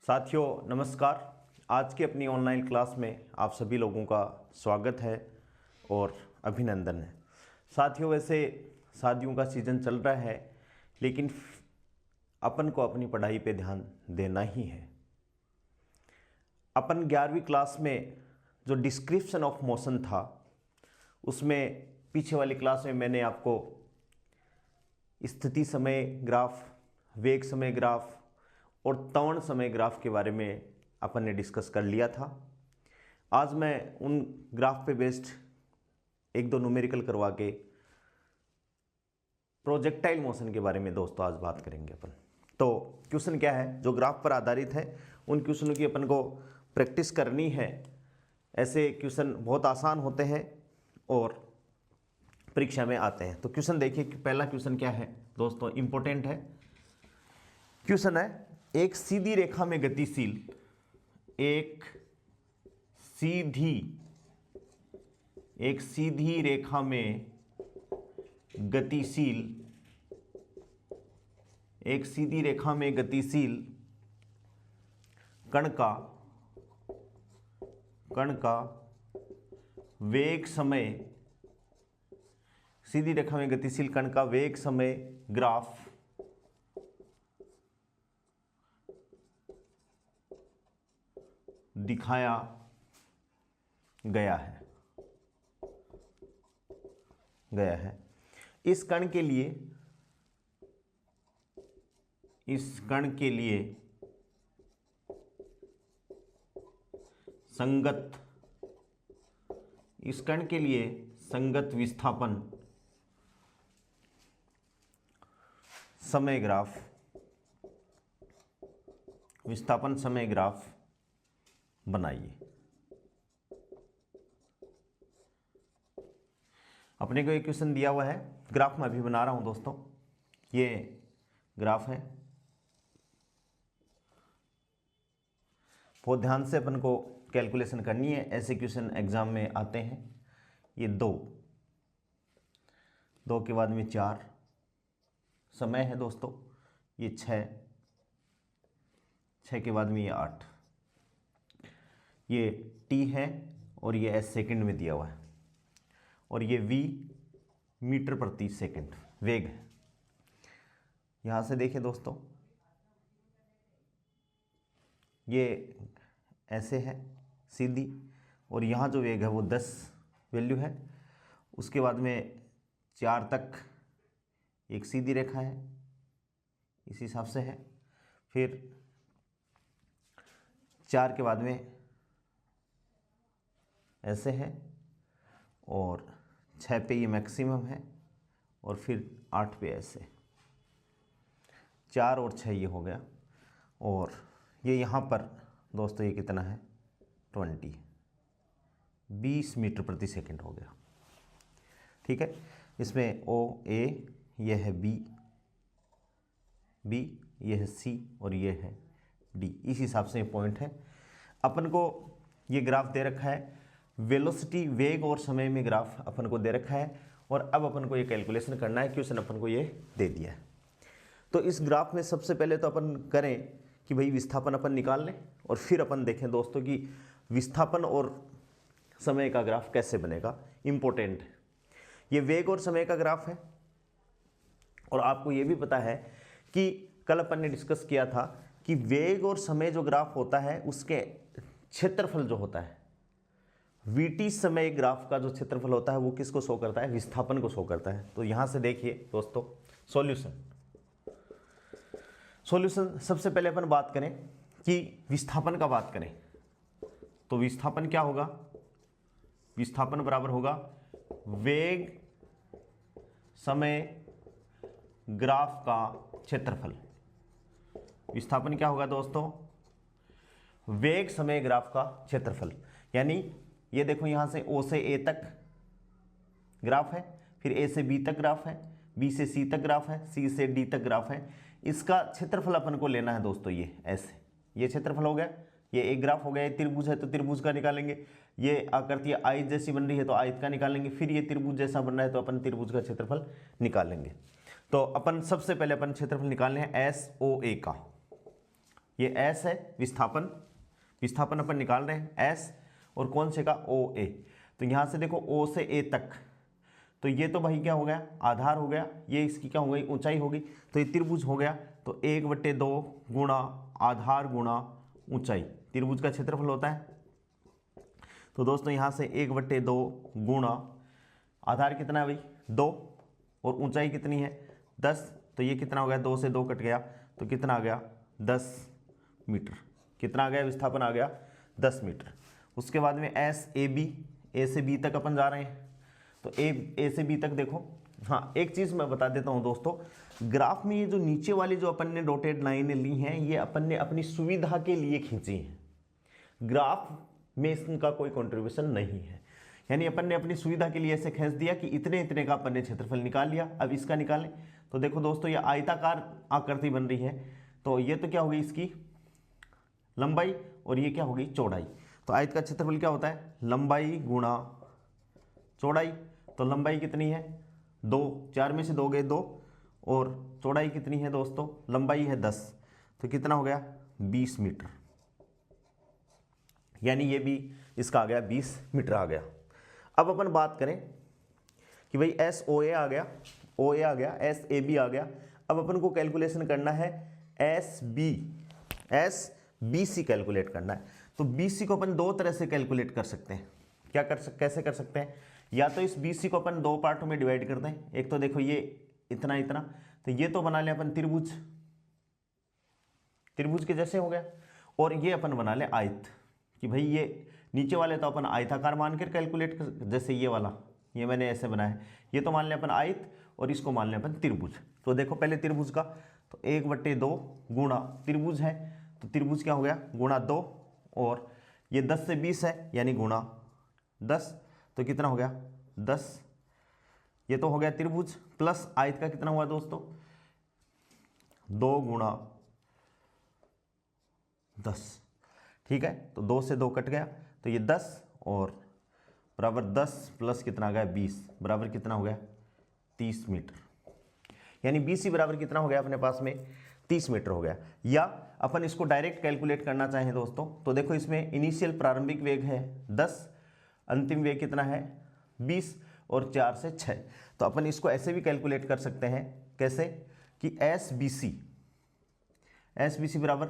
साथियों नमस्कार। आज की अपनी ऑनलाइन क्लास में आप सभी लोगों का स्वागत है और अभिनंदन है। साथियों वैसे शादियों का सीज़न चल रहा है, लेकिन अपन को अपनी पढ़ाई पे ध्यान देना ही है। अपन 11वीं क्लास में जो डिस्क्रिप्शन ऑफ मोशन था, उसमें पीछे वाली क्लास में मैंने आपको स्थिति समय ग्राफ, वेग समय ग्राफ और त्वरण समय ग्राफ के बारे में अपन ने डिस्कस कर लिया था। आज मैं उन ग्राफ पे बेस्ड एक दो न्यूमेरिकल करवा के प्रोजेक्टाइल मोशन के बारे में दोस्तों आज बात करेंगे अपन। तो क्वेश्चन क्या है जो ग्राफ पर आधारित है, उन क्वेश्चनों की अपन को प्रैक्टिस करनी है। ऐसे क्वेश्चन बहुत आसान होते हैं और परीक्षा में आते हैं। तो क्वेश्चन देखिए कि पहला क्वेश्चन क्या है दोस्तों, इंपॉर्टेंट है। क्वेश्चन है एक सीधी रेखा में गतिशील एक सीधी रेखा में गतिशील कण का वेग समय, सीधी रेखा में गतिशील कण का वेग समय ग्राफ दिखाया गया है। इस कण के लिए संगत विस्थापन समय ग्राफ बनाइए। अपने को एक क्वेश्चन दिया हुआ है, ग्राफ मैं अभी बना रहा हूं दोस्तों। ये ग्राफ है, बहुत ध्यान से अपन को कैलकुलेशन करनी है। ऐसे क्वेश्चन एग्जाम में आते हैं। ये दो के बाद में 4 समय है दोस्तों। ये 6 के बाद में ये 8। ये t है और ये s सेकंड में दिया हुआ है और ये v मीटर प्रति सेकंड वेग है। यहां से देखिए दोस्तों, ये ऐसे है सीधी, और यहाँ जो वेग है वो 10 वैल्यू है। उसके बाद में 4 तक एक सीधी रेखा है, इस हिसाब से है। फिर 4 के बाद में ऐसे है और 6 पे ये मैक्सिमम है और फिर 8 पे ऐसे। 4 और 6 ये हो गया, और ये यहाँ पर दोस्तों ये कितना है 20 मीटर प्रति सेकंड हो गया। ठीक है, इसमें ओ ए, ये है बी, ये है सी और ये है डी। इस हिसाब से ये पॉइंट है। अपन को ये ग्राफ दे रखा है, वेलोसिटी वेग और समय में ग्राफ अपन को दे रखा है, और अब अपन को ये कैलकुलेशन करना है। क्वेश्चन अपन को ये दे दिया है। तो इस ग्राफ में सबसे पहले तो अपन करें कि भाई विस्थापन अपन निकाल लें, और फिर अपन देखें दोस्तों कि विस्थापन और समय का ग्राफ कैसे बनेगा। इंपॉर्टेंट है, ये वेग और समय का ग्राफ है। और आपको ये भी पता है कि कल अपन ने डिस्कस किया था कि वेग और समय जो ग्राफ होता है उसके क्षेत्रफल जो होता है, वीटी समय ग्राफ का जो क्षेत्रफल होता है वो किसको शो करता है, विस्थापन को शो करता है। तो यहां से देखिए दोस्तों सॉल्यूशन सबसे पहले अपन बात करें कि विस्थापन का बात करें तो विस्थापन क्या होगा, विस्थापन बराबर होगा वेग समय ग्राफ का क्षेत्रफल। विस्थापन क्या होगा दोस्तों, वेग समय ग्राफ का क्षेत्रफल। यानी ये देखो यहां से O से A तक ग्राफ है, फिर A से B तक ग्राफ है, B से C तक ग्राफ है, C से D तक ग्राफ है। इसका क्षेत्रफल अपन को लेना है दोस्तों। ये ऐसे, ये क्षेत्रफल हो गया। ये एक ग्राफ हो गया। ये त्रिभुज है तो त्रिभुज का निकालेंगे। ये आकृति आयत जैसी बन रही है तो आयत का निकालेंगे। फिर ये त्रिभुज जैसा बन रहा है तो अपन त्रिभुज का क्षेत्रफल निकालेंगे। तो अपन सबसे पहले अपन क्षेत्रफल निकालने हैं SOA का। ये एस है विस्थापन, विस्थापन अपन निकाल रहे हैं एस, और कौन से का ओ ए। तो यहाँ से देखो ओ से ए तक, तो ये तो भाई क्या हो गया आधार हो गया, ये इसकी क्या हो गई ऊंचाई होगी, तो ये त्रिभुज हो गया। तो 1/2 गुणा आधार गुणा ऊंचाई, त्रिभुज का क्षेत्रफल होता है। तो दोस्तों यहाँ से 1/2 गुणा आधार कितना है भाई 2, और ऊंचाई कितनी है 10, तो ये कितना हो गया 2 से 2 कट गया, तो कितना आ गया 10 मीटर। कितना आ गया विस्थापन आ गया 10 मीटर। उसके बाद में एस ए बी, ए से बी तक अपन जा रहे हैं, तो ए से बी तक देखो। हाँ एक चीज़ मैं बता देता हूँ दोस्तों, ग्राफ में ये जो नीचे वाली जो अपन ने डॉटेड लाइनें ली हैं ये अपन ने अपनी सुविधा के लिए खींची हैं, ग्राफ में इसका कोई कंट्रीब्यूशन नहीं है। यानी अपन ने अपनी सुविधा के लिए ऐसे खींच दिया कि इतने इतने का अपन ने क्षेत्रफल निकाल लिया। अब इसका निकालें तो देखो दोस्तों ये आयताकार आकृति बन रही है, तो ये तो क्या होगी इसकी लंबाई और ये क्या होगी चौड़ाई। तो आयत का क्षेत्रफल क्या होता है लंबाई गुणा चौड़ाई। तो लंबाई कितनी है 2, 4 में से 2 गए 2, और चौड़ाई कितनी है दोस्तों लंबाई है 10, तो कितना हो गया 20 मीटर। यानी ये भी इसका आ गया 20 मीटर आ गया। अब अपन बात करें कि भाई एस ओ ए आ गया, ओ ए आ गया, एस ए बी आ गया। अब अपन को कैलकुलेशन करना है एस बी सी कैलकुलेट करना है। तो बी सी को अपन दो तरह से कैलकुलेट कर सकते हैं। कैसे कर सकते हैं, या तो इस बी सी को अपन दो पार्टों में डिवाइड करते हैं। एक तो देखो ये इतना इतना, तो ये तो बना ले अपन त्रिभुज, त्रिभुज के जैसे हो गया, और ये अपन बना ले आयत, कि भाई ये नीचे वाले तो अपन आयताकार मान कर कैलकुलेट कर, जैसे ये वाला ये मैंने ऐसे बनाया है, ये तो मान लें अपन आयत और इसको मान लें अपन त्रिभुज। तो देखो पहले त्रिभुज का, तो 1/2 गुणा त्रिभुज है, तो त्रिभुज क्या हो गया गुणा 2, और ये 10 से 20 है यानी गुणा 10, तो कितना हो गया 10। ये तो हो गया त्रिभुज, प्लस आयत का कितना हुआ दोस्तों 2 गुणा 10, ठीक है। तो 2 से 2 कट गया, तो ये 10 और बराबर 10 प्लस कितना आ गया 20, बराबर कितना हो गया 30 मीटर। यानी BC बराबर कितना हो गया अपने पास में 30 मीटर हो गया। या अपन इसको डायरेक्ट कैलकुलेट करना चाहें दोस्तों, तो देखो इसमें इनिशियल प्रारंभिक वेग है 10, अंतिम वेग कितना है 20, और 4 से 6। तो अपन इसको ऐसे भी कैलकुलेट कर सकते हैं, कैसे कि एस बी सी बराबर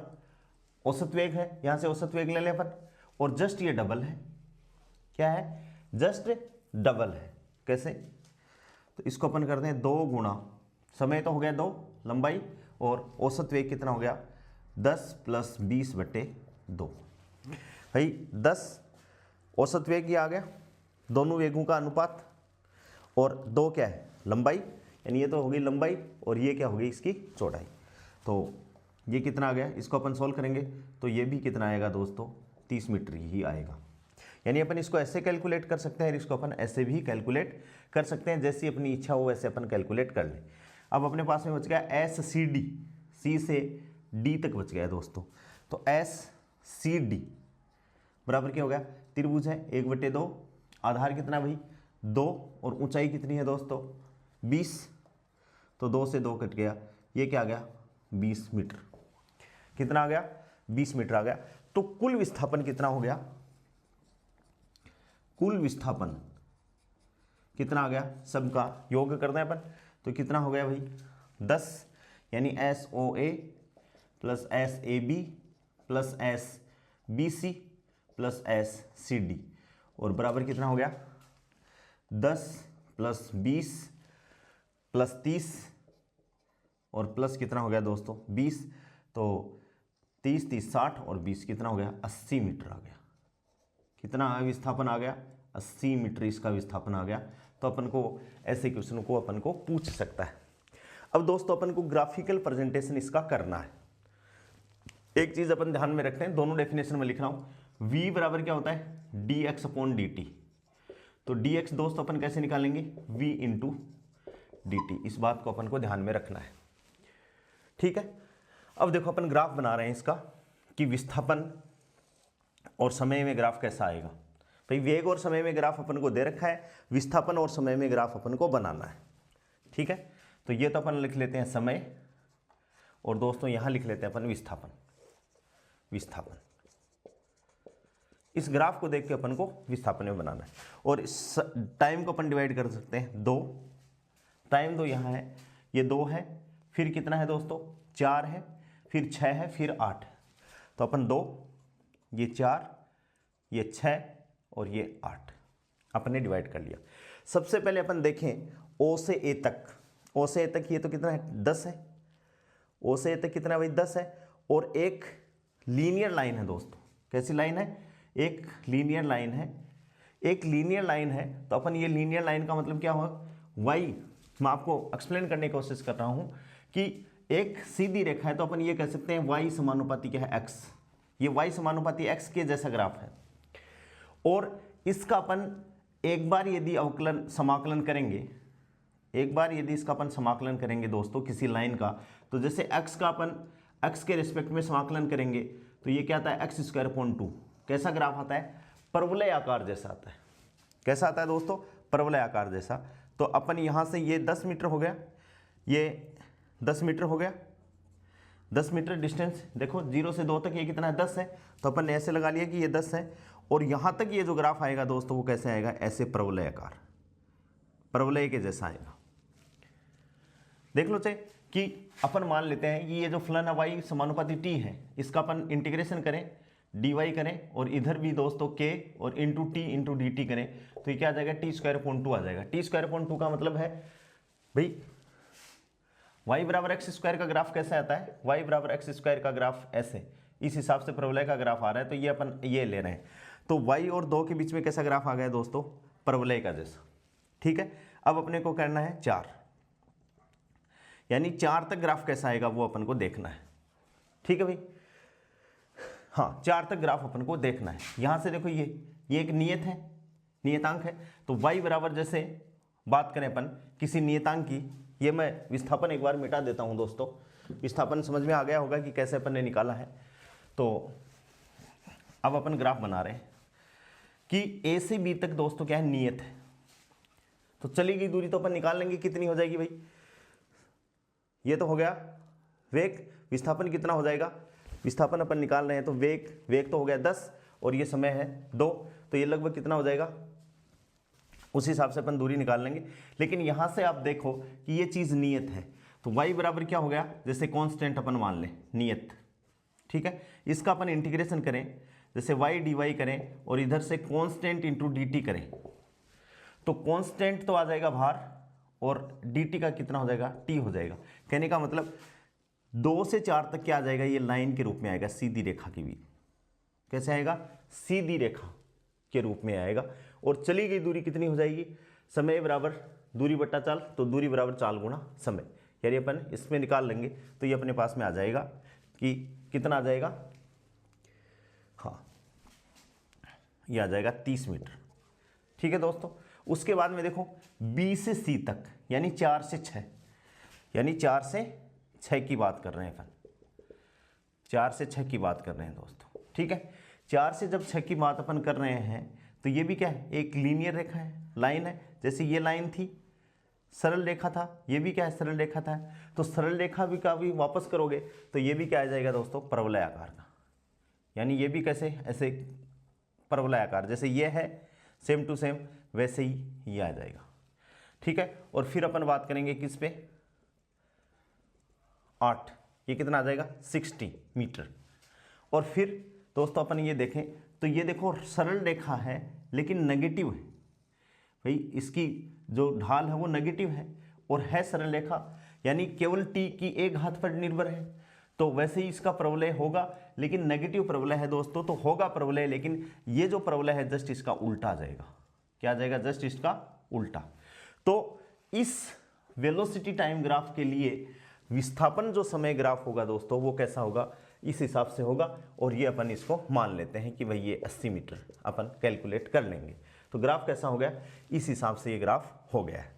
औसत वेग है, यहाँ से औसत वेग ले लें अपन, और जस्ट ये डबल है, क्या है जस्ट डबल है। कैसे, तो इसको अपन करते हैं 2 गुणा समय तो हो गया 2 लंबाई, और औसत वेग कितना हो गया 10 प्लस 20/2। भाई 10 औसत वेग ये आ गया, दोनों वेगों का अनुपात, और 2 क्या है लंबाई, यानी ये तो होगी लंबाई और ये क्या होगी इसकी चौड़ाई। तो ये कितना आ गया, इसको अपन सॉल्व करेंगे तो ये भी कितना आएगा दोस्तों 30 मीटर ही आएगा। यानी अपन इसको ऐसे कैलकुलेट कर सकते हैं, इसको अपन ऐसे भी कैलकुलेट कर सकते हैं, जैसी अपनी इच्छा हो वैसे अपन कैलकुलेट कर लें। अब अपने पास में बच गया एस सी डी, सी से डी तक बच गया दोस्तों। तो एस सी डी बराबर क्या हो गया, त्रिभुज है 1/2, आधार कितना भाई 2, और ऊंचाई कितनी है दोस्तों 20, तो 2 से 2 कट गया, ये क्या आ गया 20 मीटर। कितना आ गया 20 मीटर आ गया। तो कुल विस्थापन कितना हो गया, कुल विस्थापन कितना आ गया, सबका योग करते हैं अपन, तो कितना हो गया भाई 10, यानी S O A plus S A B plus S B C plus S C D, और बराबर कितना हो गया 10 प्लस 20 प्लस 30 और प्लस कितना हो गया दोस्तों 20, तो 30 30 60 और 20 कितना हो गया 80 मीटर आ गया। कितना विस्थापन आ गया 80 मीटर इसका विस्थापन आ गया। तो अपन को ऐसे क्वेश्चन को अपन को पूछ सकता है। अब दोस्तों अपन को ग्राफिकल प्रेजेंटेशन इसका करना है। एक चीज अपन ध्यान में रखते हैं, दोनों डेफिनेशन में लिख रहा हूं, v बराबर क्या होता है dx/dt। तो dx दोस्तों अपन कैसे निकालेंगे v इंटू dt, इस बात को अपन को ध्यान में रखना है, ठीक है। अब देखो अपन ग्राफ बना रहे हैं इसका कि विस्थापन और समय में ग्राफ कैसा आएगा। भाई वेग और समय में ग्राफ अपन को दे रखा है, विस्थापन और समय में ग्राफ अपन को बनाना है, ठीक है। तो ये तो अपन लिख लेते हैं समय, और दोस्तों यहां लिख लेते हैं अपन विस्थापन। विस्थापन। इस ग्राफ को देख के अपन को विस्थापन में बनाना है। और इस टाइम को अपन डिवाइड कर सकते हैं 2, टाइम 2 यहाँ है, ये 2 है, फिर कितना है दोस्तों 4 है, फिर 6 है, फिर 8 है। तो अपन 2, ये 4, ये 6 और ये 8 अपन ने डिवाइड कर लिया। सबसे पहले अपन देखें ओ से ए तक, ओ से ए तक ये तो कितना है 10 है, ओ से ए तक कितना है भाई 10 है। और एक लीनियर लाइन है दोस्तों, कैसी लाइन है, एक लीनियर लाइन है, एक लीनियर लाइन है। तो अपन ये लीनियर लाइन का मतलब क्या होगा, वाई, मैं आपको एक्सप्लेन करने की कोशिश कर रहा हूँ कि एक सीधी रेखा है तो अपन ये कह सकते हैं वाई समानुपाती क्या है एक्स, ये वाई समानुपाती एक्स के जैसा ग्राफ है। और इसका अपन एक बार यदि अवकलन समाकलन करेंगे, एक बार यदि इसका अपन समाकलन करेंगे दोस्तों किसी लाइन का, तो जैसे x का अपन x के रिस्पेक्ट में समाकलन करेंगे तो ये क्या आता है x²/2। कैसा ग्राफ आता है, परवलय आकार जैसा आता है। कैसा आता है दोस्तों, परवलय आकार जैसा। तो अपन यहाँ से ये 10 मीटर हो गया, ये 10 मीटर हो गया, 10 मीटर डिस्टेंस देखो 0 से 2 तक ये कितना है 10 है। तो अपन ने ऐसे लगा लिया कि ये 10 है। और यहाँ तक ये जो ग्राफ आएगा दोस्तों वो कैसे आएगा, ऐसे परवलय आकार, परवलय के जैसा आएगा। देख लो चाहे कि अपन मान लेते हैं कि ये जो फलन वाई समानुपाती टी है, इसका अपन इंटीग्रेशन करें, डी वाई करें, और इधर भी दोस्तों के और into T into D T करें, तो ये क्या आ जाएगा t²/2 आ जाएगा। t²/2 का मतलब है भाई y=x² का ग्राफ कैसे आता है, y=x² का ग्राफ ऐसे, इस हिसाब से परवलय का ग्राफ आ रहा है। तो ये अपन ये ले रहे हैं, तो y और 2 के बीच में कैसा ग्राफ आ गया दोस्तों, परवलय का जैसा। ठीक है, अब अपने को करना है 4, यानी 4 तक ग्राफ कैसा आएगा वो अपन को देखना है। ठीक है भाई, हाँ 4 तक ग्राफ अपन को देखना है। यहाँ से देखो ये एक नियत है, नियतांक है। तो y बराबर जैसे बात करें अपन किसी नियतांक की, ये मैं विस्थापन एक बार मिटा देता हूँ दोस्तों, विस्थापन समझ में आ गया होगा कि कैसे अपन ने निकाला है। तो अब अपन ग्राफ बना रहे हैं कि a से b तक दोस्तों क्या है, नियत है। तो चली गई दूरी तो अपन निकाल लेंगे, कितनी हो जाएगी भाई, ये तो हो गया वेग, विस्थापन कितना हो जाएगा, विस्थापन अपन निकाल रहे हैं तो वेग तो हो गया 10 और ये समय है 2, तो ये लगभग कितना हो जाएगा, उस हिसाब से अपन दूरी निकाल लेंगे। लेकिन यहाँ से आप देखो कि ये चीज़ नियत है, तो y बराबर क्या हो गया, जैसे कांस्टेंट अपन मान लें नियत। ठीक है, इसका अपन इंटीग्रेशन करें, जैसे y dy करें और इधर से कांस्टेंट इंटू dt करें, तो कांस्टेंट तो आ जाएगा भार और dt का कितना हो जाएगा, t हो जाएगा। कहने का मतलब 2 से 4 तक क्या आ जाएगा, ये लाइन के रूप में आएगा, सीधी रेखा की भी। कैसे आएगा, सीधी रेखा के रूप में आएगा। और चली गई दूरी कितनी हो जाएगी, समय बराबर दूरी बट्टा चाल, तो दूरी बराबर चाल गुणा समय, यानी अपन इसमें निकाल लेंगे तो ये अपने पास में आ जाएगा कि कितना आ जाएगा, हाँ ये आ जाएगा 30 मीटर। ठीक है दोस्तों, उसके बाद में देखो B से C तक यानी 4 से 6, यानी 4 से 6 की बात कर रहे हैं अपन, 4 से 6 की बात कर रहे हैं दोस्तों। ठीक है, 4 से जब 6 की बात अपन कर रहे हैं तो ये भी क्या है, एक लीनियर रेखा है, लाइन है। जैसे ये लाइन थी सरल रेखा था, ये भी क्या है, सरल रेखा था। तो सरल रेखा भी का भी वापस करोगे तो ये भी क्या आ जाएगा दोस्तों, परवलय आकार का, यानी ये भी कैसे, ऐसे परवलय आकार, जैसे ये है सेम टू सेम वैसे ही ये आ जाएगा। ठीक है, और फिर अपन बात करेंगे किस पे, 8, ये कितना आ जाएगा 60 मीटर। और फिर दोस्तों अपन ये देखें तो ये देखो सरल रेखा है लेकिन नेगेटिव है भाई, इसकी जो ढाल है वो नेगेटिव है और है सरल रेखा, यानी केवल t की एक घात पर निर्भर है। तो वैसे ही इसका प्रवलय होगा, लेकिन नेगेटिव प्रवलय है दोस्तों, तो होगा प्रवलय, लेकिन ये जो प्रवलय है जस्ट इसका उल्टा आ जाएगा। क्या आ जाएगा, जस्ट इसका उल्टा। तो इस वेलोसिटी टाइम ग्राफ के लिए विस्थापन जो समय ग्राफ होगा दोस्तों वो कैसा होगा, इस हिसाब से होगा। और ये अपन इसको मान लेते हैं कि भाई ये 80 मीटर अपन कैलकुलेट कर लेंगे। तो ग्राफ कैसा हो गया, इस हिसाब से ये ग्राफ हो गया है।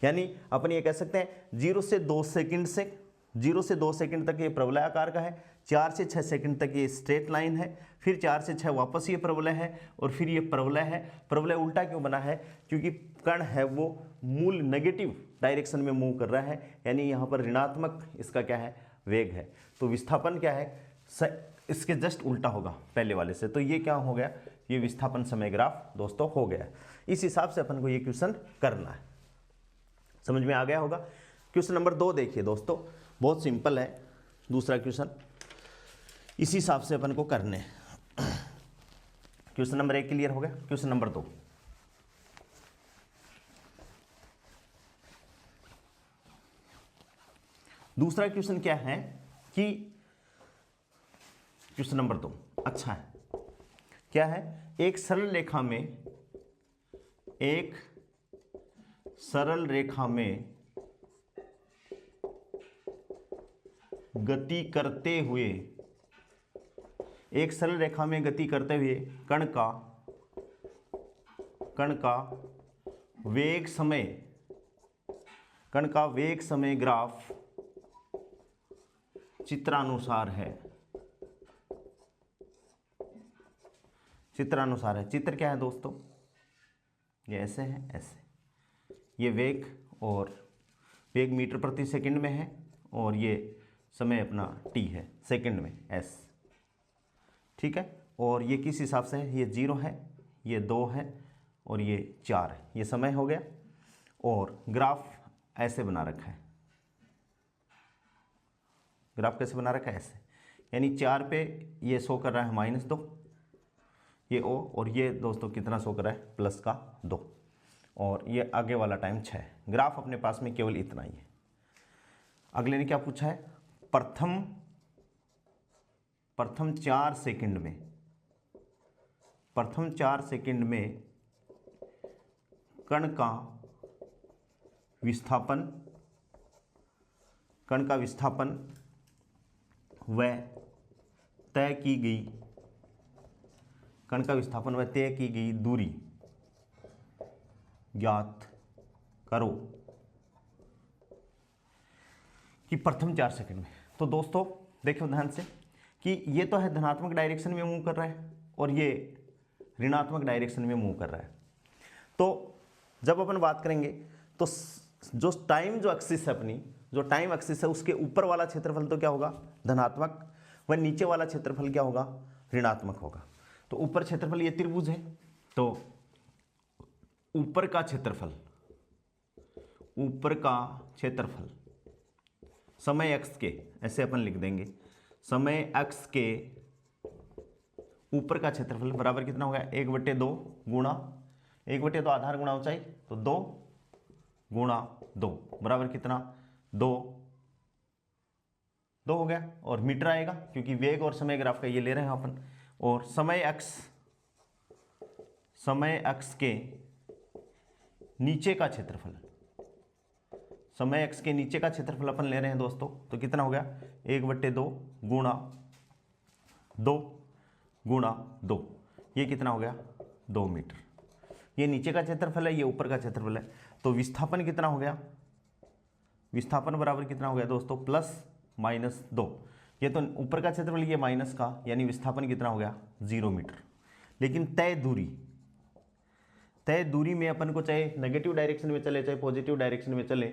यानी अपन ये कह सकते हैं 0 से 2 सेकंड तक ये प्रवलय आकार का है, 4 से 6 सेकंड तक ये स्ट्रेट लाइन है, फिर 4 से 6 वापस ये प्रवलय है, और फिर ये प्रवलय है। प्रवलय उल्टा क्यों बना है, क्योंकि कण है वो मूल नेगेटिव डायरेक्शन में मूव कर रहा है, यानी यहाँ पर ऋणात्मक इसका क्या है, वेग है। तो विस्थापन क्या है, इसके जस्ट उल्टा होगा पहले वाले से। तो ये क्या हो गया, ये विस्थापन समय ग्राफ दोस्तों हो गया। इस हिसाब से अपन को ये क्वेश्चन करना है। समझ में आ गया होगा। क्वेश्चन नंबर 2 देखिए दोस्तों, बहुत सिंपल है दूसरा क्वेश्चन, इसी हिसाब से अपन को करने हैं। क्वेश्चन नंबर 1 क्लियर हो गया। क्वेश्चन नंबर 2, दूसरा क्वेश्चन क्या है कि क्वेश्चन नंबर 2 अच्छा है, क्या है, एक सरल रेखा में गति करते हुए, एक सरल रेखा में गति करते हुए कण का वेग समय ग्राफ चित्रानुसार है। चित्र क्या है दोस्तों, ये ऐसे है, ऐसे, ये वेग और वेग मीटर प्रति सेकंड में है और ये समय अपना t है सेकंड में s, ठीक है। और ये किस हिसाब से है, ये 0 है, ये 2 है और ये 4 है, ये समय हो गया। और ग्राफ ऐसे बना रखा है, ग्राफ कैसे बना रखा है, ऐसे, यानी 4 पे ये शो कर रहा है -2, ये O, और ये दोस्तों कितना शो कर रहा है, +2, और ये आगे वाला टाइम 6। ग्राफ अपने पास में केवल इतना ही है। अगले ने क्या पूछा है, प्रथम 4 सेकंड में कण का विस्थापन व तय की गई दूरी ज्ञात करो कि प्रथम 4 सेकंड में। तो दोस्तों देखो ध्यान से कि ये तो है धनात्मक डायरेक्शन में मूव कर रहा है और ये ऋणात्मक डायरेक्शन में मूव कर रहा है। तो जब अपन बात करेंगे तो जो टाइम एक्सिस है उसके ऊपर वाला क्षेत्रफल तो क्या होगा, धनात्मक, व नीचे वाला क्षेत्रफल क्या होगा, ऋणात्मक होगा। तो ऊपर क्षेत्रफल ये त्रिभुज है, तो ऊपर का क्षेत्रफल समय x के, ऐसे अपन लिख देंगे, समय x के ऊपर का क्षेत्रफल बराबर कितना होगा, 1/2 गुणा 1/2 आधार गुणा ऊंचाई, तो 2 गुणा 2 बराबर कितना, 2 हो गया। और मीटर आएगा क्योंकि वेग और समय ग्राफ का ये ले रहे हैं अपन। और समय x के नीचे का क्षेत्रफल, समय x के नीचे का क्षेत्रफल अपन ले रहे हैं दोस्तों, तो कितना हो गया, 1/2 गुणा 2 गुणा 2, ये कितना हो गया, 2 मीटर। ये नीचे का क्षेत्रफल है, ये ऊपर का क्षेत्रफल है। तो विस्थापन कितना हो गया, विस्थापन बराबर कितना हो गया दोस्तों, +-2। ये तो ऊपर का क्षेत्रफल, ये माइनस का, यानी विस्थापन कितना हो गया, 0 मीटर। लेकिन तय दूरी में अपन को चाहे नेगेटिव डायरेक्शन में चले चाहे पॉजिटिव डायरेक्शन में चले,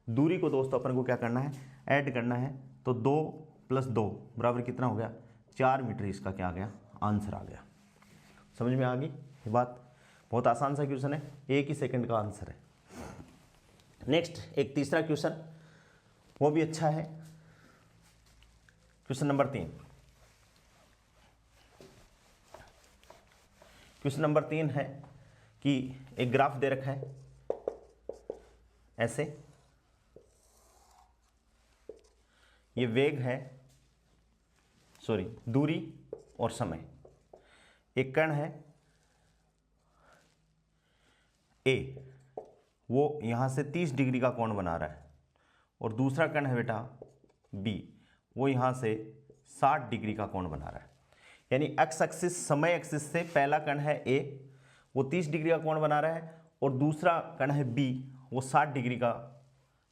दूरी को दोस्तों अपन को क्या करना है, ऐड करना है। तो 2 + 2 बराबर कितना हो गया, 4 मीटर। इसका क्या आ गया, आंसर आ गया। समझ में आ गई ये बात। बहुत आसान सा क्वेश्चन है, 1 ही सेकंड का आंसर है। नेक्स्ट एक तीसरा क्वेश्चन, वो भी अच्छा है। क्वेश्चन नंबर 3, क्वेश्चन नंबर 3 है कि एक ग्राफ दे रखा है ऐसे, ये वेग है, दूरी और समय। एक कण है A, वो यहां से 30 डिग्री का कोण बना रहा है, और दूसरा कण है बेटा B, वो यहां से 60 डिग्री का कोण बना रहा है। यानी एक्स एक्सिस, समय एक्सिस से पहला कण है A, वो 30 डिग्री का कोण बना रहा है, और दूसरा कण है B, वो 60 डिग्री का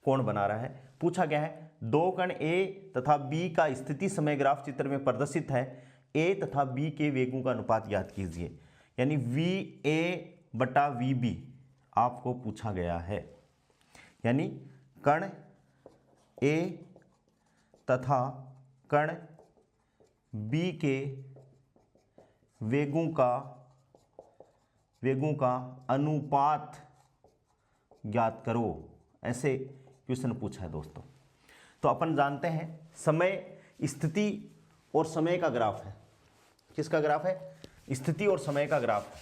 कोण बना रहा है। पूछा गया है, दो कण A तथा B का स्थिति समय ग्राफ चित्र में प्रदर्शित है, A तथा B के वेगों का अनुपात ज्ञात कीजिए। यानी VA/VB आपको पूछा गया है। यानी कण A तथा कण बी के वेगों का अनुपात ज्ञात करो, ऐसे क्वेश्चन पूछा है दोस्तों। तो अपन जानते हैं समय, स्थिति और समय का ग्राफ है। किसका ग्राफ है? स्थिति और समय का ग्राफ है।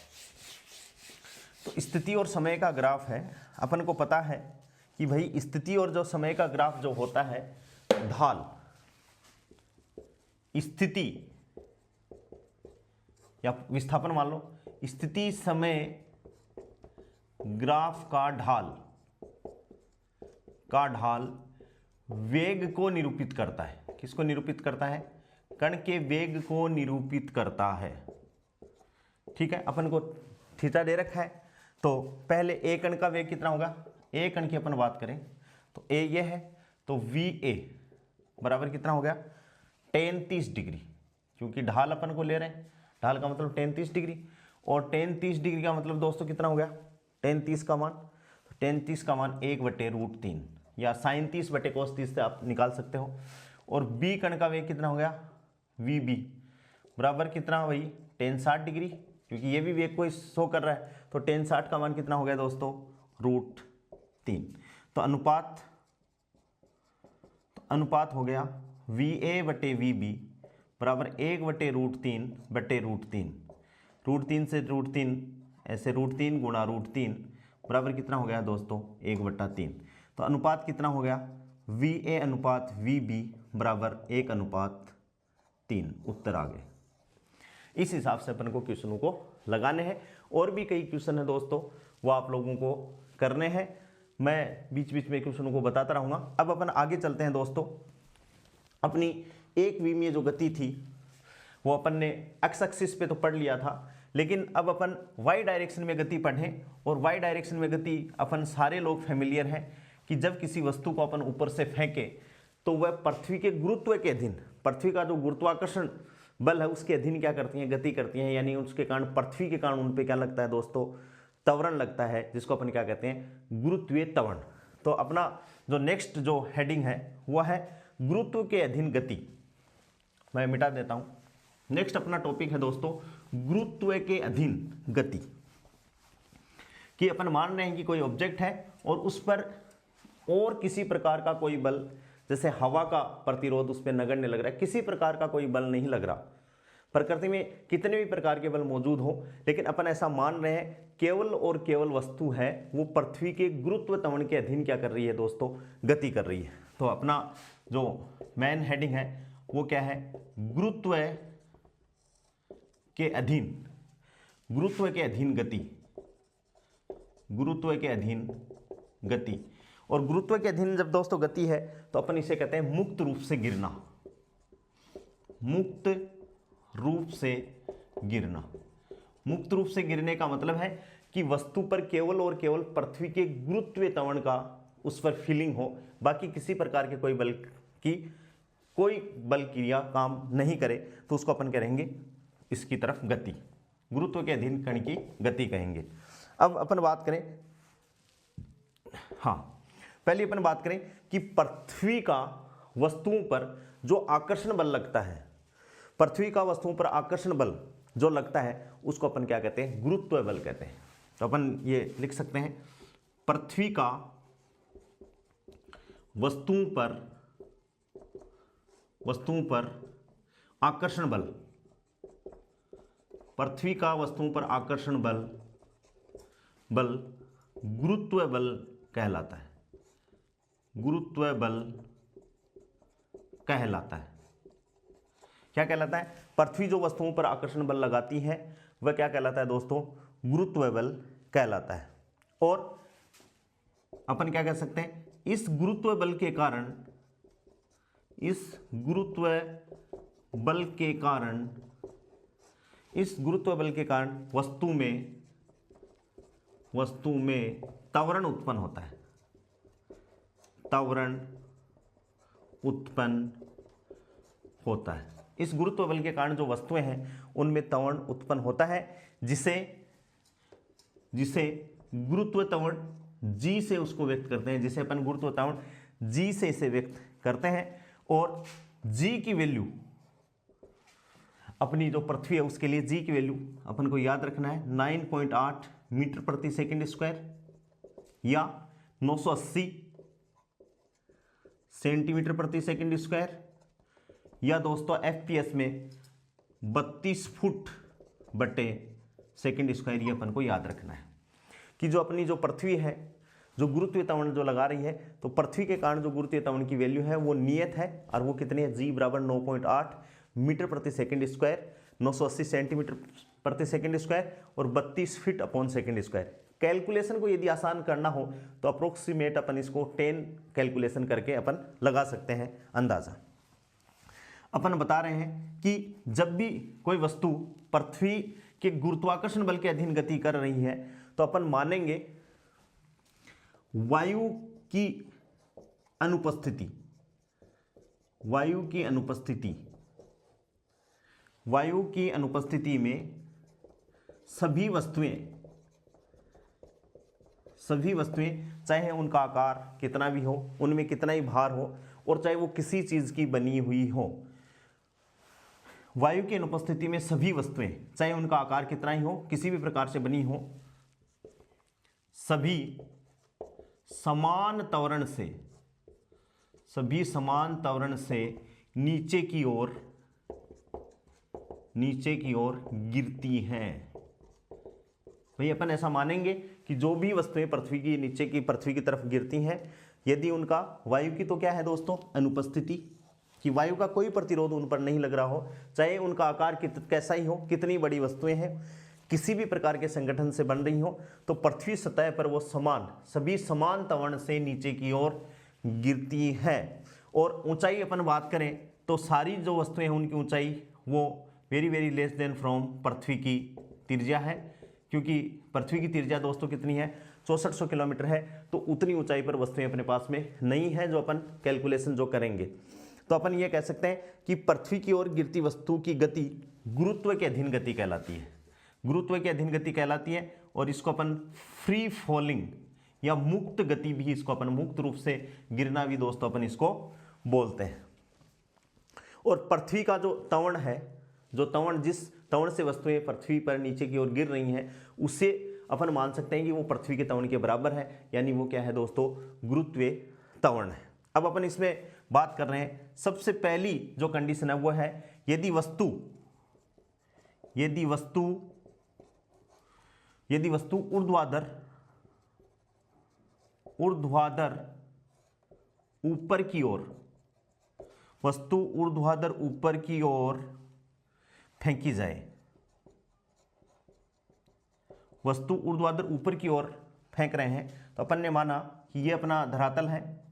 तो स्थिति और समय का ग्राफ है, अपन को पता है कि भाई स्थिति और जो समय का ग्राफ जो होता है, ढाल, स्थिति या विस्थापन मान लो, स्थिति समय ग्राफ का ढाल वेग को निरूपित करता है। किसको निरूपित करता है? कण के वेग को निरूपित करता है। ठीक है, अपन को थीटा दे रखा है, तो पहले ए कण का वेग कितना होगा? ए कण की अपन बात करें तो ए ये है, तो वी ए बराबर कितना हो गया? tan 30 डिग्री, क्योंकि ढाल अपन को ले रहे हैं, ढाल का मतलब tan 30 डिग्री, और tan 30 डिग्री का मतलब दोस्तों कितना हो गया? tan 30 का मान, तो tan 30 का मान 1/√3 या sin 30 बटे cos 30 से आप निकाल सकते हो। और बी कण का वेग कितना हो गया? वी बी बराबर कितना भाई? tan 60 डिग्री, क्योंकि ये भी वेग को शो कर रहा है, तो tan 60 का मान कितना हो गया दोस्तों? √3। तो अनुपात हो गया वी ए बटे वी बी बराबर 1/√3/√3, √3 से √3 ऐसे √3 गुणा √3 बराबर कितना हो गया दोस्तों? 1/3। तो अनुपात कितना हो गया? वी ए अनुपात वी बी बराबर 1/3। उत्तर आ गए। इस हिसाब से अपन को क्वेश्चनों को लगाने हैं। और भी कई क्वेश्चन है दोस्तों, वो आप लोगों को करने हैं। मैं बीच बीच में क्वेश्चनों को बताता रहूँगा। अब अपन आगे चलते हैं दोस्तों। अपनी एक विमीय जो गति थी वो अपन ने एक्स एक्सिस पे तो पढ़ लिया था, लेकिन अब अपन वाई डायरेक्शन में गति पढ़ें। और वाई डायरेक्शन में गति अपन सारे लोग फैमिलियर हैं कि जब किसी वस्तु को अपन ऊपर से फेंके तो वह पृथ्वी के गुरुत्व के अधीन, पृथ्वी का जो गुरुत्वाकर्षण बल है उसके अधीन क्या करती हैं? गति करती हैं। यानी उसके कारण, पृथ्वी के कारण उन पे क्या लगता है दोस्तों? त्वरण लगता है, जिसको अपन क्या कहते हैं? गुरुत्वीय त्वरण। तो अपना जो नेक्स्ट जो हेडिंग है वह है गुरुत्व के अधीन गति। मैं मिटा देता हूं। नेक्स्ट अपना टॉपिक है दोस्तों गुरुत्व के अधीन गति। कि अपन मान रहे हैं कि कोई ऑब्जेक्ट है और उस पर और किसी प्रकार का कोई बल, जैसे हवा का प्रतिरोध उस पर नगण्य लग रहा है, किसी प्रकार का कोई बल नहीं लग रहा। प्रकृति में कितने भी प्रकार के बल मौजूद हो, लेकिन अपन ऐसा मान रहे हैं केवल और केवल वस्तु है वो पृथ्वी के गुरुत्व त्वरण के अधीन क्या कर रही है दोस्तों? गति कर रही है। तो अपना जो मेन हेडिंग है वो क्या है? गुरुत्व के अधीन, गुरुत्व के अधीन गति, गुरुत्व के अधीन गति। और गुरुत्व के अधीन जब दोस्तों गति है तो अपन इसे कहते हैं मुक्त रूप से गिरना। मुक्त रूप से गिरना। मुक्त रूप से गिरने का मतलब है कि वस्तु पर केवल और केवल पृथ्वी के गुरुत्वीय त्वरण का उस पर फीलिंग हो, बाकी किसी प्रकार के कोई बल क्रिया काम नहीं करे, तो उसको अपन कहेंगे इसकी तरफ गति, गुरुत्व के अधीन कण की गति कहेंगे। अब अपन बात करें, हाँ पहले अपन बात करें कि पृथ्वी का वस्तुओं पर जो आकर्षण बल लगता है, पृथ्वी का वस्तुओं पर आकर्षण बल जो लगता है उसको अपन क्या कहते हैं? गुरुत्व बल कहते हैं। तो अपन ये लिख सकते हैं पृथ्वी का वस्तुओं पर आकर्षण बल, पृथ्वी का वस्तुओं पर आकर्षण बल गुरुत्व बल कहलाता है। गुरुत्व बल कहलाता है। क्या कहलाता है? पृथ्वी जो वस्तुओं पर आकर्षण बल लगाती है वह क्या कहलाता है दोस्तों? गुरुत्व बल कहलाता है। और अपन क्या कह सकते हैं? इस गुरुत्व बल के कारण, इस गुरुत्व बल के कारण वस्तु में त्वरण उत्पन्न होता है। त्वरण उत्पन्न होता है। इस गुरुत्व बल के कारण जो वस्तुएं हैं उनमें त्वरण उत्पन्न होता है, जिसे गुरुत्व त्वरण जी से उसको व्यक्त करते हैं, जिसे अपन गुरुत्व त्वरण जी से इसे व्यक्त करते हैं। और जी की वैल्यू अपनी जो पृथ्वी है उसके लिए जी की वैल्यू अपन को याद रखना है 9.8 मीटर प्रति सेकंड स्क्वायर या 980 सेंटीमीटर प्रति सेकंड स्क्वायर या दोस्तों एफपीएस में 32 फुट बटे सेकंड स्क्वायर, ये अपन को याद रखना है कि जो अपनी जो पृथ्वी है जो गुरुत्वीय त्वरण जो लगा रही है, तो पृथ्वी के कारण जो गुरुत्वीय त्वरण की वैल्यू है वो नियत है और वो कितनी है, जी बराबर 9.8 मीटर प्रति सेकंड स्क्वायर, 980 सेंटीमीटर प्रति सेकंड स्क्वायर और 32 feet upon second square. Calculation को यदि आसान करना हो तो अप्रोक्सीमेट अपन इसको 10 कैलकुलेशन करके अपन लगा सकते हैं अंदाजा। अपन बता रहे हैं कि जब भी कोई वस्तु पृथ्वी के गुरुत्वाकर्षण बल के अधीन गति कर रही है तो अपन मानेंगे वायु की अनुपस्थिति, वायु की अनुपस्थिति में सभी वस्तुएं चाहे उनका आकार कितना भी हो, उनमें कितना ही भार हो और चाहे वो किसी चीज की बनी हुई हो, वायु की अनुपस्थिति में सभी वस्तुएं चाहे उनका आकार कितना ही हो, किसी भी प्रकार से बनी हो, सभी समान त्वरण से नीचे की ओर गिरती हैं। भाई अपन ऐसा मानेंगे कि जो भी वस्तुएं पृथ्वी की तरफ गिरती हैं, यदि उनका वायु की तो क्या है दोस्तों, अनुपस्थिति, कि वायु का कोई प्रतिरोध उन पर नहीं लग रहा हो, चाहे उनका आकार कैसा ही हो, कितनी बड़ी वस्तुएं हैं, किसी भी प्रकार के संगठन से बन रही हो, तो पृथ्वी सतह पर वो सभी समान त्वरण से नीचे की ओर गिरती हैं। और ऊंचाई अपन बात करें तो सारी जो वस्तुएं हैं उनकी ऊंचाई वो very very less than from पृथ्वी की त्रिज्या है, क्योंकि पृथ्वी की त्रिज्या दोस्तों कितनी है, 6400 किलोमीटर है, तो उतनी ऊंचाई पर वस्तुएं अपने पास में नहीं है जो अपन कैलकुलेशन जो करेंगे। तो अपन ये कह सकते हैं कि पृथ्वी की ओर गिरती वस्तु की गति गुरुत्व के अधीन गति कहलाती है, और इसको अपन फ्री फॉलिंग या मुक्त गति भी, इसको अपन मुक्त रूप से गिरना भी दोस्तों अपन इसको बोलते हैं। और पृथ्वी का जो त्वरण है, जिस त्वरण से वस्तुएं पृथ्वी पर नीचे की ओर गिर रही हैं, उसे अपन मान सकते हैं कि वो पृथ्वी के त्वरण के बराबर है, यानी वो क्या है दोस्तों, गुरुत्वीय त्वरण है। अब अपन इसमें बात कर रहे हैं, सबसे पहली जो कंडीशन है वो है यदि वस्तु ऊर्ध्वाधर ऊपर की ओर फेंकी जाए, वस्तु ऊर्ध्वाधर ऊपर की ओर फेंक रहे हैं, तो अपन ने माना कि ये अपना धरातल है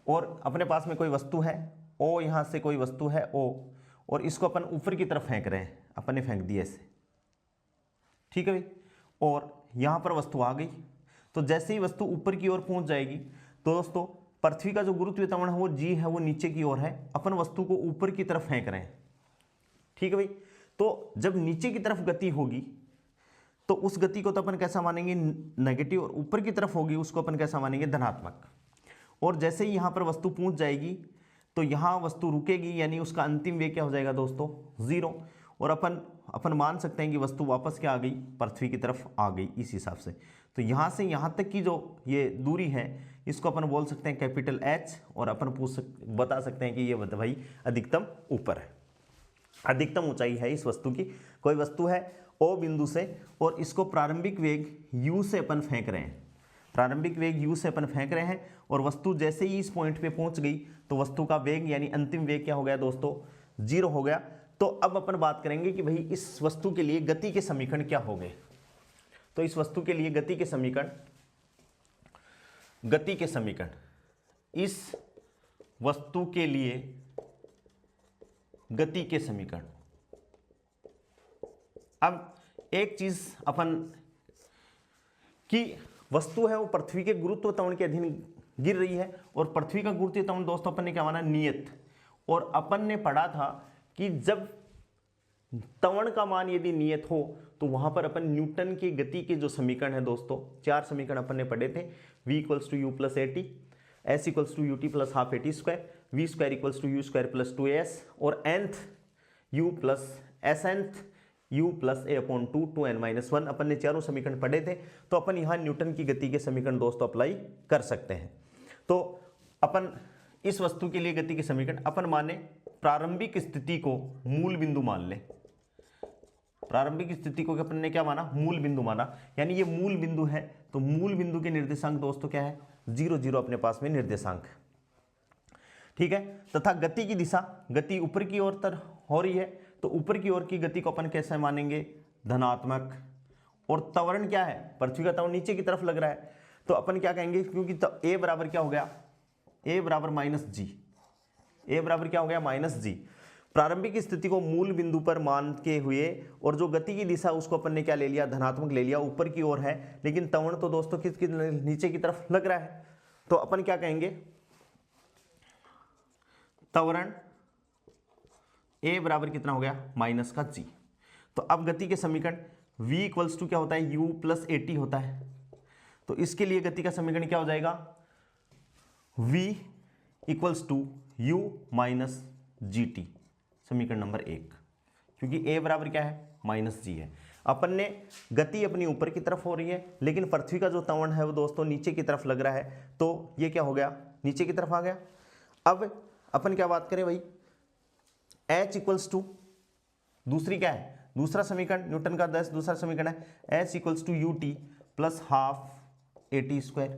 और अपने पास में कोई वस्तु है ओ, यहां से कोई वस्तु है ओ, और इसको अपन ऊपर की तरफ फेंक रहे हैं, अपन ने फेंक दिया ऐसे, ठीक है भाई, और यहां पर वस्तु आ गई। तो जैसे ही वस्तु ऊपर की ओर पहुंच जाएगी तो दोस्तों पृथ्वी का जो गुरुत्वीय त्वरण है वो जी है, वो नीचे की ओर है, अपन वस्तु को ऊपर की तरफ फेंक रहे हैं, ठीक है भाई। तो जब नीचे की तरफ गति होगी तो उस गति को तो अपन कैसा मानेंगे, नेगेटिव, और ऊपर की तरफ होगी उसको अपन कैसा मानेंगे, धनात्मक। और जैसे ही यहां पर वस्तु पहुंच जाएगी तो यहां वस्तु रुकेगी, यानी उसका अंतिम वेग क्या हो जाएगा दोस्तों, 0, और अपन मान सकते हैं कि वस्तु वापस क्या आ गई, पृथ्वी की तरफ आ गई इस हिसाब से। तो यहां से यहां तक की जो ये दूरी है इसको अपन बोल सकते हैं कैपिटल H, और अपन बता सकते हैं कि ये भाई अधिकतम ऊपर है, अधिकतम ऊंचाई है इस वस्तु की। कोई वस्तु है O बिंदु से और इसको प्रारंभिक वेग U से अपन फेंक रहे हैं, और वस्तु जैसे ही इस पॉइंट पे पहुंच गई तो वस्तु का वेग यानी अंतिम वेग क्या हो गया दोस्तों, 0 हो गया। तो अब अपन बात करेंगे कि भाई इस वस्तु के लिए गति के समीकरण क्या हो गए। तो इस वस्तु के लिए गति के समीकरण, इस वस्तु के लिए गति के समीकरण। अब एक चीज अपन की वस्तु है वो पृथ्वी के गुरुत्व त्वरण के अधीन गिर रही है, और पृथ्वी का गुरुत्वीय त्वरण दोस्तों अपन ने क्या माना, नियत। और अपन ने पढ़ा था कि जब त्वरण का मान यदि नियत हो तो वहां पर अपन न्यूटन की गति के जो समीकरण है दोस्तों, 4 समीकरण अपन ने पढ़े थे, v = u + at, s = ut + ½ at², v square equals to u square plus 2as और nth u plus snth u plus a upon 2n-1 अपन ने चारों समीकरण पढ़े थे, तो अपन यहाँ न्यूटन की गति के समीकरण दोस्तों अप्लाई कर सकते हैं। तो अपन इस वस्तु के लिए गति के समीकरण अपन माने प्रारंभिक स्थिति को मूल बिंदु मान लें। प्रारंभिक स्थिति को अपन ने क्या माना, मूल बिंदु माना, यानी ये मूल बिंदु है, तो मूल बिंदु के निर्देशांक दोस्तों क्या है, 0 0 अपने पास में निर्देशांक, ठीक है। तथा गति की दिशा, गति ऊपर की ओर तर हो रही है, तो ऊपर की ओर की गति को अपन कैसे मानेंगे, धनात्मक। और त्वरण क्या है, पृथ्वी का त्वरण नीचे की तरफ लग रहा है, तो अपन क्या कहेंगे, क्योंकि ए बराबर क्या हो गया, ए बराबर माइनस जी, ए बराबर क्या हो गया माइनस जी। प्रारंभिक स्थिति को मूल बिंदु पर मान के हुए और जो गति की दिशा उसको अपन ने क्या ले लिया, धनात्मक ले लिया, ऊपर की ओर है, लेकिन त्वरण तो दोस्तों किसकी नीचे की तरफ लग रहा है, तो अपन क्या कहेंगे, त्वरण ए बराबर कितना हो गया माइनस का जी। तो अब गति के समीकरण v इक्वल्स टू क्या होता है, u प्लस at होता है, तो इसके लिए गति का समीकरण क्या हो जाएगा, v equals to u minus g t, समीकरण नंबर 1, क्योंकि a बराबर क्या है माइनस जी है। अपन ने गति अपनी ऊपर की तरफ हो रही है, लेकिन पृथ्वी का जो त्वरण है वो दोस्तों नीचे की तरफ लग रहा है, तो ये क्या हो गया, नीचे की तरफ आ गया। अब अपन क्या बात करें भाई, h इक्वल्स टू, दूसरी क्या है, दूसरा समीकरण न्यूटन का 10 दूसरा समीकरण है h equals to u t plus half a t square.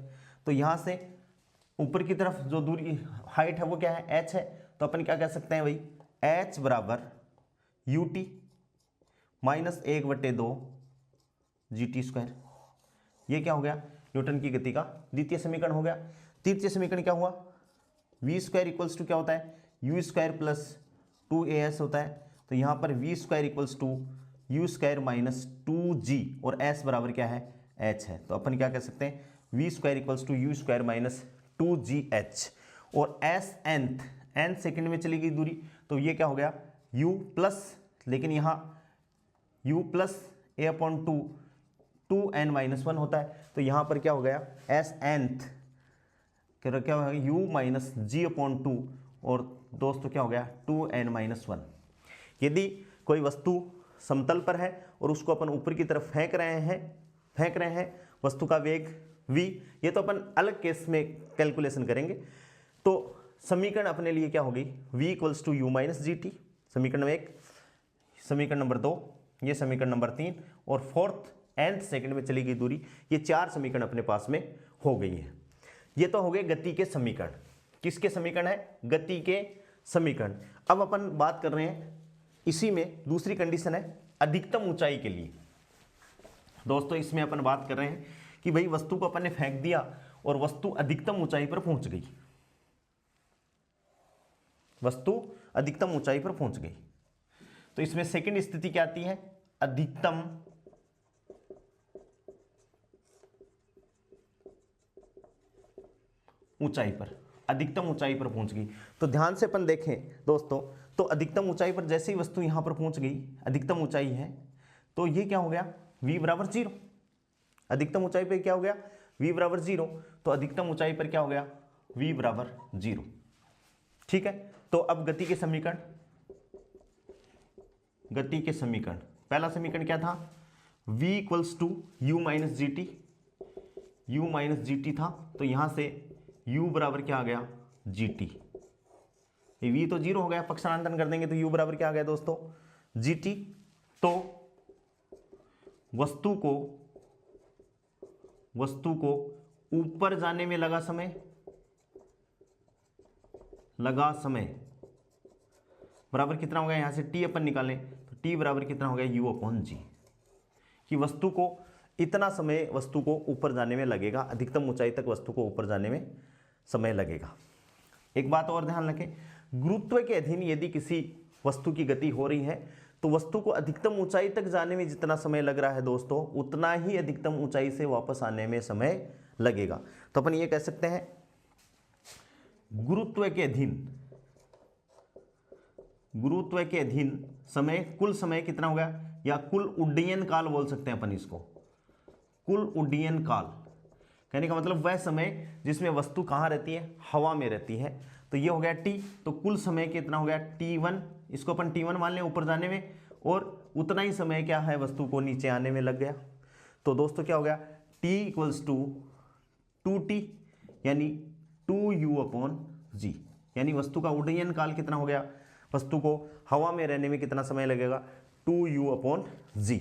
तो यहाँ से ऊपर की तरफ जो दूरी हाइट है वो क्या है h है, तो अपन क्या कह सकते हैं भाई, h बराबर U T minus 1/2 g t square. ये क्या हो गया, न्यूटन की गति का द्वितीय समीकरण हो गया। तृतीय समीकरण क्या हुआ, वी स्क्वायर इक्वल्स टू क्या होता है, यू स्क्वायर प्लस 2as होता है, तो यहाँ पर v square equals to u square minus 2g और s बराबर क्या है h है, तो अपन क्या कह सकते हैं, v square equals to u square minus 2gh और s nth सेकंड में चली गई दूरी, तो ये क्या हो गया u प्लस, लेकिन यहाँ u plus a upon 2n-1 होता है, तो यहाँ पर क्या हो गया s nth क्या होगा u माइनस जी अपॉन 2 और दोस्तों क्या हो गया 2n-1। यदि कोई वस्तु समतल पर है और उसको अपन ऊपर की तरफ फेंक रहे हैं वस्तु का वेग v, ये तो अपन अलग केस में कैलकुलेशन करेंगे। तो समीकरण अपने लिए क्या होगी, v equals to u minus g t, समीकरण नंबर 1, समीकरण नंबर 2, ये समीकरण नंबर 3 और फोर्थ nth सेकंड में चली गई दूरी, ये 4 समीकरण अपने पास में हो गई है। ये तो हो गए गति के समीकरण। किसके समीकरण है, गति के समीकरण। अब अपन बात कर रहे हैं, इसी में दूसरी कंडीशन है अधिकतम ऊंचाई के लिए। दोस्तों इसमें अपन बात कर रहे हैं कि भाई वस्तु को अपन ने फेंक दिया और वस्तु अधिकतम ऊंचाई पर पहुंच गई, वस्तु अधिकतम ऊंचाई पर पहुंच गई, तो इसमें सेकंड स्थिति क्या आती है, अधिकतम ऊंचाई पर, अधिकतम ऊंचाई पर पहुंच गई। तो ध्यान से अपन देखें दोस्तों, तो अधिकतम ऊंचाई पर जैसे ही वस्तु यहां पर पहुंच गई, अधिकतम ऊंचाई है, तो ये क्या हो गया v बराबर 0। अधिकतम ऊंचाई पर क्या हो गया, v बराबर 0, तो अधिकतम ऊंचाई पर क्या हो गया, v बराबर 0, ठीक है। तो अब गति के समीकरण, गति के समीकरण, पहला समीकरण क्या था, v equals to u minus g t, u minus g t था, तो यहां से u बराबर क्या आ गया जी टी, v तो 0 हो गया, पक्षांतरण कर देंगे तो u बराबर क्या आ गया दोस्तों जी टी। तो वस्तु को ऊपर जाने में लगा समय बराबर कितना हो गया, यहां से t अपन निकालें तो t बराबर कितना हो गया u अपॉन जी, कि वस्तु को इतना समय वस्तु को ऊपर जाने में लगेगा, अधिकतम ऊंचाई तक वस्तु को ऊपर जाने में समय लगेगा। एक बात और ध्यान रखें, गुरुत्व के अधीन यदि किसी वस्तु की गति हो रही है तो वस्तु को अधिकतम ऊंचाई तक जाने में जितना समय लग रहा है दोस्तों, उतना ही अधिकतम ऊंचाई से वापस आने में समय लगेगा। तो अपन ये कह सकते हैं गुरुत्व के अधीन समय, कुल समय कितना हो गया, या कुल उड्डयन काल बोल सकते हैं अपन इसको, कुल उड्डयन काल, कहने का मतलब वह समय जिसमें वस्तु कहाँ रहती है, हवा में रहती है, तो ये हो गया t, तो कुल समय कितना हो गया t1, इसको अपन t1 मान लें ऊपर जाने में, और उतना ही समय क्या है वस्तु को नीचे आने में लग गया। तो दोस्तों क्या हो गया, t इक्वल्स टू 2t यानी 2u/g, यानी वस्तु का उड्डयन काल कितना हो गया, वस्तु को हवा में रहने में कितना समय लगेगा, 2u/g।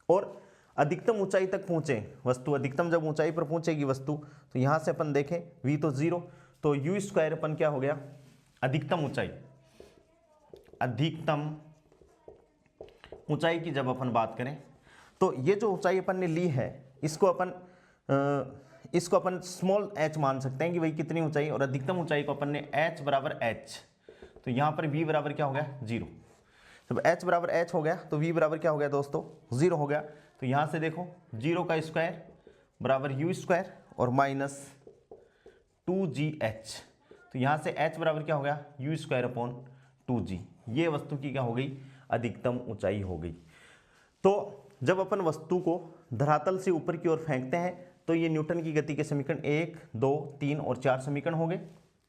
और अधिकतम ऊंचाई तक पहुंचे वस्तु, अधिकतम जब ऊंचाई पर पहुंचेगी वस्तु, तो यहां से अपन देखें v तो 0, तो u² अपन क्या हो गया, अधिकतम ऊंचाई, अधिकतम ऊंचाई की जब अपन बात करें तो ये जो ऊंचाई अपन ने ली है इसको अपन स्मॉल h मान सकते हैं कि भाई कितनी ऊंचाई, और अधिकतम ऊंचाई को अपन ने h बराबर h, तो यहाँ पर v बराबर क्या हो गया, 0। जब h बराबर h हो गया तो v बराबर क्या हो गया दोस्तों, 0 हो गया। तो यहाँ से देखो 0 का स्क्वायर बराबर u² और माइनस 2gh, तो यहाँ से h बराबर क्या हो गया, u²/2g। ये वस्तु की क्या हो गई, अधिकतम ऊंचाई हो गई। तो जब अपन वस्तु को धरातल से ऊपर की ओर फेंकते हैं तो ये न्यूटन की गति के समीकरण 1, 2, 3 और 4 समीकरण हो गए।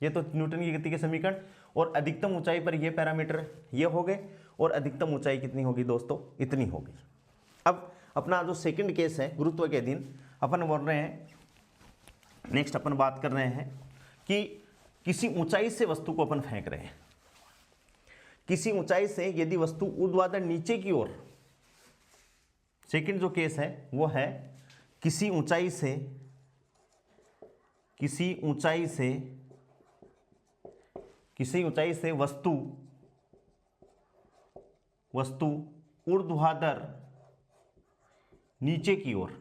ये तो न्यूटन की गति के समीकरण, और अधिकतम ऊंचाई पर ये पैरामीटर ये हो गए, और अधिकतम ऊंचाई कितनी होगी दोस्तों, इतनी होगी। अब अपना जो सेकंड केस है गुरुत्व के अधीन, अपन बोल रहे हैं, नेक्स्ट अपन बात कर रहे हैं कि किसी ऊंचाई से वस्तु को अपन फेंक रहे हैं। किसी ऊंचाई से यदि वस्तु ऊर्ध्वाधर नीचे की ओर, सेकंड जो केस है वो है किसी ऊंचाई से वस्तु ऊर्ध्वाधर नीचे की ओर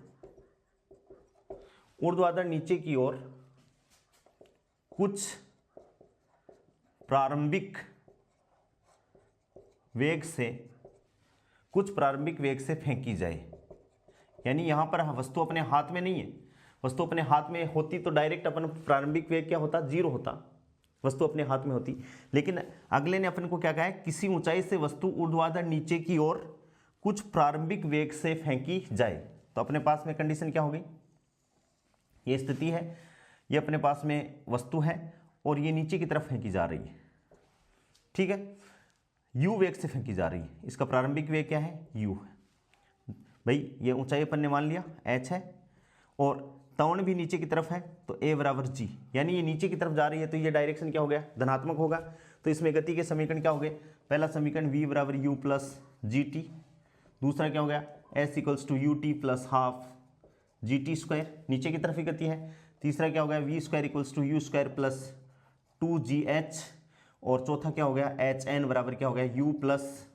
कुछ प्रारंभिक वेग से फेंकी जाए। यानी यहां पर वस्तु अपने हाथ में नहीं है, वस्तु अपने हाथ में होती तो डायरेक्ट अपन प्रारंभिक वेग क्या होता, 0 होता, वस्तु अपने हाथ में होती। लेकिन अगले ने अपन को क्या कहा है, किसी ऊंचाई से वस्तु ऊर्ध्वाधर नीचे की ओर कुछ प्रारंभिक वेग से फेंकी जाए। तो अपने पास में कंडीशन क्या हो गई, ये स्थिति है, ये अपने पास में वस्तु है और ये नीचे की तरफ फेंकी जा रही है, ठीक है, u वेग से फेंकी जा रही है। इसका प्रारंभिक वेग क्या है, u है। भाई ये ऊंचाई अपन ने मान लिया h है, और त्वरण भी नीचे की तरफ है, तो a बराबर g, यानी ये नीचे की तरफ जा रही है तो ये डायरेक्शन क्या हो गया, धनात्मक होगा। तो इसमें गति के समीकरण क्या हो गए, पहला समीकरण v बराबर u प्लस जी टी, दूसरा क्या हो गया s equals to u t plus half g t square, नीचे की तरफ ही गति है। तीसरा क्या हो गया, v² equals to u² plus 2gh, और चौथा क्या हो गया, hn बराबर क्या हो गया, u प्लस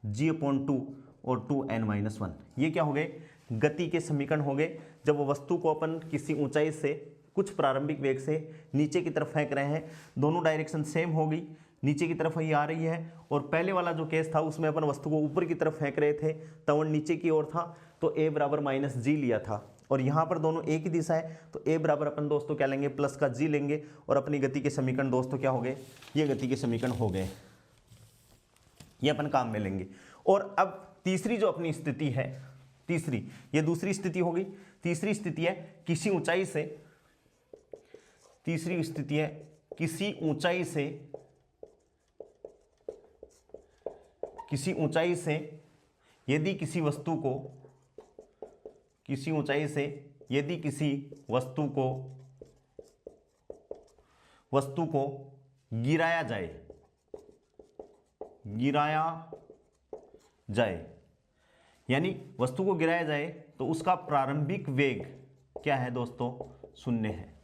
g/2 और 2n-1। ये क्या हो गए, गति के समीकरण हो गए। जब वो वस्तु को अपन किसी ऊंचाई से कुछ प्रारंभिक वेग से नीचे की तरफ फेंक रहे हैं, दोनों डायरेक्शन सेम हो गई, नीचे की तरफ ही आ रही है। और पहले वाला जो केस था उसमें अपन वस्तु को ऊपर की तरफ फेंक रहे थे, त्वरण नीचे की ओर था, तो a बराबर माइनस जी लिया था। और यहाँ पर दोनों एक ही दिशा है, तो a बराबर अपन दोस्तों क्या लेंगे, प्लस का g लेंगे, और अपनी गति के समीकरण दोस्तों क्या हो गए, ये गति के समीकरण हो गए, ये अपन काम में लेंगे। और अब तीसरी जो अपनी स्थिति है, तीसरी, ये दूसरी स्थिति हो गई। तीसरी स्थिति है किसी ऊंचाई से, तीसरी स्थिति है किसी ऊंचाई से यदि किसी वस्तु को गिराया जाए, यानी वस्तु को गिराया जाए तो उसका प्रारंभिक वेग क्या है दोस्तों, 0 है।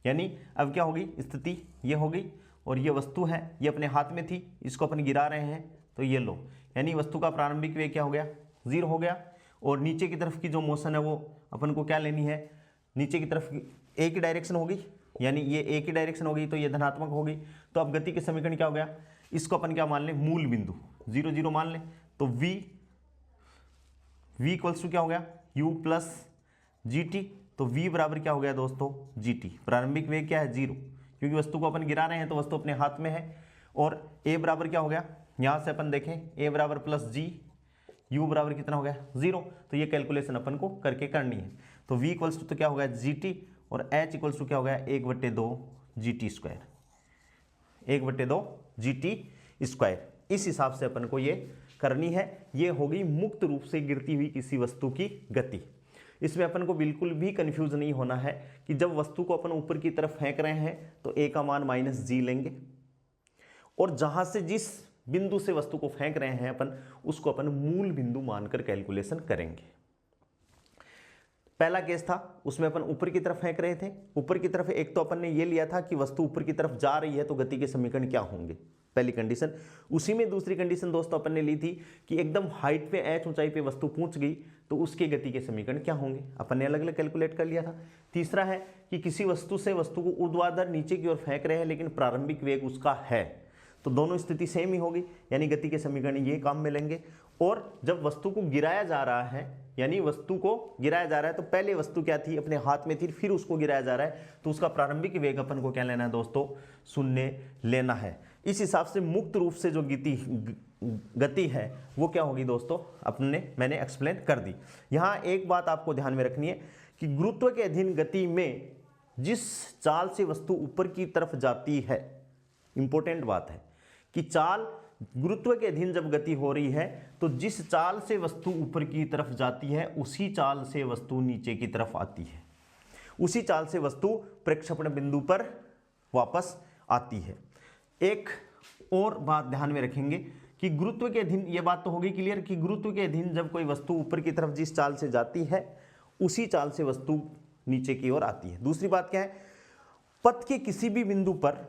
यानी अब क्या होगी स्थिति, ये हो गई, और ये वस्तु है, ये अपने हाथ में थी, इसको अपन गिरा रहे हैं, तो ये लो, यानी वस्तु का प्रारंभिक वेग क्या हो गया, 0 हो गया। और नीचे की तरफ की जो मोशन है वो अपन को क्या लेनी है, नीचे की तरफ एक ही डायरेक्शन होगी, यानी ये एक ही डायरेक्शन होगी, तो ये धनात्मक होगी। तो अब गति के समीकरण क्या हो गया, इसको अपन क्या मान लें, मूल बिंदु 0, 0 मान लें। तो v इक्वल्स टू क्या हो गया, u प्लस जी टी, तो v बराबर क्या हो गया दोस्तों, जी टी। प्रारंभिक वेग क्या है, 0, क्योंकि वस्तु को अपन गिरा रहे हैं तो वस्तु अपने हाथ में है। और a बराबर क्या हो गया, यहाँ से अपन देखें a बराबर प्लस जी, u बराबर कितना हो गया, 0। तो ये कैलकुलेशन अपन को करके करनी है। तो v इक्वल्स टू तो क्या हो गया, जी टी, और h इक्वल्स टू क्या हो गया, 1/2 जी टी स्क्वायर। 1/2 GT²। इस हिसाब से अपन को ये करनी है। ये होगी मुक्त रूप से गिरती हुई किसी वस्तु की गति। इसमें अपन को बिल्कुल भी कंफ्यूज नहीं होना है कि जब वस्तु को अपन ऊपर की तरफ फेंक रहे हैं तो a का मान -g लेंगे, और जहां से जिस बिंदु से वस्तु को फेंक रहे हैं अपन, उसको अपन मूल बिंदु मानकर कैलकुलेशन करेंगे। पहला केस था, उसमें अपन ऊपर की तरफ फेंक रहे थे। ऊपर की तरफ एक तो अपन ने ये लिया था कि वस्तु ऊपर की तरफ जा रही है तो गति के समीकरण क्या होंगे, पहली कंडीशन। उसी में दूसरी कंडीशन दोस्तों अपन ने ली थी कि एकदम हाइट पे h ऊंचाई पे वस्तु पहुंच गई तो उसके गति के समीकरण क्या होंगे, अपन ने अलग अलग कैलकुलेट कर लिया था। तीसरा है कि किसी वस्तु से वस्तु को ऊर्ध्वाधर नीचे की ओर फेंक रहे हैं लेकिन प्रारंभिक वेग उसका है, तो दोनों स्थिति सेम ही होगी, यानी गति के समीकरण ये काम में लेंगे। और जब वस्तु को गिराया जा रहा है, यानी वस्तु को गिराया जा रहा है तो पहले वस्तु क्या थी, अपने हाथ में थी, फिर उसको गिराया जा रहा है तो उसका प्रारंभिक वेग अपन को क्या लेना है दोस्तों, 0 लेना है। इस हिसाब से मुक्त रूप से जो गति है वो क्या होगी दोस्तों, मैंने एक्सप्लेन कर दी। यहाँ एक बात आपको ध्यान में रखनी है कि गुरुत्व के अधीन गति में जिस चाल से वस्तु ऊपर की तरफ जाती है, इंपॉर्टेंट बात है कि चाल गुरुत्व के अधीन जब गति हो रही है तो जिस चाल से वस्तु ऊपर की तरफ जाती है उसी चाल से वस्तु नीचे की तरफ आती है, उसी चाल से वस्तु प्रक्षेपण बिंदु पर वापस आती है। एक और बात ध्यान में रखेंगे कि गुरुत्व के अधीन, ये बात तो होगी क्लियर कि गुरुत्व के अधीन जब कोई वस्तु ऊपर की तरफ जिस चाल से जाती है उसी चाल से वस्तु नीचे की ओर आती है। दूसरी बात क्या है, पथ के किसी भी बिंदु पर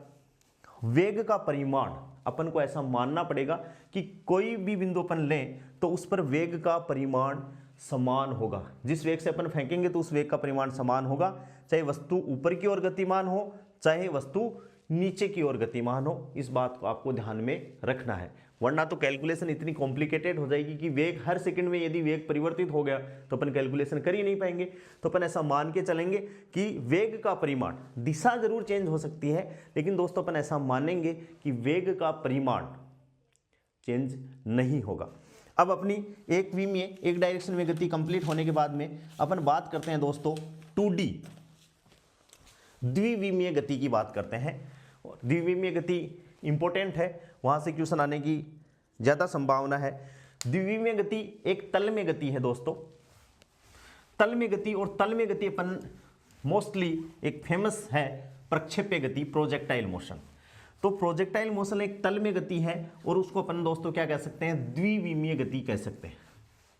वेग का परिमाण अपन को ऐसा मानना पड़ेगा कि कोई भी बिंदु अपन लें तो उस पर वेग का परिमाण समान होगा। जिस वेग से अपन फेंकेंगे तो उस वेग का परिमाण समान होगा, चाहे वस्तु ऊपर की ओर गतिमान हो चाहे वस्तु नीचे की ओर गतिमान हो। इस बात को आपको ध्यान में रखना है, वरना तो कैलकुलेशन इतनी कॉम्प्लिकेटेड हो जाएगी कि वेग हर सेकंड में यदि वेग परिवर्तित हो गया तो अपन कैलकुलेशन कर ही नहीं पाएंगे। तो अपन ऐसा मान के चलेंगे कि वेग का परिमाण, दिशा जरूर चेंज हो सकती है लेकिन दोस्तों अपन ऐसा मानेंगे कि वेग का परिमाण चेंज नहीं होगा। अब अपनी एक डायरेक्शन में गति कंप्लीट होने के बाद में अपन बात करते हैं दोस्तों 2D द्विविमीय गति की बात करते हैं। द्विविमीय गति इंपॉर्टेंट है, वहां से क्वेश्चन आने की ज्यादा संभावना है। द्विविमीय गति एक तल में गति है दोस्तों। तल में गति और तल में गति अपन मोस्टली एक फेमस है प्रक्षेप्य गति, प्रोजेक्टाइल मोशन। तो प्रोजेक्टाइल मोशन एक तल में गति है और उसको अपन दोस्तों क्या कह सकते हैं, द्विविमीय गति कह सकते हैं।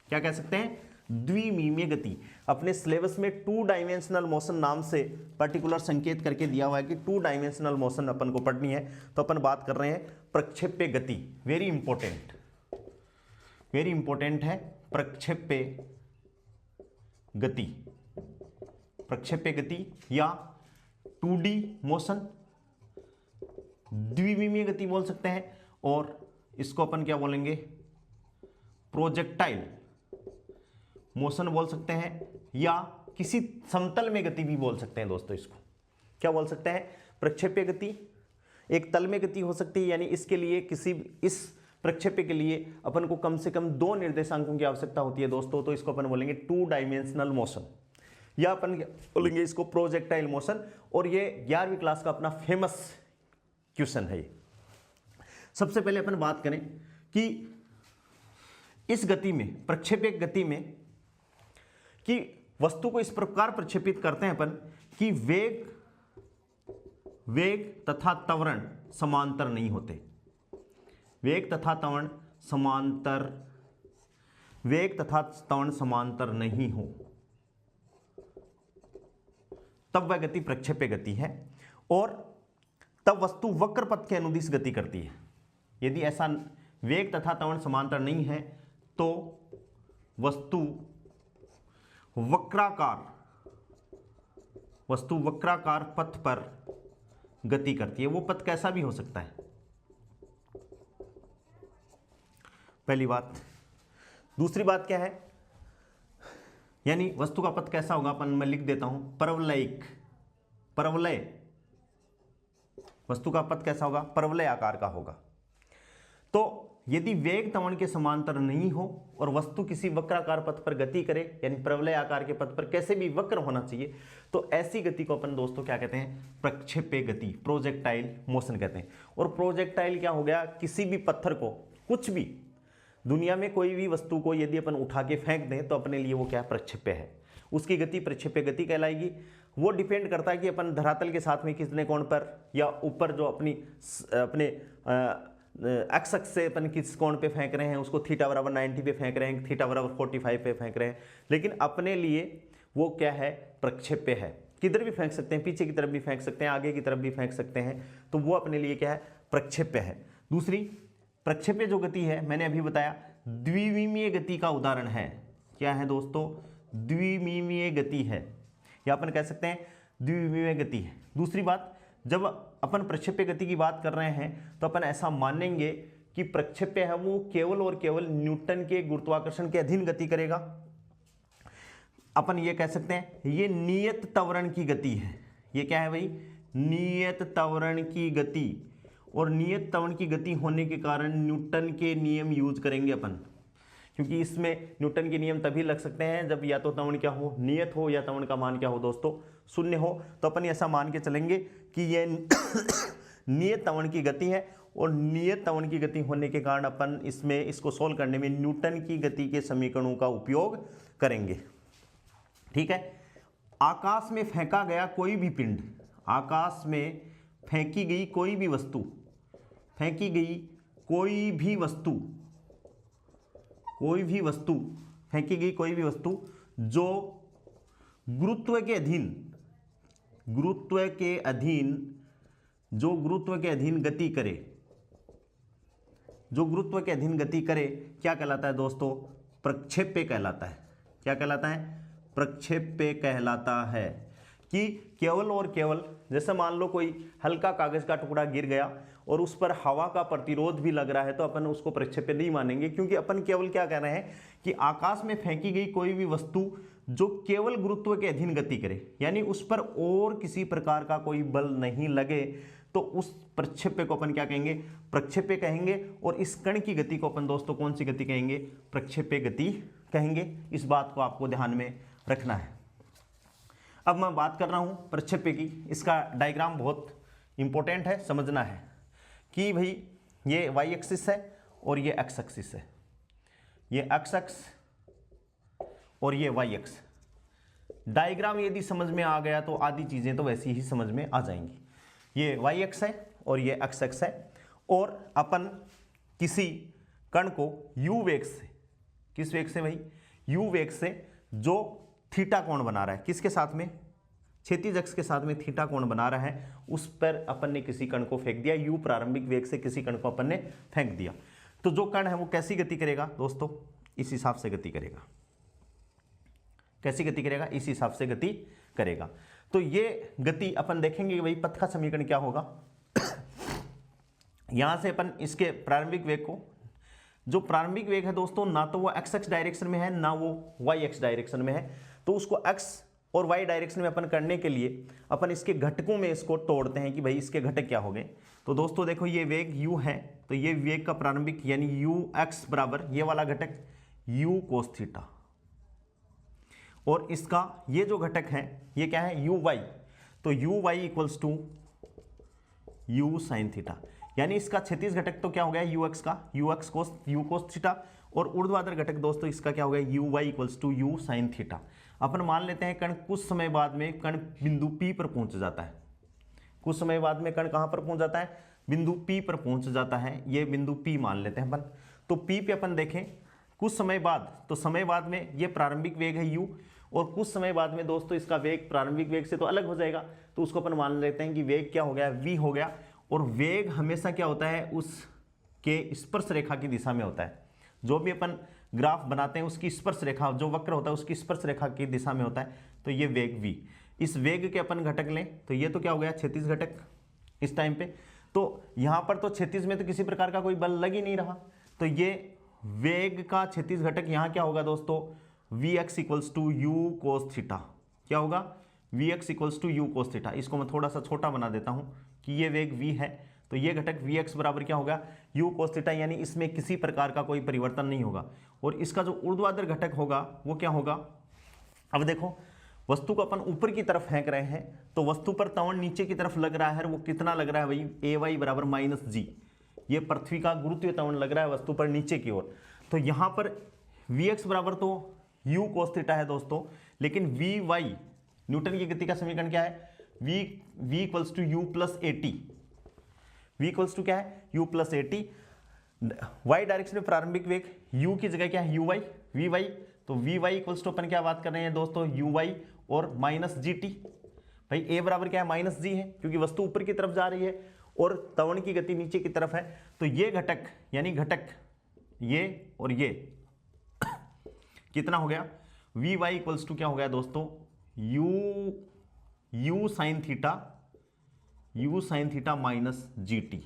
क्या कह सकते हैं, द्विविमीय गति। अपने सिलेबस में 2 डायमेंशनल मोशन नाम से पर्टिकुलर संकेत करके दिया हुआ है कि 2 डायमेंशनल मोशन अपन को पढ़नी है, तो अपन बात कर रहे हैं प्रक्षेप्य गति। वेरी इंपॉर्टेंट है प्रक्षेप्य गति। प्रक्षेप्य गति या 2D मोशन, द्विविमीय गति बोल सकते हैं, और इसको अपन क्या बोलेंगे, प्रोजेक्टाइल मोशन बोल सकते हैं, या किसी समतल में गति भी बोल सकते हैं दोस्तों। इसको क्या बोल सकते हैं, प्रक्षेप्य गति। एक तल में गति हो सकती है, यानी इसके लिए इस प्रक्षेप्य के लिए अपन को कम से कम 2 निर्देशांकों की आवश्यकता होती है दोस्तों, तो इसको अपन बोलेंगे 2 डायमेंशनल मोशन, या अपन बोलेंगे इसको प्रोजेक्टाइल मोशन। और ये 11वीं क्लास का अपना फेमस क्वेश्चन है। सबसे पहले अपन बात करें कि इस गति में, प्रक्षेप्य गति में, कि वस्तु को इस प्रकार प्रक्षेपित करते हैं अपन कि वेग तथा त्वरण समांतर नहीं होते। वेग तथा त्वरण समांतर नहीं हो, तब वह गति प्रक्षेप्य गति है। और तब वस्तु वक्र पथ के अनुदिश गति करती है। यदि ऐसा वेग तथा त्वरण समांतर नहीं है तो वस्तु वक्राकार पथ पर गति करती है। वो पथ कैसा भी हो सकता है, पहली बात। दूसरी बात क्या है, यानी वस्तु का पथ कैसा होगा, अपन मैं लिख देता हूं, परवलय। वस्तु का पथ कैसा होगा, परवलय आकार का होगा। तो यदि वेग त्वरण के समांतर नहीं हो और वस्तु किसी वक्राकार पथ पर गति करे, यानी प्रवलय आकार के पथ पर कैसे भी वक्र होना चाहिए, तो ऐसी गति को अपन दोस्तों क्या कहते हैं, प्रक्षेप्य गति, प्रोजेक्टाइल मोशन कहते हैं। और प्रोजेक्टाइल क्या हो गया, किसी भी पत्थर को, कुछ भी दुनिया में कोई भी वस्तु को यदि अपन उठा के फेंक दें तो अपने लिए वो क्या प्रक्षेप्य है, उसकी गति प्रक्षेप्य गति कहलाएगी। वो डिपेंड करता है कि अपन धरातल के साथ में कितने कोण पर, या ऊपर जो अपने एक्स अक्ष से अपन किस कोण पे फेंक रहे हैं, उसको थीटा बराबर 90 पे फेंक रहे हैं, थीटा बराबर 45 पे फेंक रहे हैं, लेकिन अपने लिए वो क्या है, प्रक्षेप्य है। किधर भी फेंक सकते हैं, पीछे की तरफ भी फेंक सकते हैं, आगे की तरफ भी फेंक सकते हैं, तो वो अपने लिए क्या है, प्रक्षेप्य है। दूसरी प्रक्षेप्य जो गति है, मैंने अभी बताया द्विविमीय गति का उदाहरण है। क्या है दोस्तों, द्विविमीय गति है, या अपन कह सकते हैं द्विविमीय गति है। दूसरी बात, जब अपन प्रक्षेप्य गति की बात कर रहे हैं तो अपन ऐसा मानेंगे कि प्रक्षेप्य है वो केवल और केवल न्यूटन के गुरुत्वाकर्षण के अधीन गति करेगा। अपन ये कह सकते हैं ये नियत त्वरण की गति है। ये क्या है भाई, नियत त्वरण की गति। और नियत त्वरण की गति होने के कारण न्यूटन के नियम यूज करेंगे अपन, क्योंकि इसमें न्यूटन के नियम तभी लग सकते हैं जब या तो त्वरण क्या हो, नियत हो, या त्वरण का मान क्या हो दोस्तों, शून्य हो। तो अपन ऐसा मान के चलेंगे कि ये नियत त्वरण की गति है, और नियत त्वरण की गति होने के कारण अपन इसको सोल्व करने में न्यूटन की गति के समीकरणों का उपयोग करेंगे। ठीक है। आकाश में फेंका गया कोई भी पिंड, आकाश में फेंकी गई कोई भी वस्तु, फेंकी गई कोई भी वस्तु, फेंकी गई कोई भी वस्तु जो गुरुत्व के अधीन गति करे, जो गुरुत्व के अधीन गति करे, क्या कहलाता है दोस्तों, प्रक्षेप्य कहलाता है। क्या कहलाता है, प्रक्षेप्य कहलाता है। कि केवल और केवल, जैसे मान लो कोई हल्का कागज का टुकड़ा गिर गया और उस पर हवा का प्रतिरोध भी लग रहा है, तो अपन उसको प्रक्षेप्य नहीं मानेंगे, क्योंकि अपन केवल क्या कह रहे हैं कि आकाश में फेंकी गई कोई भी वस्तु जो केवल गुरुत्व के अधीन गति करे, यानी उस पर और किसी प्रकार का कोई बल नहीं लगे, तो उस प्रक्षेप्य को अपन क्या कहेंगे, प्रक्षेप्य कहेंगे। और इस कण की गति को अपन दोस्तों कौन सी गति कहेंगे, प्रक्षेप्य गति कहेंगे। इस बात को आपको ध्यान में रखना है। अब मैं बात कर रहा हूं प्रक्षेप्य की, इसका डायग्राम बहुत इंपॉर्टेंट है, समझना है कि भाई ये वाई एक्सिस है और ये एक्स एक्सिस है, ये एक्स एक्स और ये वाई एक्स। डायग्राम यदि समझ में आ गया तो आधी चीजें तो वैसी ही समझ में आ जाएंगी। ये वाई एक्स है और ये एक्स एक्स है, और अपन किसी कण को u वेग से, किस वेग से भाई, u वेग से, जो थीटा कोण बना रहा है, किसके साथ में, क्षैतिज अक्ष के साथ में थीटा कोण बना रहा है, उस पर अपन ने किसी कण को फेंक दिया, u प्रारंभिक वेग से किसी कण को अपन ने फेंक दिया। तो जो कण है वो कैसी गति करेगा दोस्तों, इस हिसाब से गति करेगा। कैसी गति करेगा, इस हिसाब से गति करेगा। तो ये गति अपन देखेंगे कि भाई पथ का समीकरण क्या होगा। यहां से अपन इसके प्रारंभिक वेग को, जो प्रारंभिक वेग है दोस्तों, ना तो वो एक्स एक्स डायरेक्शन में है ना वो वाई एक्स डायरेक्शन में है, तो उसको एक्स और वाई डायरेक्शन में अपन करने के लिए अपन इसके घटकों में इसको तोड़ते हैं कि भाई इसके घटक क्या हो गए। तो दोस्तों देखो ये वेग u है, तो ये वेग का प्रारंभिक यानी u x बराबर ये वाला घटक u कोस थीटा, और इसका ये जो घटक है ये क्या है, u y, तो u y equals to u sine theta, यानी इसका क्षैतिज घटक तो क्या हो गया u x का, u कोस थीटा, और ऊर्ध्वाधर घटक दोस्तों इसका क्या हो गया, u y equals to u sine theta. अपन मान लेते हैं कण कुछ समय बाद में कण बिंदु P पर पहुंच जाता है, कुछ समय बाद में कण कहां पर पहुंच जाता है, बिंदु P पर पहुंच जाता है, ये बिंदु P मान लेते हैं अपन। तो P पे अपन देखें कुछ समय बाद, तो समय बाद में ये प्रारंभिक वेग है u, और कुछ समय बाद में दोस्तों इसका वेग प्रारंभिक वेग से तो अलग हो जाएगा, तो उसको अपन मान लेते हैं कि वेग क्या हो गया, v हो गया। और वेग हमेशा क्या होता है, उसके स्पर्श रेखा की दिशा में होता है। जो भी अपन ग्राफ बनाते हैं उसकी स्पर्श रेखा, जो वक्र होता है उसकी स्पर्श रेखा की दिशा में होता है, तो ये वेग v। इस वेग के अपन घटक लें तो ये तो क्या हो गया, क्षैतिज घटक इस टाइम पे, तो यहाँ पर तो क्षैतिज में तो किसी प्रकार का कोई बल लग ही नहीं रहा, तो ये वेग का क्षैतिज घटक यहाँ क्या होगा दोस्तों, vx equals to u cos theta. क्या होगा, vx equals to u cos theta. इसको मैं थोड़ा सा छोटा बना देता हूँ कि ये वेग v है, तो ये घटक Vx बराबर क्या होगा, u cos थीटा, यानी इसमें किसी प्रकार का कोई परिवर्तन नहीं होगा। और इसका जो ऊर्ध्वाधर घटक होगा वो क्या होगा, अब देखो वस्तु को अपन ऊपर की तरफ फेंक रहे हैं तो वस्तु पर त्वरण नीचे की तरफ लग रहा है, वो कितना लग रहा है भाई, ay बराबर माइनस जी। ये पृथ्वी का गुरुत्वीय त्वरण लग रहा है वस्तु पर नीचे की ओर। तो यहां पर Vx बराबर तो u cos थीटा है दोस्तों, लेकिन Vy न्यूटन की गति का समीकरण क्या है, v equals to u plus a t. v equals to क्या है, u plus a t. y direction में प्रारंभिक वेग u की जगह क्या है, uy, vy। तो vy इक्वल्स टू अपन क्या बात कर रहे हैं दोस्तों, uy और माइनस जी टी। भाई a बराबर क्या है, माइनस जी है, क्योंकि वस्तु ऊपर की तरफ जा रही है और त्वरण की गति नीचे की तरफ है। तो ये घटक यानी घटक ये और ये कितना हो गया, vy इक्वल्स टू क्या हो गया दोस्तों, u sine theta minus g T.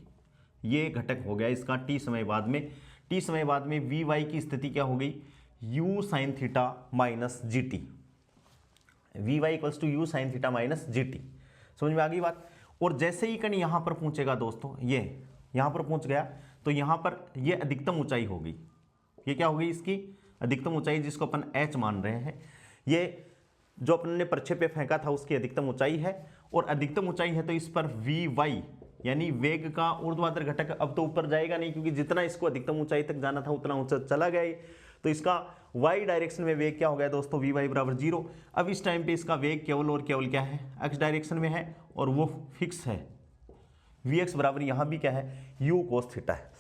ये घटक हो गया इसका t समय बाद में। t समय बाद में vy की स्थिति क्या हो गई, u sine theta minus g t. vy equals to u sine theta minus g t. समझ में आ गई बात। और जैसे ही कण यहां पर पहुंचेगा दोस्तों, ये यहां पर पहुंच गया तो यहां पर ये अधिकतम ऊंचाई होगी। ये क्या होगी, इसकी अधिकतम ऊंचाई, जिसको अपन h मान रहे हैं। ये जो अपन ने प्रक्षेप पे फेंका था उसकी अधिकतम ऊंचाई है, और अधिकतम ऊंचाई है तो इस पर vy यानी वेग का ऊर्ध्वाधर घटक अब तो ऊपर जाएगा नहीं, क्योंकि जितना इसको अधिकतम ऊंचाई तक जाना था उतना ऊंचा चला गया। तो इसका y डायरेक्शन में वेग क्या हो गया दोस्तों, vy बराबर 0। अब इस टाइम पे इसका वेग केवल और केवल क्या है, x डायरेक्शन में है, और वो फिक्स है। vx बराबर यहाँ भी क्या है, u cos थीटा है।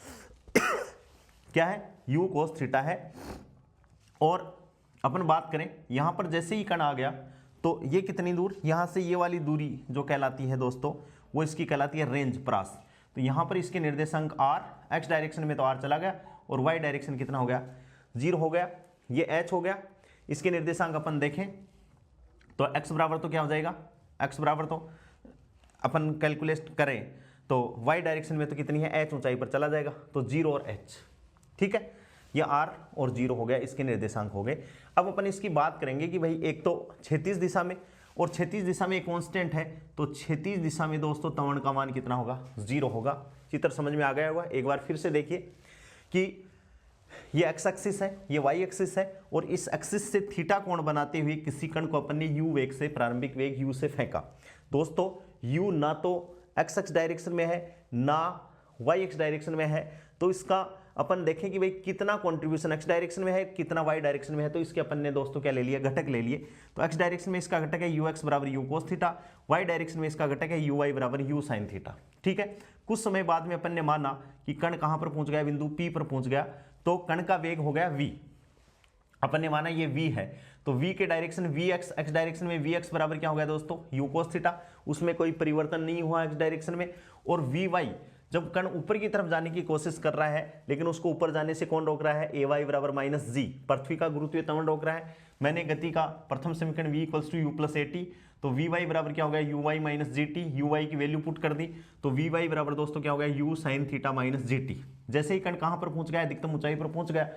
क्या है, u cos थीटा है। और अपन बात करें यहाँ पर जैसे ही कण आ गया तो ये कितनी दूर, यहाँ से ये वाली दूरी जो कहलाती है दोस्तों, वो इसकी कहलाती है रेंज, प्रास। तो यहाँ पर इसके निर्देशांक r, x डायरेक्शन में तो r चला गया, और y डायरेक्शन कितना हो गया, 0 हो गया। ये h हो गया। इसके निर्देशांक अपन देखें तो x बराबर तो क्या हो जाएगा, x बराबर तो अपन कैलकुलेट करें तो y डायरेक्शन में तो कितनी है, h ऊंचाई पर चला जाएगा, तो 0 और h। ठीक है, ये r और 0 हो गया, इसके निर्देशांक हो गए। अब अपन इसकी बात करेंगे कि भाई एक तो क्षैतिज दिशा में, और क्षैतिज दिशा में एक कांस्टेंट है, तो क्षैतिज दिशा में दोस्तों त्वरण का मान कितना होगा, 0 होगा। चित्र समझ में आ गया होगा। एक बार फिर से देखिए कि ये एक्स एक्सिस है, ये वाई एक्सिस है, और इस एक्सिस से थीटा कोण बनाते हुए किसी कण को अपन ने u वेग से, प्रारंभिक वेग u से फेंका। दोस्तों u ना तो x डायरेक्शन में है ना y डायरेक्शन में है, तो इसका अपन देखें कि भाई कितना कंट्रीब्यूशन x डायरेक्शन में है, कितना y डायरेक्शन में है। तो इसके अपन ने दोस्तों क्या ले लिया, घटक ले लिए। तो x डायरेक्शन में इसका घटक है ux बराबर u cos theta, y direction में इसका घटक है uy बराबर u sin थीटा। ठीक है, कुछ समय बाद में अपन ने माना कि कण कहां पर पहुंच गया, बिंदु P पर पहुंच गया, तो कण का वेग हो गया v। अपन ने माना ये v है, तो v के डायरेक्शन vx, x डायरेक्शन में vx बराबर क्या हो गया दोस्तों, u cos थीटा, उसमें कोई परिवर्तन नहीं हुआ x डायरेक्शन में। और vy जब कण ऊपर की तरफ जाने की कोशिश कर रहा है, लेकिन उसको ऊपर जाने से कौन रोक रहा है, ay बराबर माइनस जी, पृथ्वी का गुरुत्वीय त्वरण रोक रहा है। मैंने गति का प्रथम समीकरण v equals to u plus a t, तो vy बराबर क्या हो गया, uy minus g t. uy की वैल्यू पुट कर दी तो vy बराबर दोस्तों क्या हो गया, u sine theta minus g T. जैसे ही कण कहां पर पहुंच गया, अधिकतम ऊंचाई पर पहुंच गया।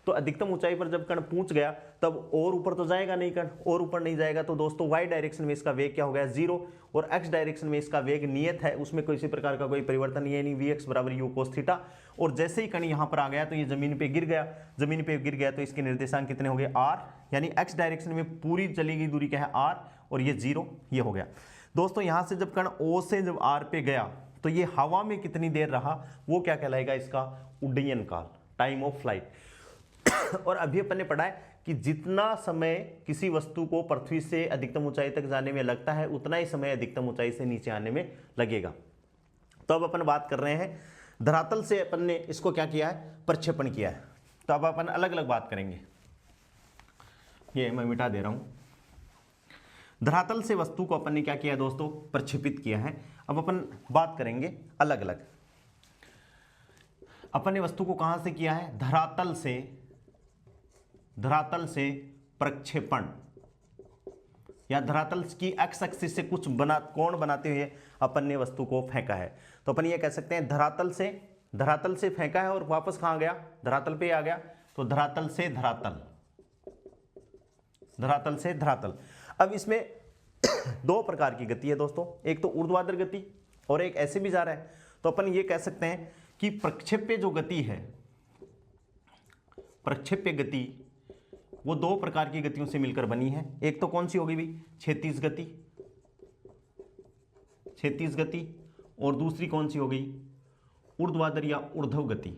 तो अधिकतम ऊंचाई पर जब कण पहुंच गया तब और ऊपर तो जाएगा नहीं, कण और ऊपर नहीं जाएगा, तो दोस्तों y डायरेक्शन में इसका वेग क्या हो गया, 0, और x डायरेक्शन में इसका वेग नियत है, उसमें किसी प्रकार का कोई परिवर्तन नहीं है, नहीं vx बराबर u cos थीटा। और जैसे ही कण यहां पर आ गया तो ये जमीन पे गिर गया, जमीन पे गिर गया तो इसके निर्देशांक कितने हो गए, r, यानी x डायरेक्शन में पूरी चली गई दूरी क्या है, r, और ये 0, ये हो गया। दोस्तों यहां से जब कण o से जब r पे गया तो ये हवा में कितनी देर रहा, वो क्या कहलाएगा, इसका उड्डयन काल, टाइम ऑफ फ्लाइट। और अभी अपन ने पढ़ा है कि जितना समय किसी वस्तु को पृथ्वी से अधिकतम ऊंचाई तक जाने में लगता है, उतना ही समय अधिकतम ऊंचाई से नीचे आने में लगेगा। तो अब अपन बात कर रहे हैं धरातल से, अपन ने इसको क्या किया है, प्रक्षेपण किया है। तो अब अपन अलग अलग बात करेंगे, ये मैं मिटा दे रहा हूं। धरातल से वस्तु को अपन ने क्या किया दोस्तों, प्रक्षेपित किया है। अब अपन बात करेंगे अलग अलग। अपन ने वस्तु को कहां से किया है, धरातल से प्रक्षेपण, या धरातल की एक्स एक्सिस से कुछ कोण बनाते हुए अपन ने वस्तु को फेंका है। तो अपन ये कह सकते हैं धरातल से फेंका है और वापस कहां गया, धरातल पे आ गया, तो धरातल से धरातल। अब इसमें दो प्रकार की गति है दोस्तों, एक तो ऊर्ध्वाधर गति और एक ऐसे भी जा रहा है। तो अपन ये कह सकते हैं कि प्रक्षेप्य जो गति है, प्रक्षेप्य गति वो दो प्रकार की गतियों से मिलकर बनी है। एक तो कौन सी होगी भाई, क्षैतिज गति, क्षैतिज गति, और दूसरी कौन सी हो गई, ऊर्ध्वाधर या ऊर्ध्व गति।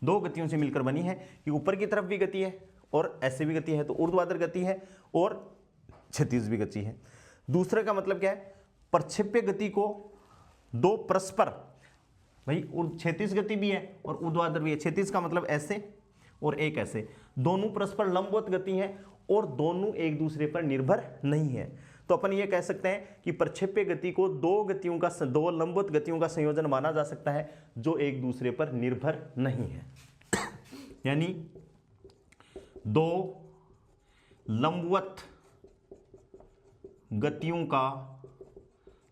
दो गतियों से मिलकर बनी है कि ऊपर की तरफ भी गति है और ऐसे भी गति है, तो ऊर्ध्वाधर गति है और क्षैतिज भी गति है। दूसरे का मतलब क्या है, प्रक्षेप्य गति को दो परस्पर, भाई क्षैतिज गति भी है और ऊर्ध्वाधर भी है। क्षैतिज का मतलब ऐसे और एक ऐसे, दोनों परस्पर लंबवत गति है और दोनों एक दूसरे पर निर्भर नहीं है। तो अपन ये कह सकते हैं कि प्रक्षेप्य गति को दो लंबवत गतियों का संयोजन माना जा सकता है जो एक दूसरे पर निर्भर नहीं है। यानी दो लंबवत गतियों का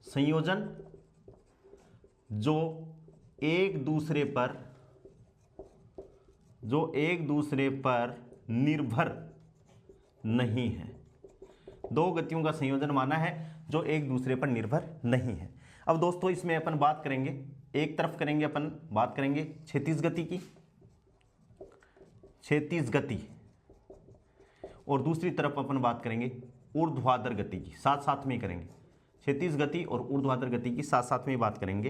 संयोजन जो एक दूसरे पर निर्भर नहीं है। दो गतियों का संयोजन माना है जो एक दूसरे पर निर्भर नहीं है। अब दोस्तों इसमें अपन बात करेंगे, एक तरफ करेंगे अपन बात करेंगे क्षैतिज गति की, क्षैतिज गति, और दूसरी तरफ अपन बात करेंगे ऊर्ध्वाधर गति की। साथ साथ में करेंगे क्षैतिज गति और ऊर्ध्वाधर गति की, साथ साथ में बात करेंगे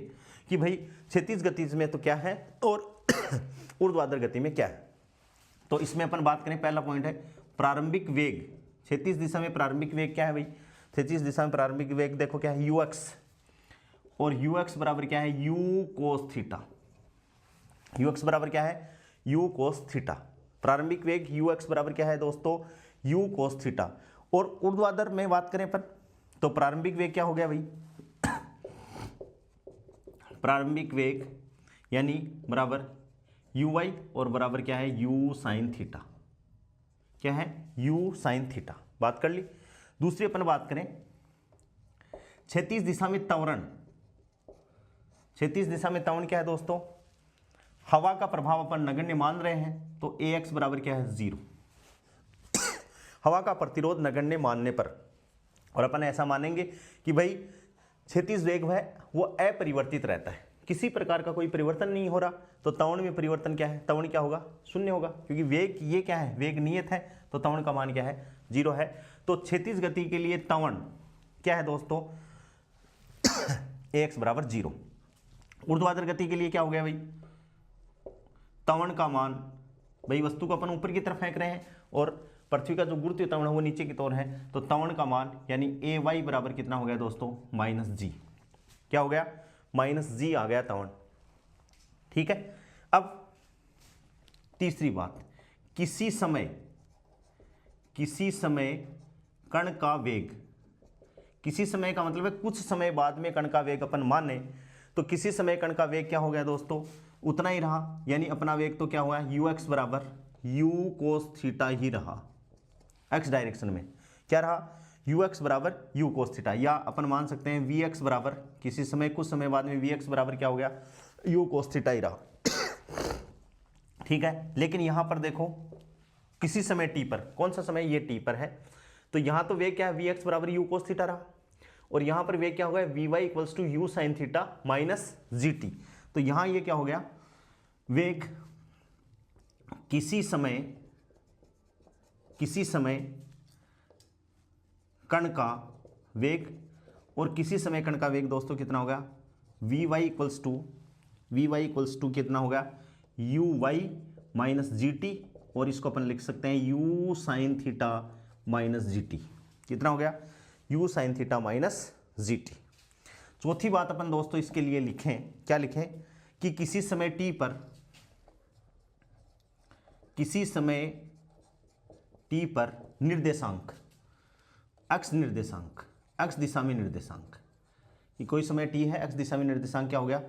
कि भाई क्षैतिज गति में तो क्या है और ऊर्ध्वाधर गति में क्या है। तो इसमें अपन बात करें, पहला पॉइंट है प्रारंभिक वेग। क्षैतिज दिशा में प्रारंभिक वेग क्या है भाई, क्षैतिज दिशा में प्रारंभिक वेग देखो क्या है, ux, और ux बराबर क्या है, u cos थीटा। ux बराबर क्या है, u cos थीटा। प्रारंभिक वेग ux बराबर क्या है दोस्तों, u cos थीटा। और ऊर्ध्वाधर में बात करें अपन तो प्रारंभिक वेग क्या हो गया भाई, प्रारंभिक वेग यानी बराबर uy और बराबर क्या है, u साइन थीटा। क्या है, u साइन थीटा। बात कर ली। दूसरी अपन बात करें क्षैतिज दिशा में त्वरण। क्षैतिज दिशा में त्वरण क्या है दोस्तों, हवा का प्रभाव अपन नगण्य मान रहे हैं तो ax बराबर क्या है, 0। हवा का प्रतिरोध नगण्य मानने पर, और अपन ऐसा मानेंगे कि भाई क्षैतिज वेग है वो अपरिवर्तित रहता है, किसी प्रकार का कोई परिवर्तन नहीं हो रहा, तो त्वरण में परिवर्तन क्या है, त्वरण क्या होगा, शून्य होगा, क्योंकि वेग ये क्या है, वेग नियत है, तो त्वरण का मान क्या है, 0 है। तो क्षैतिज गति के लिए त्वरण क्या है दोस्तों, ax बराबर 0। ऊर्ध्वाधर गति के लिए क्या हो गया भाई, त्वरण का मान, भाई वस्तु को अपन ऊपर की तरफ फेंक रहे हैं और पृथ्वी का जो गुरुत्वीय त्वरण है वो नीचे की ओर है, तो त्वरण का मान यानी ay बराबर कितना हो गया दोस्तों, -g। क्या हो गया, -g आ गया त्वरण। ठीक है। अब तीसरी बात, किसी समय कण का वेग, किसी समय का मतलब है कुछ समय बाद में कण का वेग अपन माने, तो किसी समय कण का वेग क्या हो गया दोस्तों, उतना ही रहा, यानी अपना वेग तो क्या हुआ, ux बराबर u cos थीटा ही रहा। x डायरेक्शन में क्या रहा, ux बराबर u cos थीटा, या अपन मान सकते हैं vx बराबर किसी समय कुछ समय बाद में vx बराबर क्या हो गया, u cos थीटा ही रहा। ठीक है। लेकिन यहां पर देखो किसी समय t पर, कौन सा समय, ये t पर है, तो यहां तो वेग क्या है, vx बराबर u cos थीटा रहा, और यहां पर वेग क्या होगा, vy equals to u sin theta minus gt। तो यहां ये क्या हो गया, वेग किसी समय कण का वेग, और किसी समय कण का वेग दोस्तों कितना होगा, vy इक्वल्स टू कितना होगा, uy माइनस gt, और इसको अपन लिख सकते हैं u sine theta minus gt। कितना हो गया, u sine theta minus gt। चौथी बात अपन दोस्तों इसके लिए लिखें, क्या लिखें कि किसी समय t पर निर्देशांक, x निर्देशांक, x दिशा में निर्देशांक, कि कोई समय t है, x दिशा में निर्देशांक क्या हो गया,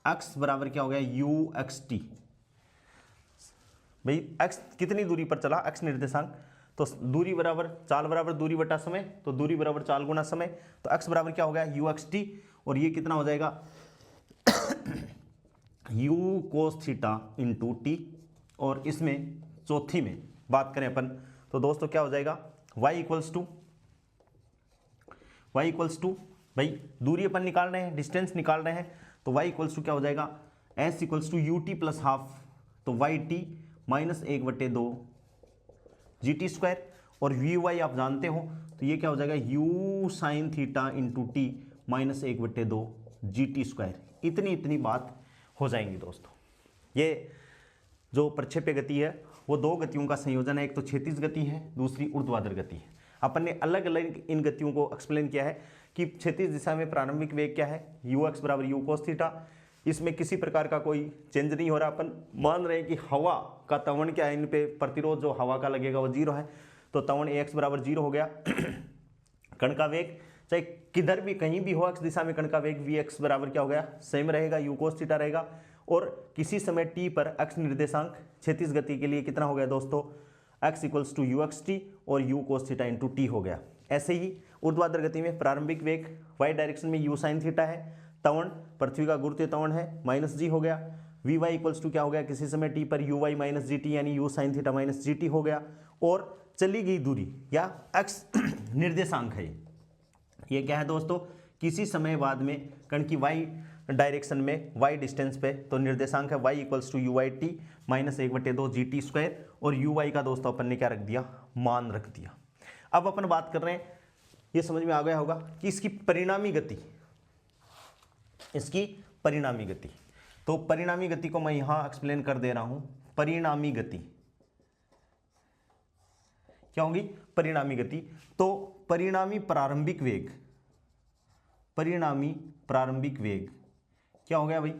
x बराबर क्या हो गया, uxt। भाई x कितनी दूरी पर चला, x निर्देशांक, तो दूरी बराबर चाल बराबर दूरी बटा समय, तो दूरी बराबर चाल गुना समय, तो x बराबर क्या हो गया, uxt, और ये कितना हो जाएगा u cos theta into t. और इसमें चौथी में बात करें अपन तो दोस्तों क्या हो जाएगा, y इक्वल्स टू भाई दूरी अपन निकाल रहे हैं, डिस्टेंस निकाल रहे हैं, तो y इक्वल्स टू क्या हो जाएगा, s equals to u t plus half, तो y t minus 1/2 g t square, और वी वाई आप जानते हो तो ये क्या हो जाएगा u sine theta into t minus 1/2 g t square. इतनी बात हो जाएंगी दोस्तों। ये जो प्रक्षेप्य गति है वो दो गतियों का संयोजन है, एक तो क्षैतिज गति है, दूसरी ऊर्ध्वाधर गति है। अपन ने अलग अलग इन गतियों को एक्सप्लेन किया है कि क्षैतिज दिशा में प्रारंभिक वेग क्या है, यू एक्स बराबर यू कोस थीटा, इसमें किसी प्रकार का कोई चेंज नहीं हो रहा। अपन मान रहे हैं कि हवा का त्वरण क्या है, इन पे प्रतिरोध जो हवा का लगेगा वो 0 है, तो त्वरण ए एक्स बराबर 0 हो गया। कण का वेग चाहे किधर भी कहीं भी हो एक्स दिशा में, कण का वेग वी एक्स बराबर क्या हो गया, सेम रहेगा, यू कोस थीटा रहेगा। और किसी समय टी पर एक्स निर्देशांक क्षैतिज गति के लिए कितना हो गया दोस्तों, x equals to u x t और u cos theta into t हो गया। ऐसे ही ऊर्ध्वाधर गति में प्रारंभिक वेग वाई डायरेक्शन में यू साइन थीटा है, त्वरण पृथ्वी का गुरुत्वीय त्वरण है माइनस जी हो गया, वी वाई इक्वल्स टू क्या हो गया, किसी समय टी पर u y minus g t यानी u sine theta minus g t हो गया। और चली गई दूरी या एक्स निर्देशांक है, ये क्या है दोस्तों, किसी समय बाद में कण की वाई डायरेक्शन में वाई डिस्टेंस पे, तो निर्देशांक है y equals to u y t minus 1/2 g t square, और यू वाई का दोस्तों अपन ने क्या रख दिया, मान रख दिया। अब अपन बात कर रहे हैं, ये समझ में आ गया होगा कि इसकी परिणामी गति, इसकी परिणामी गति, तो परिणामी गति को मैं यहां एक्सप्लेन कर दे रहा हूं। परिणामी गति क्या होगी, परिणामी गति, तो परिणामी प्रारंभिक वेग, परिणामी प्रारंभिक वेग क्या हो गया भाई,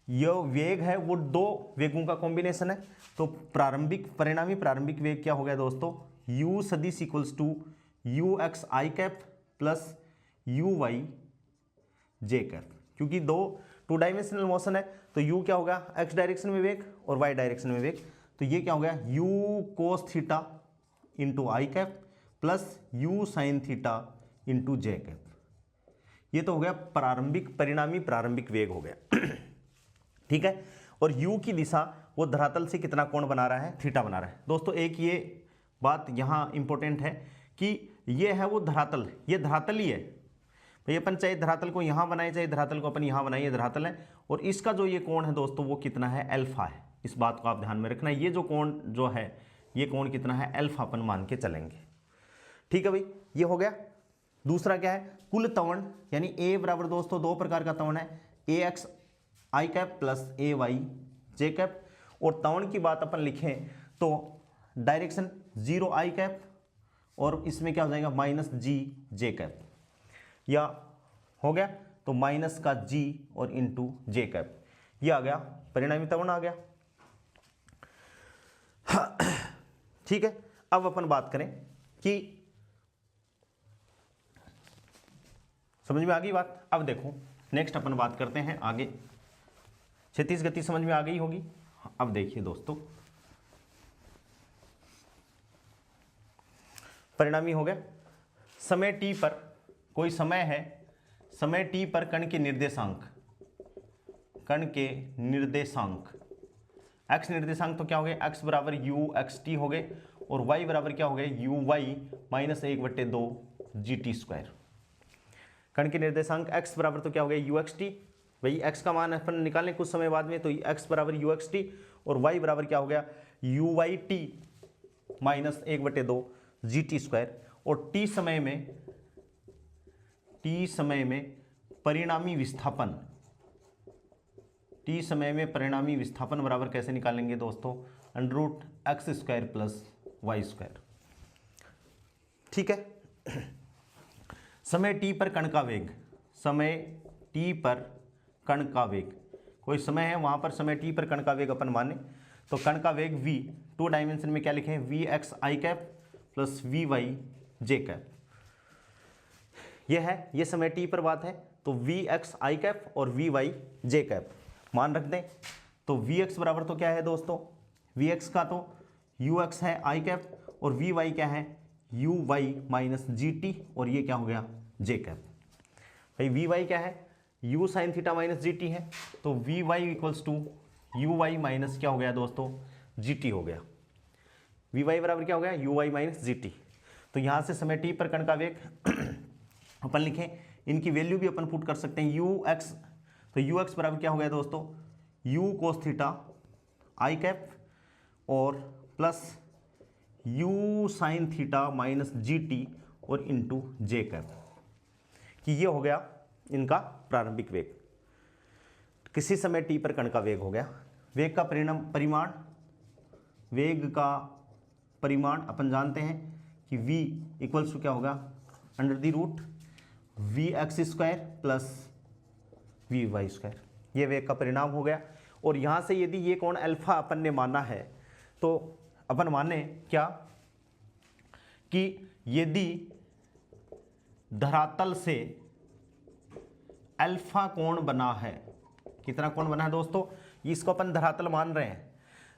यह वेग है वो दो वेगों का कॉम्बिनेशन है, तो प्रारंभिक परिणामी प्रारंभिक वेग क्या हो गया दोस्तों, u सदिश equals to u x i cap plus u y j cap, क्योंकि दो टू डायमेंशनल मोशन है, तो u क्या होगा, x डायरेक्शन में वेग और y डायरेक्शन में वेग, तो ये क्या हो गया u कोस थीटा इंटू आई cap plus u sine theta into j cap. ये तो हो गया प्रारंभिक परिणामी प्रारंभिक वेग हो गया। ठीक है, और u की दिशा वो धरातल से कितना कोण बना रहा है, थीटा बना रहा है। दोस्तों एक ये बात यहाँ इंपॉर्टेंट है कि ये है वो धरातल, ये धरातल ही है भाई, अपन चाहे धरातल को यहाँ बनाए चाहे धरातल को अपन यहाँ बनाए, ये धरातल है, और इसका जो ये कोण है दोस्तों वो कितना है, अल्फा है। इस बात को आप ध्यान में रखना, ये जो कोण जो है ये कोण कितना है, अल्फा अपन मान के चलेंगे। ठीक है भाई, ये हो गया। दूसरा क्या है, कुल त्वरण, यानी ए बराबर दोस्तों दो प्रकार का त्वरण है, ए x i cap plus A Y j cap, और त्वरण की बात अपन लिखें तो डायरेक्शन 0 आई कैप और इसमें क्या हो जाएगा माइनस जी जे कैप, या हो गया तो माइनस का जी और इंटू जे कैप, ये आ गया परिणामी त्वरण आ गया। ठीक है, अब अपन बात करें कि समझ में आ गई बात। अब देखो नेक्स्ट अपन बात करते हैं आगे, क्षैतिज गति समझ में आ गई होगी। अब देखिए दोस्तों, परिणामी हो गया, समय टी पर कोई समय है, समय टी पर कण के निर्देशांक, कण के निर्देशांक x निर्देशांक तो क्या हो गए, x बराबर यू एक्स टी हो गए, और y बराबर क्या हो गए, u y minus 1/2 g t square. कण के निर्देशांक x बराबर तो क्या हो गया, यू एक्स टी, भाई x का मान अपन निकालें कुछ समय बाद में, तो x बराबर यू एक्स टी और y बराबर क्या हो गया, u y t minus 1/2 g t square. और t समय में परिणामी विस्थापन, t समय में परिणामी विस्थापन बराबर कैसे निकालेंगे दोस्तों, √x² प्लस वाई स्क्वायर। ठीक है, समय t पर कण का वेग, समय t पर कण का वेग, कोई समय है वहां पर समय t पर कण का वेग अपन माने, तो कण का वेग v, टू डायमेंशन में क्या लिखें, v x i cap plus v y j cap. यह है, ये समय t पर बात है, तो वी एक्स आई कैप और वी वाई जे कैप मान रख दें। तो वी एक्स बराबर तो क्या है दोस्तों, वी एक्स का तो यू एक्स है आई कैप और वी वाई क्या है, u y minus g t, और ये क्या हो गया, जे कैप। भाई वी वाई क्या है, u sine theta minus g t है, तो v y equals to u y minus क्या हो गया दोस्तों, जी टी हो गया। वी वाई बराबर क्या हो गया, u y minus g t. तो यहाँ से समय टी पर कण का वेग अपन लिखें, इनकी वैल्यू भी अपन पुट कर सकते हैं, यू एक्स तो यू एक्स बराबर क्या हो गया दोस्तों, u cos theta i cap और plus u sine theta minus g t और इंटू जे कैप, कि ये हो गया इनका प्रारंभिक वेग। किसी समय टी पर कण का वेग हो गया। वेग का परिमाण, वेग का परिमाण अपन जानते हैं कि v इक्वल्स टू क्या होगा, under the root v x square plus v y square, ये वेग का परिणाम हो गया। और यहाँ से यदि ये कोण अल्फा अपन ने माना है तो अपन माने क्या कि यदि धरातल से अल्फा कोण बना है, कितना कोण बना है दोस्तों, इसको अपन धरातल मान रहे हैं।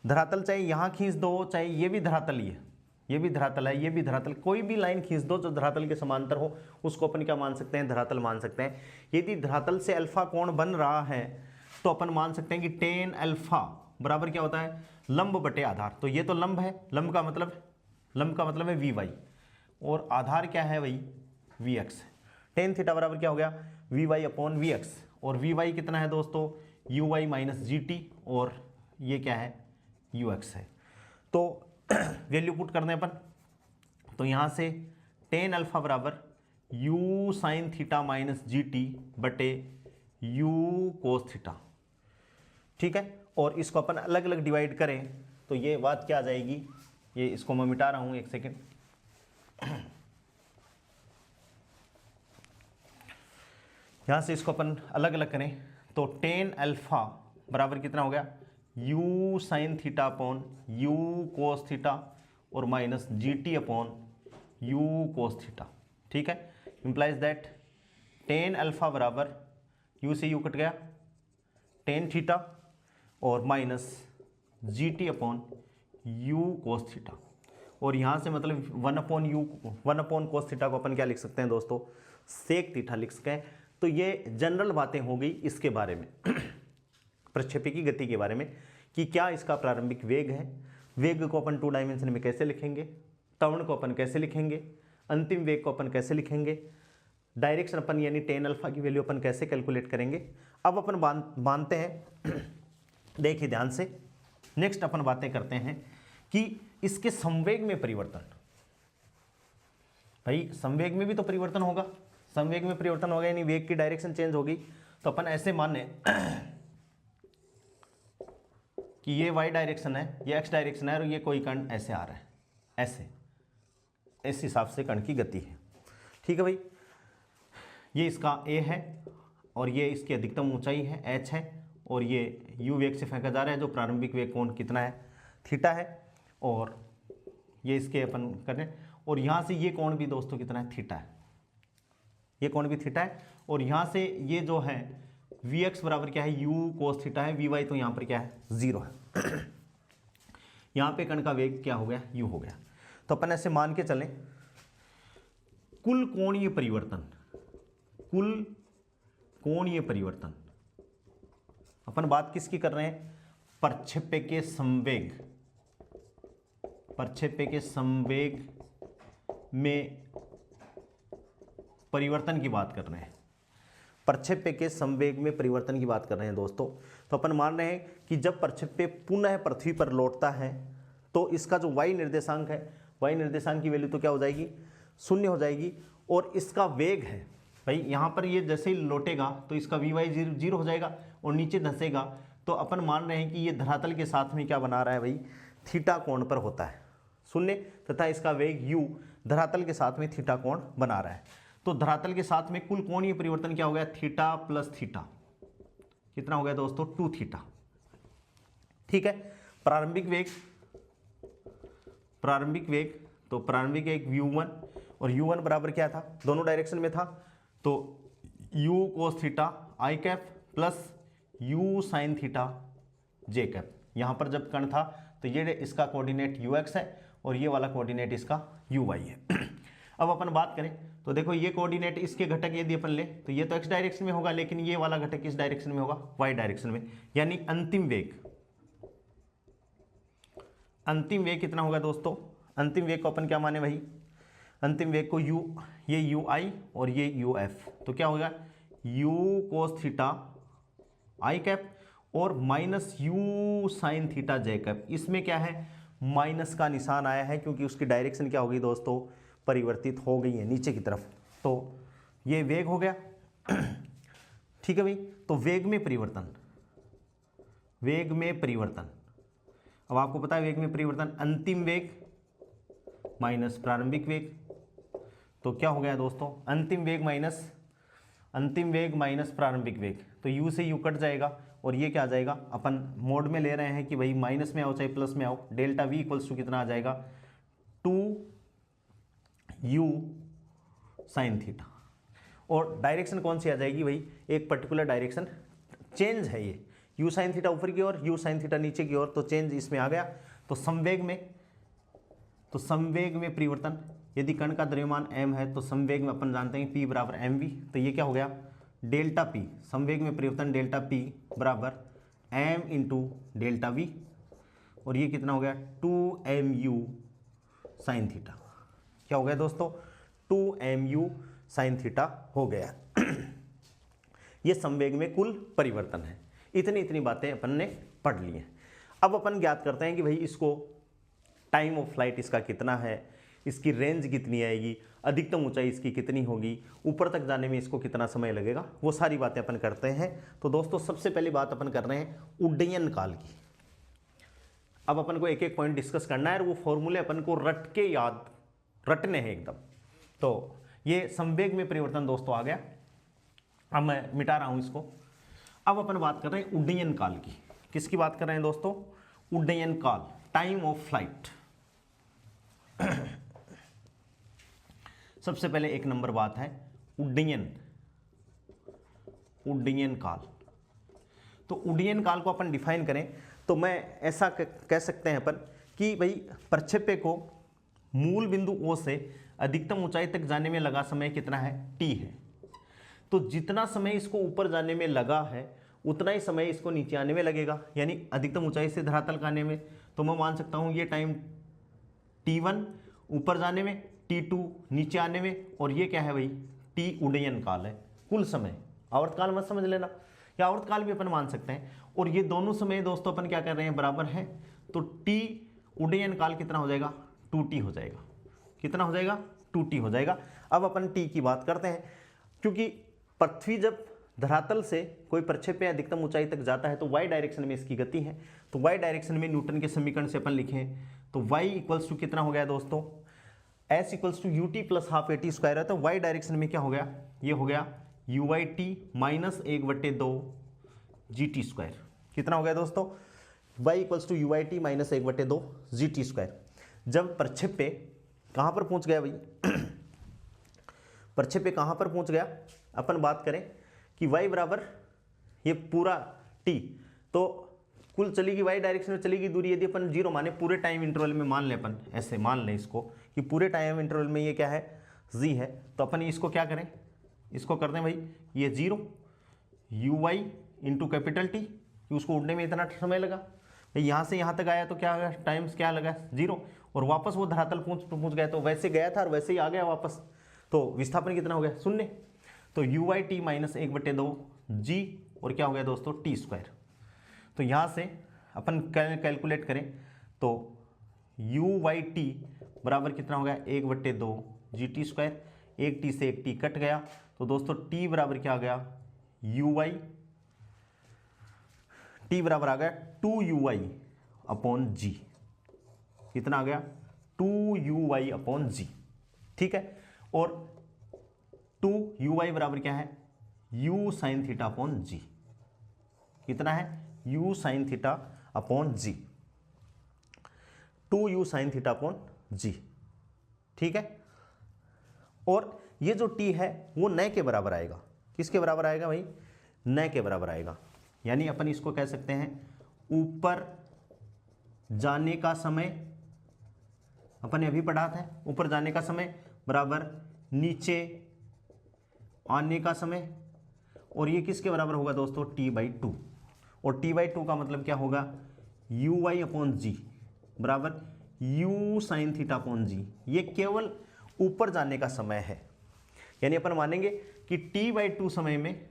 धरातल चाहे यहाँ खींच दो, चाहे ये भी धरातल ही है, ये भी धरातल है, ये भी धरातल, कोई भी लाइन खींच दो जो धरातल के समांतर हो उसको अपन क्या मान सकते हैं, धरातल मान सकते हैं। यदि धरातल से अल्फा कोण बन रहा है तो अपन मान सकते हैं कि टेन अल्फा बराबर क्या होता है, लंब बटे आधार। तो ये तो लंब है, लंब का मतलब है वी वाई, और आधार क्या है भाई, वी एक्स। टेन थीटा बराबर क्या हो गया, v y upon v x, और वी वाई कितना है दोस्तों, u y minus g t, और ये क्या है, यू एक्स है। तो वैल्यू पुट करने अपन, तो यहाँ से टेन अल्फा बराबर you sine theta minus g T बटे यू कोस थीटा, ठीक है। और इसको अपन अलग अलग डिवाइड करें तो ये बात क्या आ जाएगी, ये इसको मैं मिटा रहा हूँ एक सेकेंड। यहाँ से इसको अपन अलग अलग करें तो टेन अल्फा बराबर कितना हो गया, u sine theta upon u cos theta और minus g t upon u cos theta, ठीक है। इंप्लाइज दैट टेन अल्फा बराबर यू से यू कट गया, टेन थीटा और minus g t upon u cos theta, और यहाँ से मतलब वन अपॉन कोस थीटा को अपन क्या लिख सकते हैं दोस्तों, सेक थीटा लिख सकते हैं। तो ये जनरल बातें हो गई इसके बारे में प्रक्षेपी की गति के बारे में, कि क्या इसका प्रारंभिक वेग है, वेग को अपन 2 डायमेंशन में कैसे लिखेंगे, त्वरण को अपन कैसे लिखेंगे, अंतिम वेग को अपन कैसे लिखेंगे, डायरेक्शन अपन यानी टेन अल्फा की वैल्यू अपन कैसे कैलकुलेट करेंगे। अब अपन मानते हैं देखिए ध्यान से, नेक्स्ट अपन बातें करते हैं कि इसके संवेग में परिवर्तन। भाई संवेग में भी तो परिवर्तन होगा, संवेग में परिवर्तन होगा यानी वेग की डायरेक्शन चेंज होगी। तो अपन ऐसे माने कि ये y डायरेक्शन है, ये x डायरेक्शन है और ये कोई कण ऐसे आ रहा है, ऐसे, इस हिसाब से कण की गति है, ठीक है भाई। ये इसका a है और ये इसकी अधिकतम ऊंचाई है h है, और ये u वेग से फेंका जा रहा है जो प्रारंभिक वेग कोण कितना है, थीटा है, और ये इसके अपन करें, और यहाँ से ये कोण भी दोस्तों कितना है, थीटा है, ये कोण भी थीटा है। और यहाँ से ये जो है वी एक्स बराबर क्या है, यू कोस थीटा है, वी वाई तो यहाँ पर क्या है, 0 है। यहाँ पे कण का वेग क्या हो गया, यू हो गया। तो अपन ऐसे मान के चलें कुल कोणीय परिवर्तन, कुल कोणीय परिवर्तन, अपन बात किसकी कर रहे हैं, प्रक्षेप्य के संवेग, प्रक्षेप्य के संवेग में परिवर्तन की बात कर रहे हैं, प्रक्षेप्य के संवेग में परिवर्तन की बात कर रहे हैं दोस्तों। तो अपन मान रहे हैं कि जब प्रक्षेप्य पुनः पृथ्वी पर लौटता है तो इसका जो y निर्देशांक है, y निर्देशांक की वैल्यू तो क्या हो जाएगी, 0 हो जाएगी, और इसका वेग है भाई, यहाँ पर ये जैसे ही लौटेगा तो इसका वी वाई 0 हो जाएगा और नीचे धंसेगा। तो अपन मान रहे हैं कि ये धरातल के साथ में क्या बना रहा है भाई, थीटा कोण पर होता है 0, तथा इसका वेग u धरातल के साथ में थीटा कोण बना रहा है। तो धरातल के साथ में कुल कोणीय परिवर्तन क्या हो गया, थीटा प्लस थीटा, कितना हो गया दोस्तों, 2 थीटा, ठीक है। प्रारंभिक वेग तो प्रारंभिक वेग u1, और u1 बराबर क्या था, दोनों डायरेक्शन में था, तो u cos theta i cap plus u sine theta j cap. यहाँ पर जब कण था तो ये इसका कोऑर्डिनेट ux है और ये वाला कोऑर्डिनेट इसका uy है। अब अपन बात करें तो देखो ये कोऑर्डिनेट इसके घटक यदि अपन ले तो ये तो x डायरेक्शन में होगा, लेकिन ये वाला घटक किस डायरेक्शन में होगा, y डायरेक्शन में, यानी अंतिम वेग कितना होगा दोस्तों, अंतिम वेग को अपन क्या माने भाई, अंतिम वेग को ये ui और ये uf, तो क्या होगा u cos theta i cap और minus you sine theta j cap. इसमें क्या है, माइनस का निशान आया है क्योंकि उसकी डायरेक्शन क्या होगी दोस्तों, परिवर्तित हो गई है नीचे की तरफ। तो ये वेग हो गया। ठीक है भाई, तो वेग में परिवर्तन, वेग में परिवर्तन, अब आपको पता है वेग में परिवर्तन अंतिम वेग माइनस प्रारंभिक वेग। तो क्या हो गया दोस्तों, अंतिम वेग माइनस प्रारंभिक वेग। तो u से u कट जाएगा और ये क्या आ जाएगा, अपन मोड में ले रहे हैं कि भाई माइनस में आओ चाहे प्लस में आओ, डेल्टा v इक्वल्स टू कितना आ जाएगा, 2u साइन थीटा। और डायरेक्शन कौन सी आ जाएगी भाई, एक पर्टिकुलर डायरेक्शन चेंज है ये, u साइन थीटा ऊपर की ओर, u साइन थीटा नीचे की ओर, तो चेंज इसमें आ गया। तो संवेग में परिवर्तन, यदि कण का द्रव्यमान m है तो संवेग में अपन जानते हैं p बराबर mv। तो ये क्या हो गया, डेल्टा p, संवेग में परिवर्तन डेल्टा p बराबर m इंटू डेल्टा v, और ये कितना हो गया 2mu साइन थीटा। क्या हो गया दोस्तों, 2mu साइन थीटा हो गया। ये संवेग में कुल परिवर्तन है। इतनी बातें अपन ने पढ़ ली हैं। अब अपन ज्ञात करते हैं कि भाई इसको टाइम ऑफ फ्लाइट इसका कितना है, इसकी रेंज कितनी आएगी, अधिकतम ऊंचाई इसकी कितनी होगी, ऊपर तक जाने में इसको कितना समय लगेगा, वो सारी बातें अपन करते हैं। तो दोस्तों सबसे पहली बात अपन कर रहे हैं उड्डयन काल की। अब अपन को एक एक पॉइंट डिस्कस करना है और वो फॉर्मूले अपन को रटने हैं एकदम। तो ये संवेग में परिवर्तन दोस्तों आ गया। अब मैं मिटा रहा हूं इसको। अब अपन बात कर रहे हैं उड्डयन काल की। किसकी बात कर रहे हैं दोस्तों, उड्डयन काल, टाइम ऑफ फ्लाइट। सबसे पहले एक नंबर बात है उड्डयन काल। तो उड्डयन काल को अपन डिफाइन करें तो मैं ऐसा कह सकते हैं अपन कि भाई प्रक्षेप्य को मूल बिंदु O से अधिकतम ऊंचाई तक जाने में लगा समय कितना है, t है। तो जितना समय इसको ऊपर जाने में लगा है उतना ही समय इसको नीचे आने में लगेगा, यानी अधिकतम ऊंचाई से धरातल का आने में। तो मैं मान सकता हूं ये टाइम t1 ऊपर जाने में, t2 नीचे आने में, और ये क्या है भाई, t उड्डयन काल है, कुल समय। आवर्तकाल मत समझ लेना, या आवर्तकाल भी अपन मान सकते हैं। और ये दोनों समय दोस्तों अपन क्या कर रहे हैं, बराबर है। तो t उड्डयन काल कितना हो जाएगा, 2t हो जाएगा। कितना हो जाएगा, 2t हो जाएगा। अब अपन t की बात करते हैं, क्योंकि पृथ्वी जब धरातल से कोई प्रक्षेप्य अधिकतम ऊंचाई तक जाता है तो y डायरेक्शन में इसकी गति है। तो y डायरेक्शन में न्यूटन के समीकरण से अपन लिखें तो y इक्वल्स टू कितना हो गया दोस्तों, s equals to ut plus half at square है। तो y डायरेक्शन में क्या हो गया, ये हो गया uit माइनस 1/2 gt स्क्वायर। कितना हो गया दोस्तों, y equals to uit minus 1/2 gt square. जब प्रक्षेप्य कहाँ पर पहुँच गया भाई, प्रक्षेप्य कहाँ पर पहुँच गया, अपन बात करें कि y बराबर ये पूरा t, तो कुल चलेगी y डायरेक्शन में चलेगी दूरी, यदि अपन 0 माने पूरे टाइम इंटरवल में, मान लें अपन ऐसे मान लें इसको कि पूरे टाइम इंटरवल में ये क्या है, z है। तो अपन इसको क्या करें, इसको करते हैं भाई ये 0 uy इंटू कैपिटल T, उसको उड़ने में इतना समय लगा भाई, यहाँ से यहाँ तक आया तो क्या होगा, टाइम्स क्या लगा 0, और वापस वो धरातल पहुँच गया, तो वैसे गया था और वैसे ही आ गया वापस। तो विस्थापन कितना हो गया, 0। तो uit माइनस 1/2 g, और क्या हो गया दोस्तों, t स्क्वायर। तो यहाँ से अपन कैलकुलेट करें तो uit बराबर कितना हो गया, 1/2 gt स्क्वायर। एक t से एक t कट गया, तो दोस्तों t बराबर क्या आ गया, t बराबर आ गया 2uy अपॉन g। कितना आ गया, 2uy अपॉन g, ठीक है। और 2uy बराबर क्या है, u sine theta upon g। कितना है, u sine theta upon g, 2u sign theta upon g, ठीक है। और ये जो t है वो न के बराबर आएगा। किसके बराबर आएगा भाई, न के बराबर आएगा। यानी अपन इसको कह सकते हैं ऊपर जाने का समय, अपन ने अभी पढ़ा था, ऊपर जाने का समय बराबर नीचे आने का समय, और ये किसके बराबर होगा दोस्तों, t/2। और t/2 का मतलब क्या होगा, uy अपॉन जी बराबर u sine theta upon g. ये केवल ऊपर जाने का समय है। यानी अपन मानेंगे कि t/2 समय में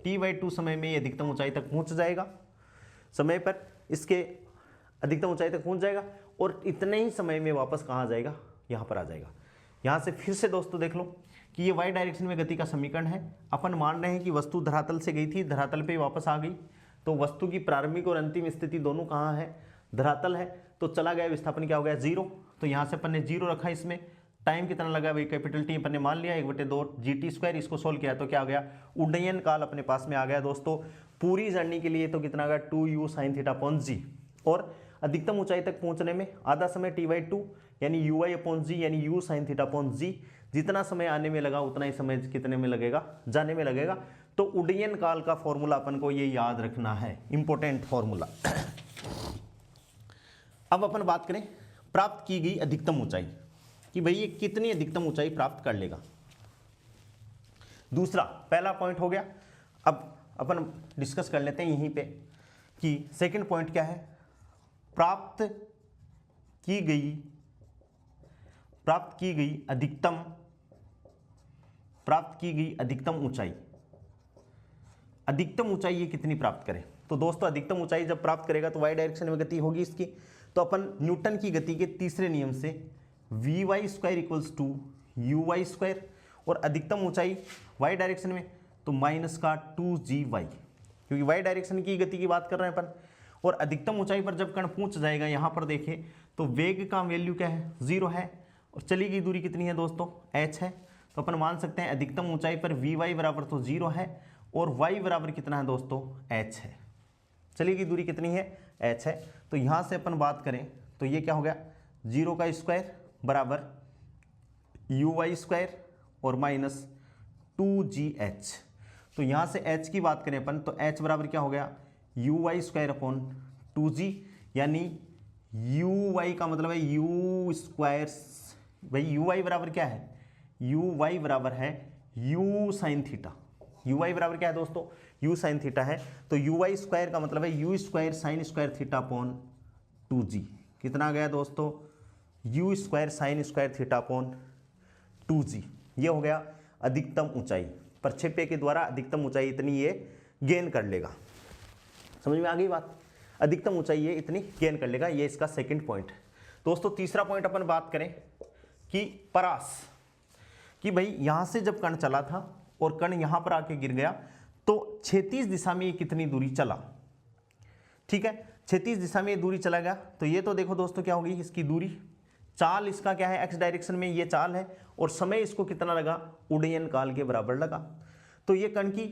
t/2 समय में ये अधिकतम ऊंचाई तक पहुंच जाएगा, समय पर इसके अधिकतम ऊंचाई तक पहुंच जाएगा और इतने ही समय में वापस कहाँ आ जाएगा, यहाँ पर आ जाएगा। यहाँ से फिर से दोस्तों देख लो कि ये y डायरेक्शन में गति का समीकरण है। अपन मान रहे हैं कि वस्तु धरातल से गई थी, धरातल पे वापस आ गई, तो वस्तु की प्रारंभिक और अंतिम स्थिति दोनों कहाँ है, धरातल है, तो चला गया विस्थापन क्या हो गया 0। तो यहाँ से अपन ने 0 रखा, इसमें टाइम कितना लगा भाई, कैपिटल T अपन ने मान लिया 1/2 GT²। इसको सोल्व किया तो क्या आ गया, उड्डयन काल अपने पास में आ गया दोस्तों पूरी जर्नी के लिए, तो कितना आ गया 2u sin θ/g। और अधिकतम ऊंचाई तक पहुंचने में आधा समय t/2 यानी ui/g यानी u sin θ/g, जितना समय आने में लगा उतना ही समय कितने में लगेगा, जाने में लगेगा। तो उड्डयन काल का फॉर्मूला अपन को ये याद रखना है, इंपॉर्टेंट फॉर्मूला। अब अपन बात करें प्राप्त की गई अधिकतम ऊंचाई कि भाई ये कितनी अधिकतम ऊंचाई प्राप्त कर लेगा। दूसरा पहला पॉइंट हो गया। अब अपन डिस्कस कर लेते हैं यहीं पे कि सेकंड पॉइंट क्या है, प्राप्त की गई अधिकतम ऊंचाई। अधिकतम ऊंचाई ये कितनी प्राप्त करें, तो दोस्तों अधिकतम ऊंचाई जब प्राप्त करेगा तो y डायरेक्शन में गति होगी इसकी। तो अपन न्यूटन की गति के तीसरे नियम से vy² = uy², और अधिकतम ऊंचाई y डायरेक्शन में तो -2gy, क्योंकि y डायरेक्शन की गति की बात कर रहे हैं अपन। और अधिकतम ऊंचाई पर जब कण पहुंच जाएगा, यहाँ पर देखें तो वेग का वैल्यू क्या है 0 है, और चली गई दूरी कितनी है दोस्तों h है। तो अपन मान सकते हैं अधिकतम ऊंचाई पर vy बराबर तो 0 है और y बराबर कितना है दोस्तों h है। चली गई दूरी कितनी है h है। तो यहाँ से अपन बात करें तो ये क्या हो गया 0² बराबर uy² और -2gh। तो यहाँ से h की बात करें अपन तो h बराबर क्या हो गया uy²/2g, यानी uy का मतलब है u², भाई uy बराबर क्या है, uy बराबर है u sin θ। uy बराबर क्या है दोस्तों u sin θ है, तो uy² का मतलब है u² sin² θ/2g। कितना आ गया दोस्तों u² sin² θ/2g। ये हो गया अधिकतम ऊंचाई, प्रक्षेप्य के द्वारा अधिकतम ऊंचाई इतनी ये गेन कर लेगा। समझ में आ गई बात, अधिकतम ऊंचाई ये इतनी गेन कर लेगा, ये इसका सेकंड पॉइंट है। दोस्तों तीसरा पॉइंट अपन बात करें कि परास, कि भाई यहां से जब कण चला था और कण यहां पर आके गिर गया तो क्षैतिज दिशा में ये कितनी दूरी चला, ठीक है, क्षैतिज दिशा में ये दूरी चला गया। तो ये तो देखो दोस्तों क्या होगी इसकी दूरी, चाल इसका क्या है x डायरेक्शन में ये चाल है, और समय इसको कितना लगा उड्डयन काल के बराबर लगा। तो ये कण की,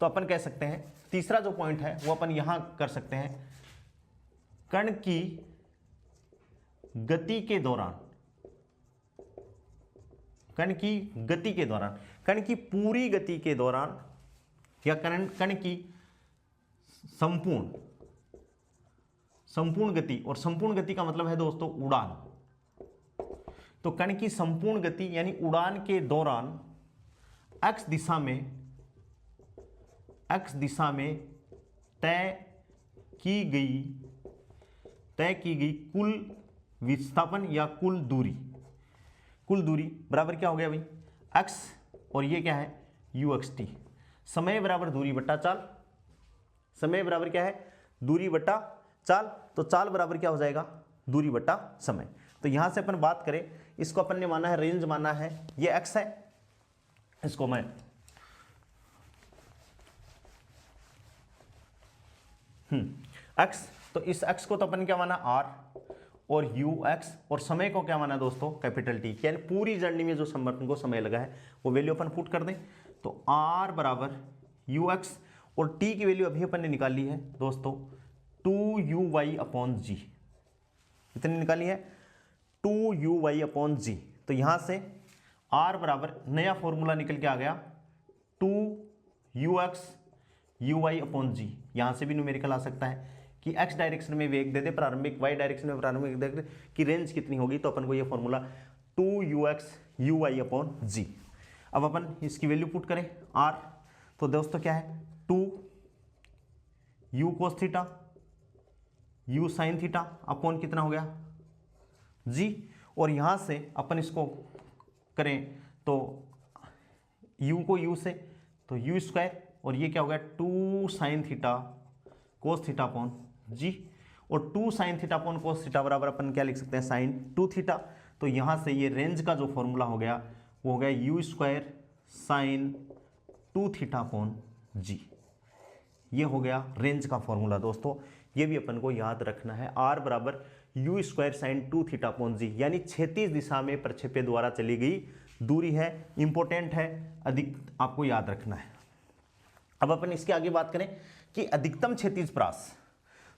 तो अपन कह सकते हैं तीसरा जो पॉइंट है वो अपन यहां कर सकते हैं, कण की गति के दौरान, कण की गति के दौरान, कण की पूरी गति के दौरान, या कण की संपूर्ण गति, और संपूर्ण गति का मतलब है दोस्तों उड़ान। तो कण की संपूर्ण गति यानी उड़ान के दौरान x दिशा में तय की गई कुल विस्थापन या कुल दूरी बराबर क्या हो गया भाई x, और ये क्या है uxt। समय बराबर दूरी बट्टा चाल, समय बराबर क्या है दूरी बट्टा चाल, तो चाल बराबर क्या हो जाएगा दूरी बट्टा समय। तो यहां से अपन बात करें, इसको अपन ने माना है रेंज माना है, ये x है, इसको मैं x, तो इस x को तो अपन क्या माना r और ux, और समय को क्या माना दोस्तों कैपिटल T, यानी पूरी जर्नी में जो समर्थन को समय लगा है वो वैल्यू अपन पुट कर दें। तो r बराबर ux, और t की वैल्यू अभी अपन ने निकाली है दोस्तों 2uy/g, कितनी निकाली है 2uy/g। तो यहां से r बराबर नया फॉर्मूला निकल के आ गया 2ux uy/g। यहां से भी न्यूमेरिकल आ सकता है कि x डायरेक्शन में वेग दे दे प्रारंभिक, y डायरेक्शन में प्रारंभिक दे दे कि रेंज कितनी होगी, तो अपन को ये फॉर्मूला 2ux uy/g। अब अपन इसकी वैल्यू पुट करें r, तो दोस्तों क्या है 2u cos θ u sin θ upon कितना हो गया g, और यहां से अपन इसको करें तो u को u से, तो यू स्क्वायर, और ये क्या हो गया 2 sine theta cos theta upon g, और 2 sine theta upon cos theta बराबर अपन क्या लिख सकते हैं साइन 2 थीटा। तो यहाँ से ये रेंज का जो फॉर्मूला हो गया वो हो गया u square sine 2 theta upon g. ये हो गया रेंज का फॉर्मूला दोस्तों, ये भी अपन को याद रखना है। आर बराबर u square sine 2 theta upon g, यानी क्षैतिज दिशा में प्रक्षेप्य द्वारा चली गई दूरी है, इंपॉर्टेंट है, अधिक आपको याद रखना है। अब अपन इसके आगे बात करें कि अधिकतम क्षैतिज परास।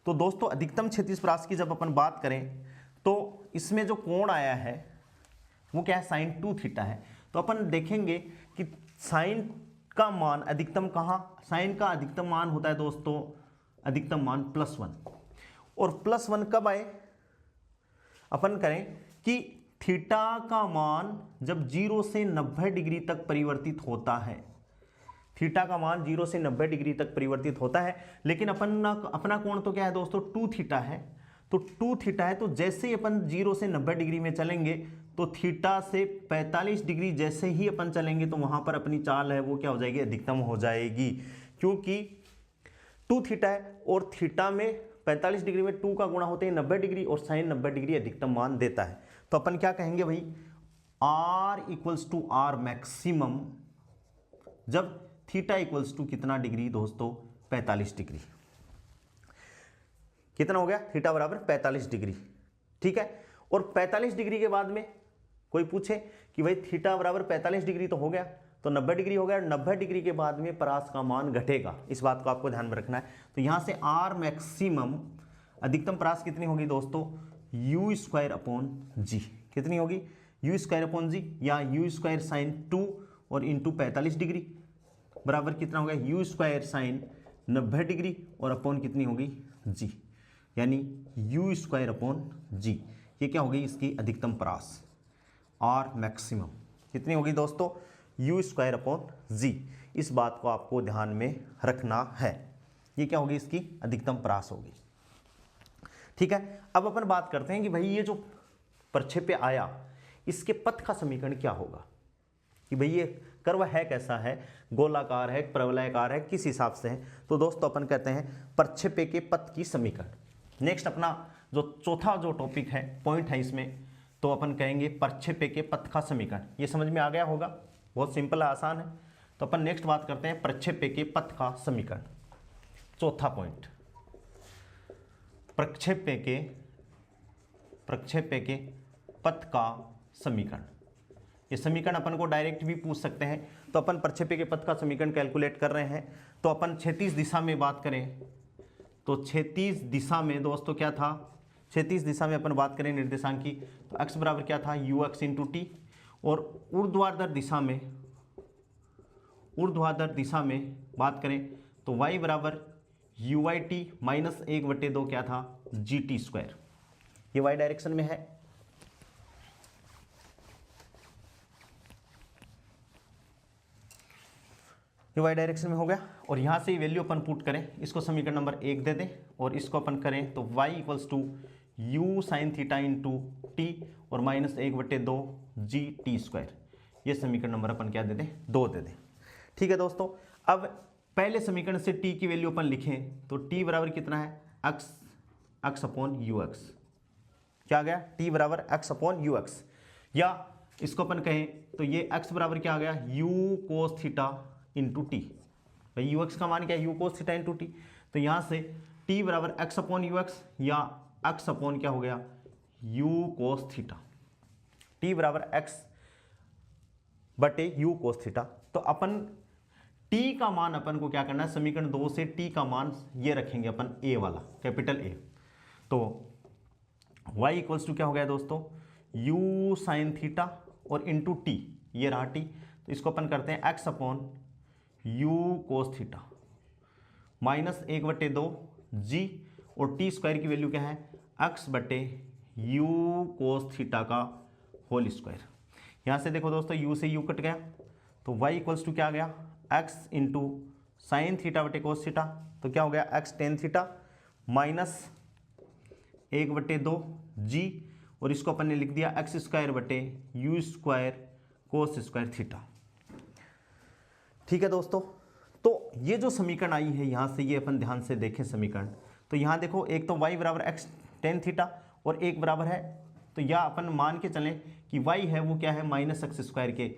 तो दोस्तों अधिकतम क्षैतिज परास की जब अपन बात करें तो इसमें जो कोण आया है वो क्या है साइन 2 थीटा है। तो अपन देखेंगे कि साइन का मान अधिकतम कहाँ, साइन का अधिकतम मान होता है दोस्तों अधिकतम मान +1, और +1 कब आए, अपन करें कि थीटा का मान जब 0 से 90 डिग्री तक परिवर्तित होता है, थीटा का मान 0 से 90 डिग्री तक परिवर्तित होता है, लेकिन अपना कोण तो क्या है दोस्तों 2 थीटा है। तो 2 थीटा है, तो जैसे ही अपन 0 से 90 डिग्री में चलेंगे तो थीटा से 45 डिग्री जैसे ही अपन चलेंगे तो वहां पर अपनी चाल है वो क्या हो जाएगी अधिकतम हो जाएगी, क्योंकि 2 थीटा है और थीटा में 45 डिग्री में 2 का गुणा होते हैं 90 डिग्री और साइन 90 डिग्री अधिकतम मान देता है। तो अपन क्या कहेंगे भाई R equals to R maximum जब थीटा इक्वल्स टू कितना डिग्री दोस्तों 45 डिग्री। कितना हो गया थीटा बराबर 45 डिग्री, ठीक है। और 45 डिग्री के बाद में कोई पूछे कि भाई थीटा बराबर 45 डिग्री तो हो गया, तो 90 डिग्री हो गया, 90 डिग्री के बाद में परास का मान घटेगा, इस बात को आपको ध्यान में रखना है। तो यहां से आर मैक्सिमम अधिकतम परास कितनी होगी दोस्तों यू स्क्वायर अपॉन जी, कितनी होगी यू स्क्वायर अपॉन जी, या यू स्क्वायर साइन 2 और इंटू 45 डिग्री बराबर कितना होगा यू स्क्वायर साइन 90 डिग्री और अपॉन कितनी होगी जी, यानी यू स्क्वायर अपॉन जी। ये क्या होगी इसकी अधिकतम परास आर मैक्सिमम कितनी होगी दोस्तों यू स्क्वायर अपॉन जी। इस बात को आपको ध्यान में रखना है, ये क्या होगी इसकी अधिकतम परास होगी, ठीक है। अब अपन बात करते हैं कि भाई ये जो प्रक्षेप्य आया इसके पथ का समीकरण क्या होगा, कि भाई ये कर्व है कैसा है, गोलाकार है, प्रवलयाकार है, किस हिसाब से है। तो दोस्तों अपन कहते हैं प्रक्षेप्य के पथ की समीकरण। नेक्स्ट अपना जो चौथा जो टॉपिक है पॉइंट है इसमें, तो अपन कहेंगे प्रक्षेप्य के पथ का समीकरण। ये समझ में आ गया होगा, बहुत सिंपल है, आसान है। तो अपन नेक्स्ट बात करते हैं प्रक्षेप्य के पथ का समीकरण। चौथा पॉइंट प्रक्षेप्य के पथ का समीकरण। ये समीकरण अपन को डायरेक्ट भी पूछ सकते हैं। तो अपन प्रक्षेप्य के पथ का समीकरण कैलकुलेट कर रहे हैं। तो अपन क्षैतिज दिशा में बात करें तो क्षैतिज दिशा में दोस्तों क्या था, क्षैतिज दिशा में अपन बात करें निर्देशांक की तो x बराबर क्या था यू एक्स इंटू टी, और ऊर्ध्वाधर दिशा में बात करें तो y बराबर यू वाई टी माइनस 1/2 क्या था जी टी स्क्वायर। ये y डायरेक्शन में है। ये y डायरेक्शन में हो गया, और यहाँ से वैल्यू अपन पुट करें, इसको समीकरण नंबर 1 दे दें और इसको अपन करें तो y equals to u sine theta into t और माइनस 1/2 जी टी स्क्वायर। ये समीकरण नंबर अपन क्या दे दें 2 दे दें, ठीक है दोस्तों। अब पहले समीकरण से t की वैल्यू अपन लिखें तो t बराबर कितना है x अपॉन यू एक्स, क्या आ गया t बराबर x अपॉन यू एक्स, या इसको अपन कहें तो ये x बराबर क्या आ गया u cos theta into T. भाई यू एक्स का मान क्या है you cos theta into T. तो यहाँ से t बराबर x अपॉन यू एक्स या x अपॉन क्या हो गया u कोस थीटा, t बराबर x बटे u कोस थीटा। तो अपन t का मान अपन को क्या करना है, समीकरण 2 से t का मान ये रखेंगे अपन a वाला कैपिटल A। तो y इक्वल्स टू क्या हो गया दोस्तों u साइन थीटा और इंटू टी, ये रहा t। तो इसको अपन करते हैं x upon u cos theta minus 1/2 g, और टी स्क्वायर की वैल्यू क्या है x बटे u कोस थीटा का होल स्क्वायर। यहाँ से देखो दोस्तों u से u कट गया तो y इक्वल्स टू क्या आ गया x इंटू साइन थीटा बटे कोस थीटा, तो क्या हो गया x tan theta minus 1/2 g, और इसको अपन ने लिख दिया x स्क्वायर बटे you square cos square theta, ठीक है दोस्तों। तो ये जो समीकरण आई है यहाँ से, ये अपन ध्यान से देखें समीकरण, तो यहाँ देखो एक तो y बराबर x tan थीटा और एक बराबर है, तो या अपन मान के चलें कि y है वो क्या है माइनस एक्स स्क्वायर के,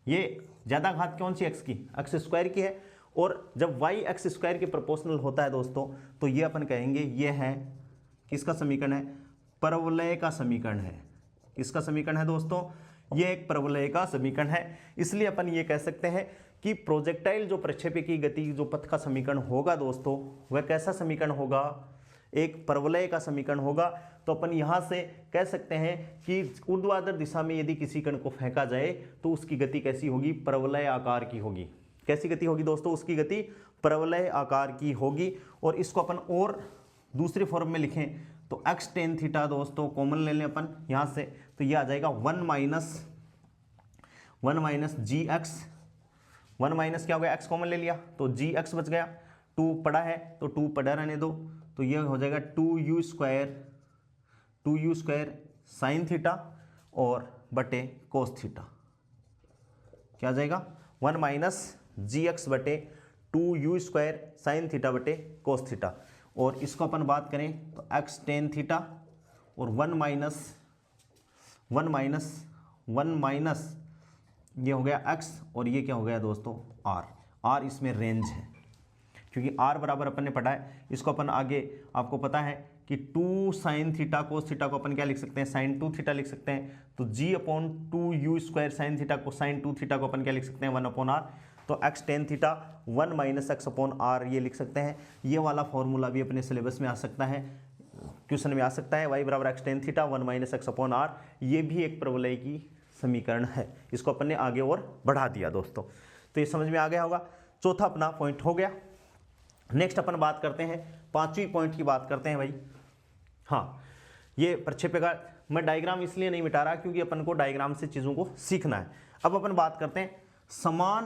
ये ज़्यादा घात कौन सी x की, एक्स स्क्वायर की है। और जब y एक्स स्क्वायर के प्रोपोर्शनल होता है दोस्तों, तो ये अपन कहेंगे ये है किसका समीकरण है, परवलय का समीकरण है। किसका समीकरण है दोस्तों, ये एक परवलय का समीकरण है। इसलिए अपन ये कह सकते हैं कि प्रोजेक्टाइल जो प्रक्षेपी की गति जो पथ का समीकरण होगा दोस्तों, वह कैसा समीकरण होगा, एक परवलय का समीकरण होगा। तो अपन यहाँ से कह सकते हैं कि ऊर्ध्वाधर दिशा में यदि किसी कण को फेंका जाए तो उसकी गति कैसी होगी, परवलय आकार की होगी। कैसी गति होगी दोस्तों, उसकी गति परवलय आकार की होगी। और इसको अपन और दूसरे फॉर्म में लिखें तो एक्स टेन थीटा दोस्तों कॉमन ले लें अपन यहाँ से, तो ये आ जाएगा 1 माइनस जी एक्स, 1 माइनस क्या हो गया, एक्स कॉमन ले लिया तो जी एक्स बच गया, 2 पड़ा है तो 2 पड़ा रहने दो, तो ये हो जाएगा 2u स्क्वायर साइन थीटा और बटे कोस थीटा। क्या आ जाएगा 1 माइनस जी एक्स बटे 2u स्क्वायर साइन थीटा बटे कोस थीटा। और इसको अपन बात करें तो एक्स टेन थीटा और 1 माइनस ये हो गया x और ये क्या हो गया दोस्तों r इसमें रेंज है, क्योंकि r बराबर अपन ने पढ़ा है। इसको अपन आगे आपको पता है कि 2 साइन थीटा कोस थीटा को अपन क्या लिख सकते हैं, साइन 2 थीटा लिख सकते हैं। तो g upon 2u square sine theta को साइन 2 थीटा को अपन क्या लिख सकते हैं, 1 अपॉन r। तो x tan theta 1 minus x upon R ये लिख सकते हैं। ये वाला फॉर्मूला भी अपने सिलेबस में आ सकता है, क्वेश्चन में आ सकता है, y बराबर x tan theta 1 minus x upon R. ये भी एक परवलय की समीकरण है। इसको अपन ने आगे और बढ़ा दिया दोस्तों, तो ये समझ में आ गया होगा। चौथा अपना पॉइंट हो गया। नेक्स्ट अपन बात करते हैं, पांचवी पॉइंट की बात करते हैं भाई। हाँ, ये प्रक्षेप्य का मैं डायग्राम इसलिए नहीं मिटा रहा क्योंकि अपन को डायग्राम से चीज़ों को सीखना है। अब अपन बात करते हैं समान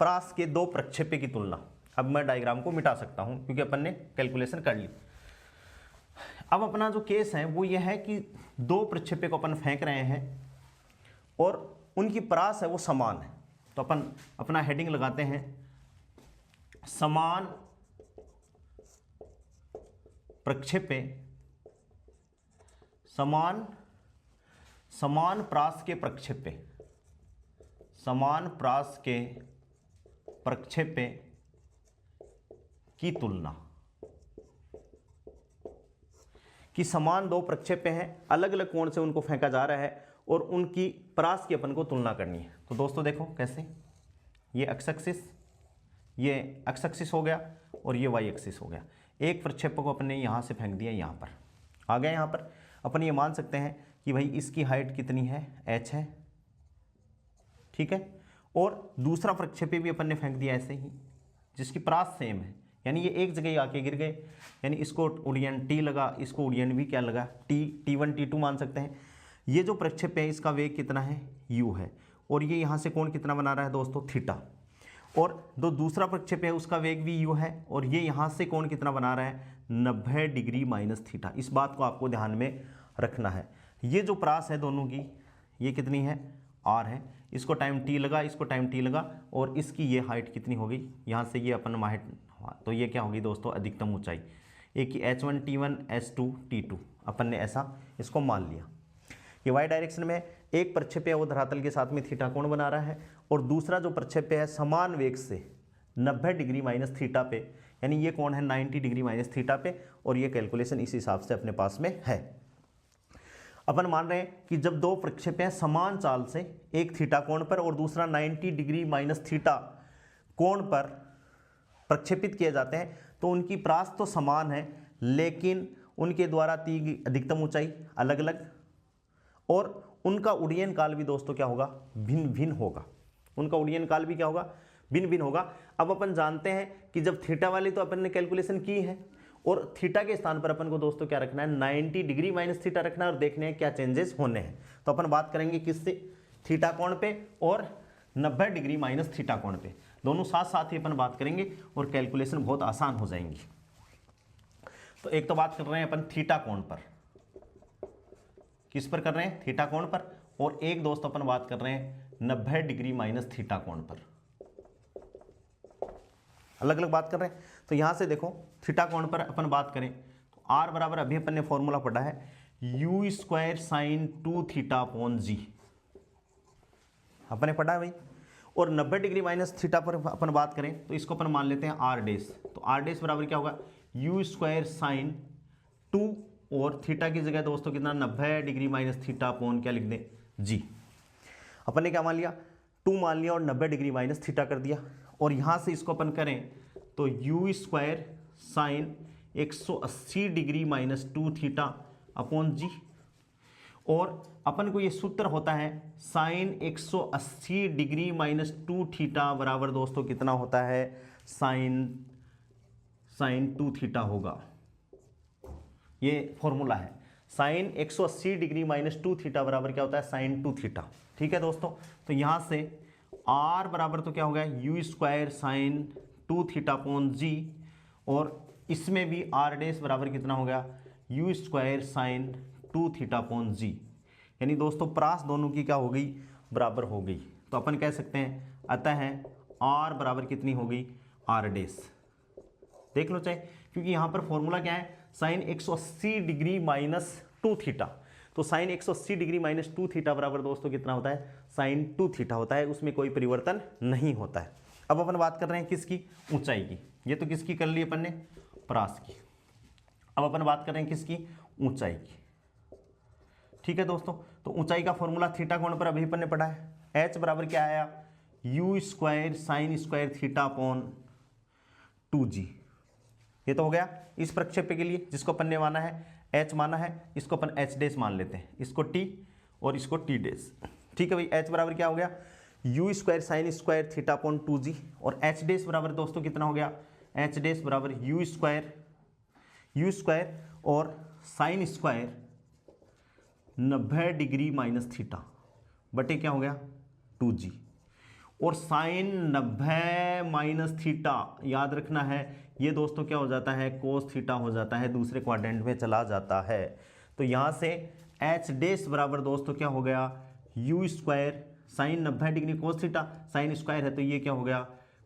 प्रास के दो प्रक्षेप्य की तुलना। अब मैं डायग्राम को मिटा सकता हूं क्योंकि अपन ने कैलकुलेशन कर ली। अब अपना जो केस है वो ये है कि दो प्रक्षेप्य को अपन फेंक रहे हैं और उनकी परास है वो समान है। तो अपन अपना हेडिंग लगाते हैं समान प्रक्षेप्य, समान प्रास के प्रक्षेप्य, समान प्रास के प्रक्षेप्य की तुलना। कि समान दो प्रक्षेप्य हैं, अलग अलग कोण से उनको फेंका जा रहा है और उनकी परास की अपन को तुलना करनी है। तो दोस्तों देखो कैसे, ये एक्स एक्सिस हो गया और ये वाई एक्सिस हो गया। एक प्रक्षेप्य को अपन ने यहाँ से फेंक दिया, यहाँ पर आ गया। यहाँ पर अपन ये मान सकते हैं कि भाई इसकी हाइट कितनी है, h है, ठीक है। और दूसरा प्रक्षेप्य भी अपन ने फेंक दिया ऐसे ही, जिसकी परास सेम है, यानी ये एक जगह ही आके गिर गए। यानी इसको उड़ियन t लगा, इसको उड़ियन भी क्या लगा, t1 t2 मान सकते हैं। ये जो प्रक्षेप्य है इसका वेग कितना है, u है, और ये यहाँ से कोण कितना बना रहा है दोस्तों, थीटा। और जो दूसरा प्रक्षेप्य है उसका वेग भी u है और ये यहाँ से कोण कितना बना रहा है, 90 डिग्री माइनस थीटा। इस बात को आपको ध्यान में रखना है। ये जो परास है दोनों की, ये कितनी है, r है, इसको टाइम t लगा, इसको टाइम t लगा, और इसकी ये हाइट कितनी हो गई, यहाँ से ये अपन हाइट, तो ये क्या होगी दोस्तों, अधिकतम ऊंचाई। एक ही h1 t1 h2 t2 अपन ने ऐसा इसको मान लिया। ये y डायरेक्शन में एक प्रक्षेप्य वो धरातल के साथ में थीटा कोण बना रहा है और दूसरा जो प्रक्षेप्य है समान वेग से 90 डिग्री माइनस थीटा पे, यानी ये कोण है 90 डिग्री माइनस थीटा पे, और ये कैलकुलेशन इस हिसाब से अपने पास में है। अपन मान रहे हैं कि जब दो प्रक्षेप्य समान चाल से, एक थीटा कोण पर और दूसरा 90 डिग्री माइनस थीटा कोण पर प्रक्षेपित किए जाते हैं, तो उनकी परास तो समान है लेकिन उनके द्वारा दी गई अधिकतम ऊंचाई अलग अलग, और उनका उड्डयन काल भी दोस्तों क्या होगा, भिन्न भिन्न होगा। उनका उड्डयन काल भी क्या होगा, भिन्न भिन्न होगा। अब अपन जानते हैं कि जब थीटा वाली तो अपन ने कैलकुलेशन की है, और थीटा के स्थान पर अपन को दोस्तों क्या रखना है, 90 डिग्री माइनस थीटा रखना है और देखने हैं क्या चेंजेस होने हैं। तो अपन बात करेंगे किससे, थीटा कोण पे और 90 डिग्री माइनस थीटा कोण पे, दोनों साथ साथ ही अपन बात करेंगे और कैलकुलेशन बहुत आसान हो जाएंगी। तो एक तो बात कर रहे हैं अपन थीटा कोण पर, किस पर कर रहे हैं, थीटा कोण पर, और एक दोस्त अपन बात कर रहे हैं 90 डिग्री माइनस थीटा कोण पर। अलग अलग बात कर रहे हैं। तो यहाँ से देखो थीटा कोण पर अपन बात करें तो आर बराबर अभी अपन ने फॉर्मूला पढ़ा है u square sine 2 theta upon g, अपन ने पढ़ा है भाई। और 90 डिग्री माइनस थीटा पर अपन बात करें तो इसको अपन मान लेते हैं आर डेस। तो आर डेस बराबर क्या होगा यू स्क्वायर साइन 2 और थीटा की जगह दोस्तों कितना 90 डिग्री माइनस थीटा अपॉन क्या लिख दें जी। अपन ने क्या मान लिया 2 मान लिया और 90 डिग्री माइनस थीटा कर दिया। और यहाँ से इसको अपन करें तो u square sine 180 degree minus 2 theta upon g. और अपन को ये सूत्र होता है साइन 180 डिग्री माइनस 2 थीटा बराबर दोस्तों कितना होता है साइन 2 थीटा होगा। ये फॉर्मूला है साइन 180 डिग्री माइनस 2 थीटा बराबर क्या होता है साइन 2 थीटा। ठीक है दोस्तों, तो यहाँ से r बराबर तो क्या हो गया u square sine 2 theta upon g. और इसमें भी r डैश बराबर कितना हो गया u square sine 2 theta upon g. यानी दोस्तों प्रास दोनों की क्या हो गई बराबर हो गई। तो अपन कह सकते हैं अतः है r बराबर कितनी हो गई r डैश। देख लो चाहे, क्योंकि यहाँ पर फॉर्मूला क्या है साइन 180 डिग्री माइनस 2 थीटा। तो साइन 180 डिग्री माइनस 2 थीटा बराबर दोस्तों कितना होता है साइन 2 थीटा होता है, उसमें कोई परिवर्तन नहीं होता है। अब अपन बात कर रहे हैं किसकी ऊंचाई की। ये तो किसकी कर ली अपन ने प्रास की। अब अपन बात कर रहे हैं किसकी ऊंचाई की। ठीक है दोस्तों, तो ऊंचाई का फॉर्मूला थीटा कोण पर अभी अपन ने पढ़ा है h बराबर क्या आया you square sign square theta upon 2g। ये तो हो गया इस प्रक्षेप्य के लिए जिसको अपन ने माना है h माना है, इसको अपन h डैश मान लेते हैं, इसको t और इसको t डैश। ठीक है भाई, h बराबर क्या हो गया u square sign square theta upon 2g। और h डैश बराबर दोस्तों कितना हो गया h डैश बराबर यू स्क्वायर और sine square 90 degree minus theta बटे क्या हो गया 2g। और साइन 90 माइनस थीटा याद रखना है ये दोस्तों क्या हो जाता है कोस थीटा हो जाता है, दूसरे क्वाड्रेंट में चला जाता है। तो यहाँ से h डैश बराबर दोस्तों क्या हो गया u square sign 90 degree cos theta, sine square है तो ये क्या हो गया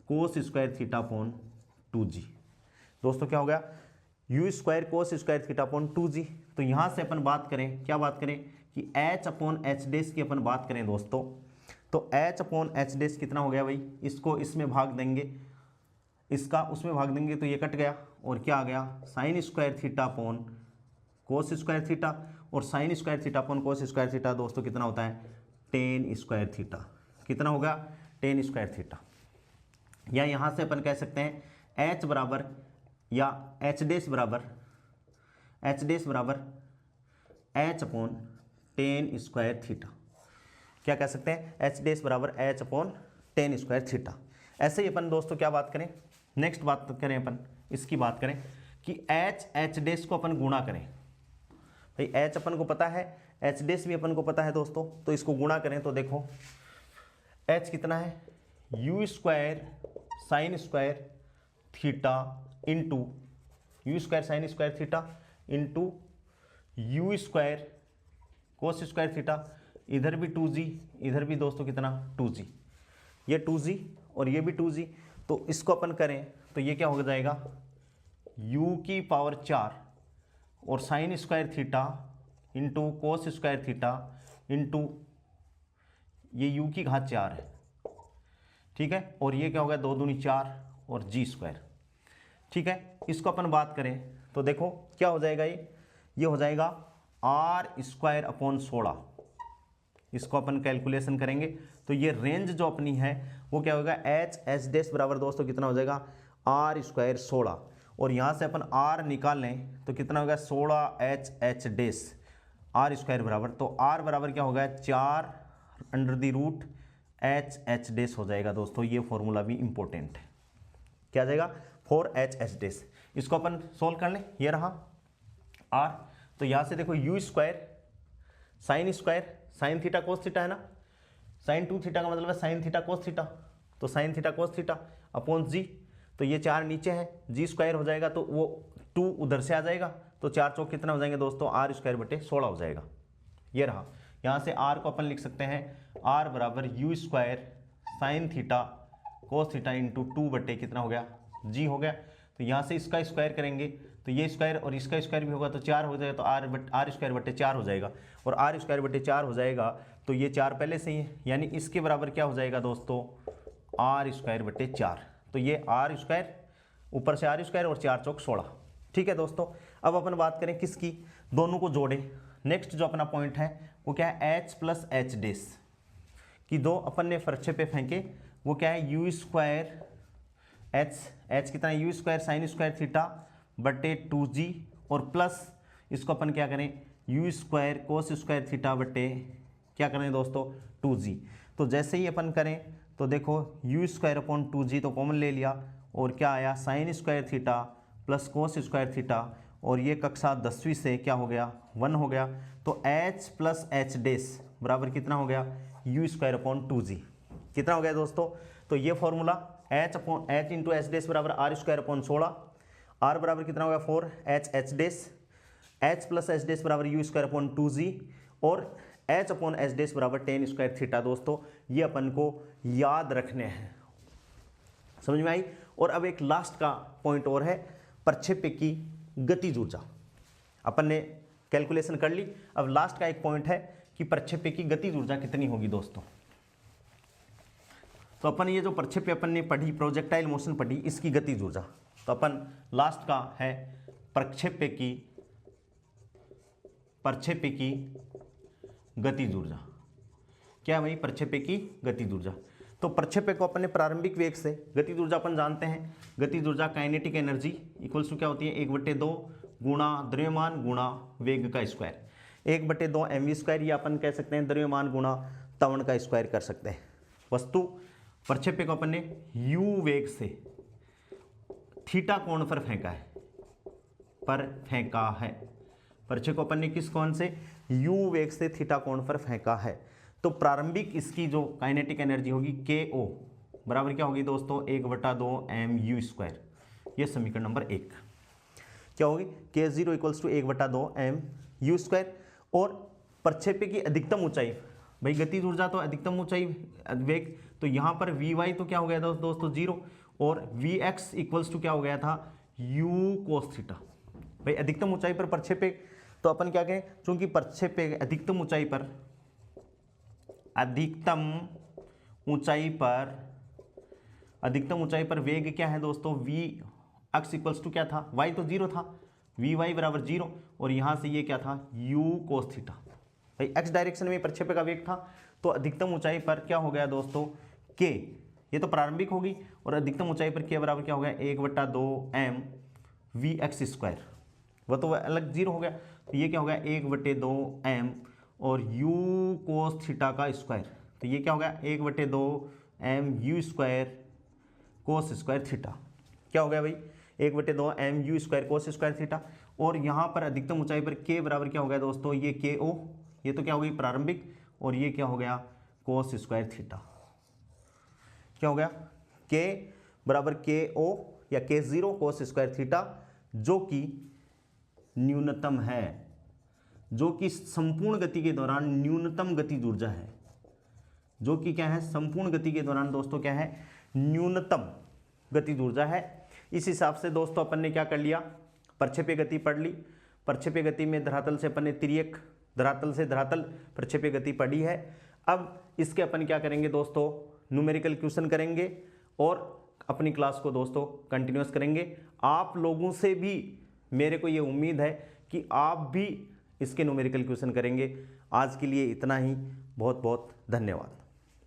कोस स्क्वायर थीटा अपॉन 2g। दोस्तों क्या हो गया यू स्क्वायर कोस स्क्वायर थीटा अपॉन 2g। तो यहाँ से अपन बात करें क्या बात करें कि h अपॉन एच डैश की अपन बात करें दोस्तों, तो h अपॉन एच डैश कितना हो गया भाई, इसको इसमें भाग देंगे, इसका उसमें भाग देंगे तो ये कट गया और क्या आ गया sine square theta upon cos square theta. और sine square theta upon cos square theta दोस्तों कितना होता है टेन स्क्वायर थीटा। कितना होगा टेन स्क्वायर थीटा। या यहाँ से अपन कह सकते हैं h बराबर या h डैश बराबर h upon ten square theta. क्या कह सकते हैं h डैश बराबर h upon ten square theta. ऐसे ही अपन दोस्तों क्या बात करें नेक्स्ट बात करें अपन इसकी बात करें कि h डैश को अपन गुणा करें। भाई h अपन को पता है h डैश भी अपन को पता है दोस्तों, तो इसको गुणा करें तो देखो h कितना है u square sign square theta into you square sign square theta into you square cos square theta, इधर भी 2g इधर भी दोस्तों कितना 2g, ये 2g और ये भी 2g। तो इसको अपन करें तो ये क्या हो जाएगा u की पावर 4 और sine square theta into cos square theta into ये u की घात 4 है। ठीक है, और ये क्या होगा 2 दूनी 4 और g स्क्वायर। ठीक है, इसको अपन बात करें तो देखो क्या हो जाएगा ये हो जाएगा r स्क्वायर अपॉन 16। इसको अपन कैलकुलेशन करेंगे तो ये रेंज जो अपनी है वो क्या होगा h डैश बराबर दोस्तों कितना हो जाएगा r स्क्वायर 16। और यहाँ से अपन r निकालें तो कितना होगा 16h डैश r स्क्वायर बराबर, तो r बराबर क्या होगा 4 under the root h dash हो जाएगा दोस्तों। ये फॉर्मूला भी इंपॉर्टेंट है, क्या आ जाएगा 4h डैश। इसको अपन सोल्व कर लें, ये रहा r। तो यहाँ से देखो u square sine theta cos theta है ना, साइन 2 थीटा का मतलब है साइन थीटा कोस थीटा, तो sine theta cos theta upon g. तो ये 4 नीचे है जी स्क्वायर हो जाएगा तो वो 2 उधर से आ जाएगा, तो 4 चौक कितना हो जाएंगे दोस्तों r स्क्वायर बटे 16 हो जाएगा। ये रहा, यहाँ से r को अपन लिख सकते हैं r बराबर u square sine theta cos theta into 2 बटे कितना हो गया जी हो गया। तो यहाँ से इसका स्क्वायर करेंगे तो ये स्क्वायर और इसका स्क्वायर भी होगा तो 4 हो जाएगा, तो आर स्क्वायर बट्टे 4 हो जाएगा। और आर स्क्वायर बट्टे 4 हो जाएगा तो ये 4 पहले से ही है, यानी इसके बराबर क्या हो जाएगा दोस्तों, आर स्क्वायर बट्टे 4। तो ये आर स्क्वायर ऊपर से आर स्क्वायर और 4 चौक 16। ठीक है दोस्तों, अब अपन बात करें किसकी, दोनों को जोड़े। नेक्स्ट जो अपना पॉइंट है वो क्या है, एच प्लस एच डेस कि दो अपन ने प्रक्षेप्य फेंके, वो क्या है यू स्क्वायर एच कितना you square sign square theta बटे 2g और प्लस इसको अपन क्या करें you square cos square theta बटे क्या करें दोस्तों 2g। तो जैसे ही अपन करें तो देखो यू स्क्वायर अपॉन 2g तो कॉमन ले लिया और क्या आया sign square theta plus cos square theta और ये कक्षा 10वीं से क्या हो गया 1 हो गया। तो h प्लस एच डेस बराबर कितना हो गया यू स्क्वायर अपॉन 2g। कितना हो गया दोस्तों, तो ये फॉर्मूला h इंटू एच डेस बराबर आर स्क्वायर अपॉन 16, आर बराबर कितना हो गया 4 एच डेस, एच प्लस एच डेस बराबर यू स्क्वायर अपॉन 2g और h अपॉन एच डेस बराबर टेन स्क्वायर थीटा। दोस्तों ये अपन को याद रखने हैं, समझ में आई। और अब एक लास्ट का पॉइंट और है, प्रक्षेप्य की गतिज ऊर्जा। अपन ने कैलकुलेशन कर ली, अब लास्ट का एक पॉइंट है कि प्रक्षेप्य की गतिज ऊर्जा कितनी होगी दोस्तों। तो अपन ये जो प्रक्षेप्य अपन ने पढ़ी प्रोजेक्टाइल मोशन पढ़ी, इसकी गतिज ऊर्जा। तो अपन लास्ट का है प्रक्षेप्य की गतिज ऊर्जा। क्या भाई, प्रक्षेप्य की गतिज ऊर्जा। तो प्रक्षेप्य को अपन ने प्रारंभिक वेग से, गतिज ऊर्जा अपन जानते हैं, गतिज ऊर्जा काइनेटिक एनर्जी इक्वल्स टू क्या होती है 1/2 गुणा द्रव्यमान गुणा वेग का स्क्वायर, 1/2 mv स्क्वायर, या अपन कह सकते हैं द्रव्यमान गुणा त्वरण का स्क्वायर कर सकते हैं। वस्तु प्रक्षेप्य को अपन ने u वेग से थीटा कोण पर फेंका है, प्रक्षेप्य को अपन ने किस कोण से u वेग से थीटा कोण पर फेंका है। तो प्रारंभिक इसकी जो काइनेटिक एनर्जी होगी KO बराबर क्या होगी दोस्तों 1/2 mu स्क्वायर, ये समीकरण नंबर 1 क्या होगी K0 equals to 1/2 mu square. और प्रक्षेप्य की अधिकतम ऊंचाई, भाई गतिज ऊर्जा तो अधिकतम ऊंचाई वेग, तो यहाँ पर Vy तो क्या हो गया दोस्तों 0 और Vx इक्वल्स टू क्या हो गया था u cos थीटा। भाई अधिकतम ऊंचाई पर प्रक्षेप्य, तो अपन क्या कहें, चूंकि प्रक्षेप्य अधिकतम ऊंचाई पर वेग क्या है दोस्तों v x इक्वल्स टू क्या था y तो 0 था, Vy बराबर 0 और यहाँ से ये क्या था u cos थीटा। भाई x डायरेक्शन में प्रक्षेप्य का वेग था, तो अधिकतम ऊंचाई पर क्या हो गया दोस्तों k, ये तो प्रारंभिक होगी, और अधिकतम ऊंचाई पर k बराबर क्या हो गया 1/2 m vx स्क्वायर, वह तो अलग 0 हो गया, तो ये क्या हो गया 1/2 m और u cos थीटा का स्क्वायर, तो ये क्या हो गया 1/2 m u स्क्वायर कोस स्क्वायर थीटा। क्या हो गया भाई 1/2 m u स्क्वायर कोस स्क्वायर थीटा। और यहाँ पर अधिकतम ऊंचाई पर k बराबर क्या हो गया दोस्तों, ये KO, ये तो क्या हो गई प्रारंभिक, और ये क्या हो गया कोस स्क्वायर थीटा। क्या हो गया k बराबर KO या K0 कोस स्क्वायर थीटा, जो कि न्यूनतम है, जो कि संपूर्ण गति के दौरान न्यूनतम गतिज ऊर्जा है, जो कि क्या है संपूर्ण गति के दौरान दोस्तों क्या है न्यूनतम गतिज ऊर्जा है। इस हिसाब से दोस्तों अपन ने क्या कर लिया, प्रक्षेप्य गति पढ़ ली। प्रक्षेप्य गति में धरातल से अपन ने तिर्यक धरातल से धरातल प्रक्षेप्य गति पढ़ी है। अब इसके अपन क्या करेंगे दोस्तों, न्यूमेरिकल क्वेश्चन करेंगे और अपनी क्लास को दोस्तों कंटिन्यूस करेंगे। आप लोगों से भी मेरे को ये उम्मीद है कि आप भी इसके न्यूमेरिकल क्वेश्चन करेंगे। आज के लिए इतना ही, बहुत बहुत धन्यवाद।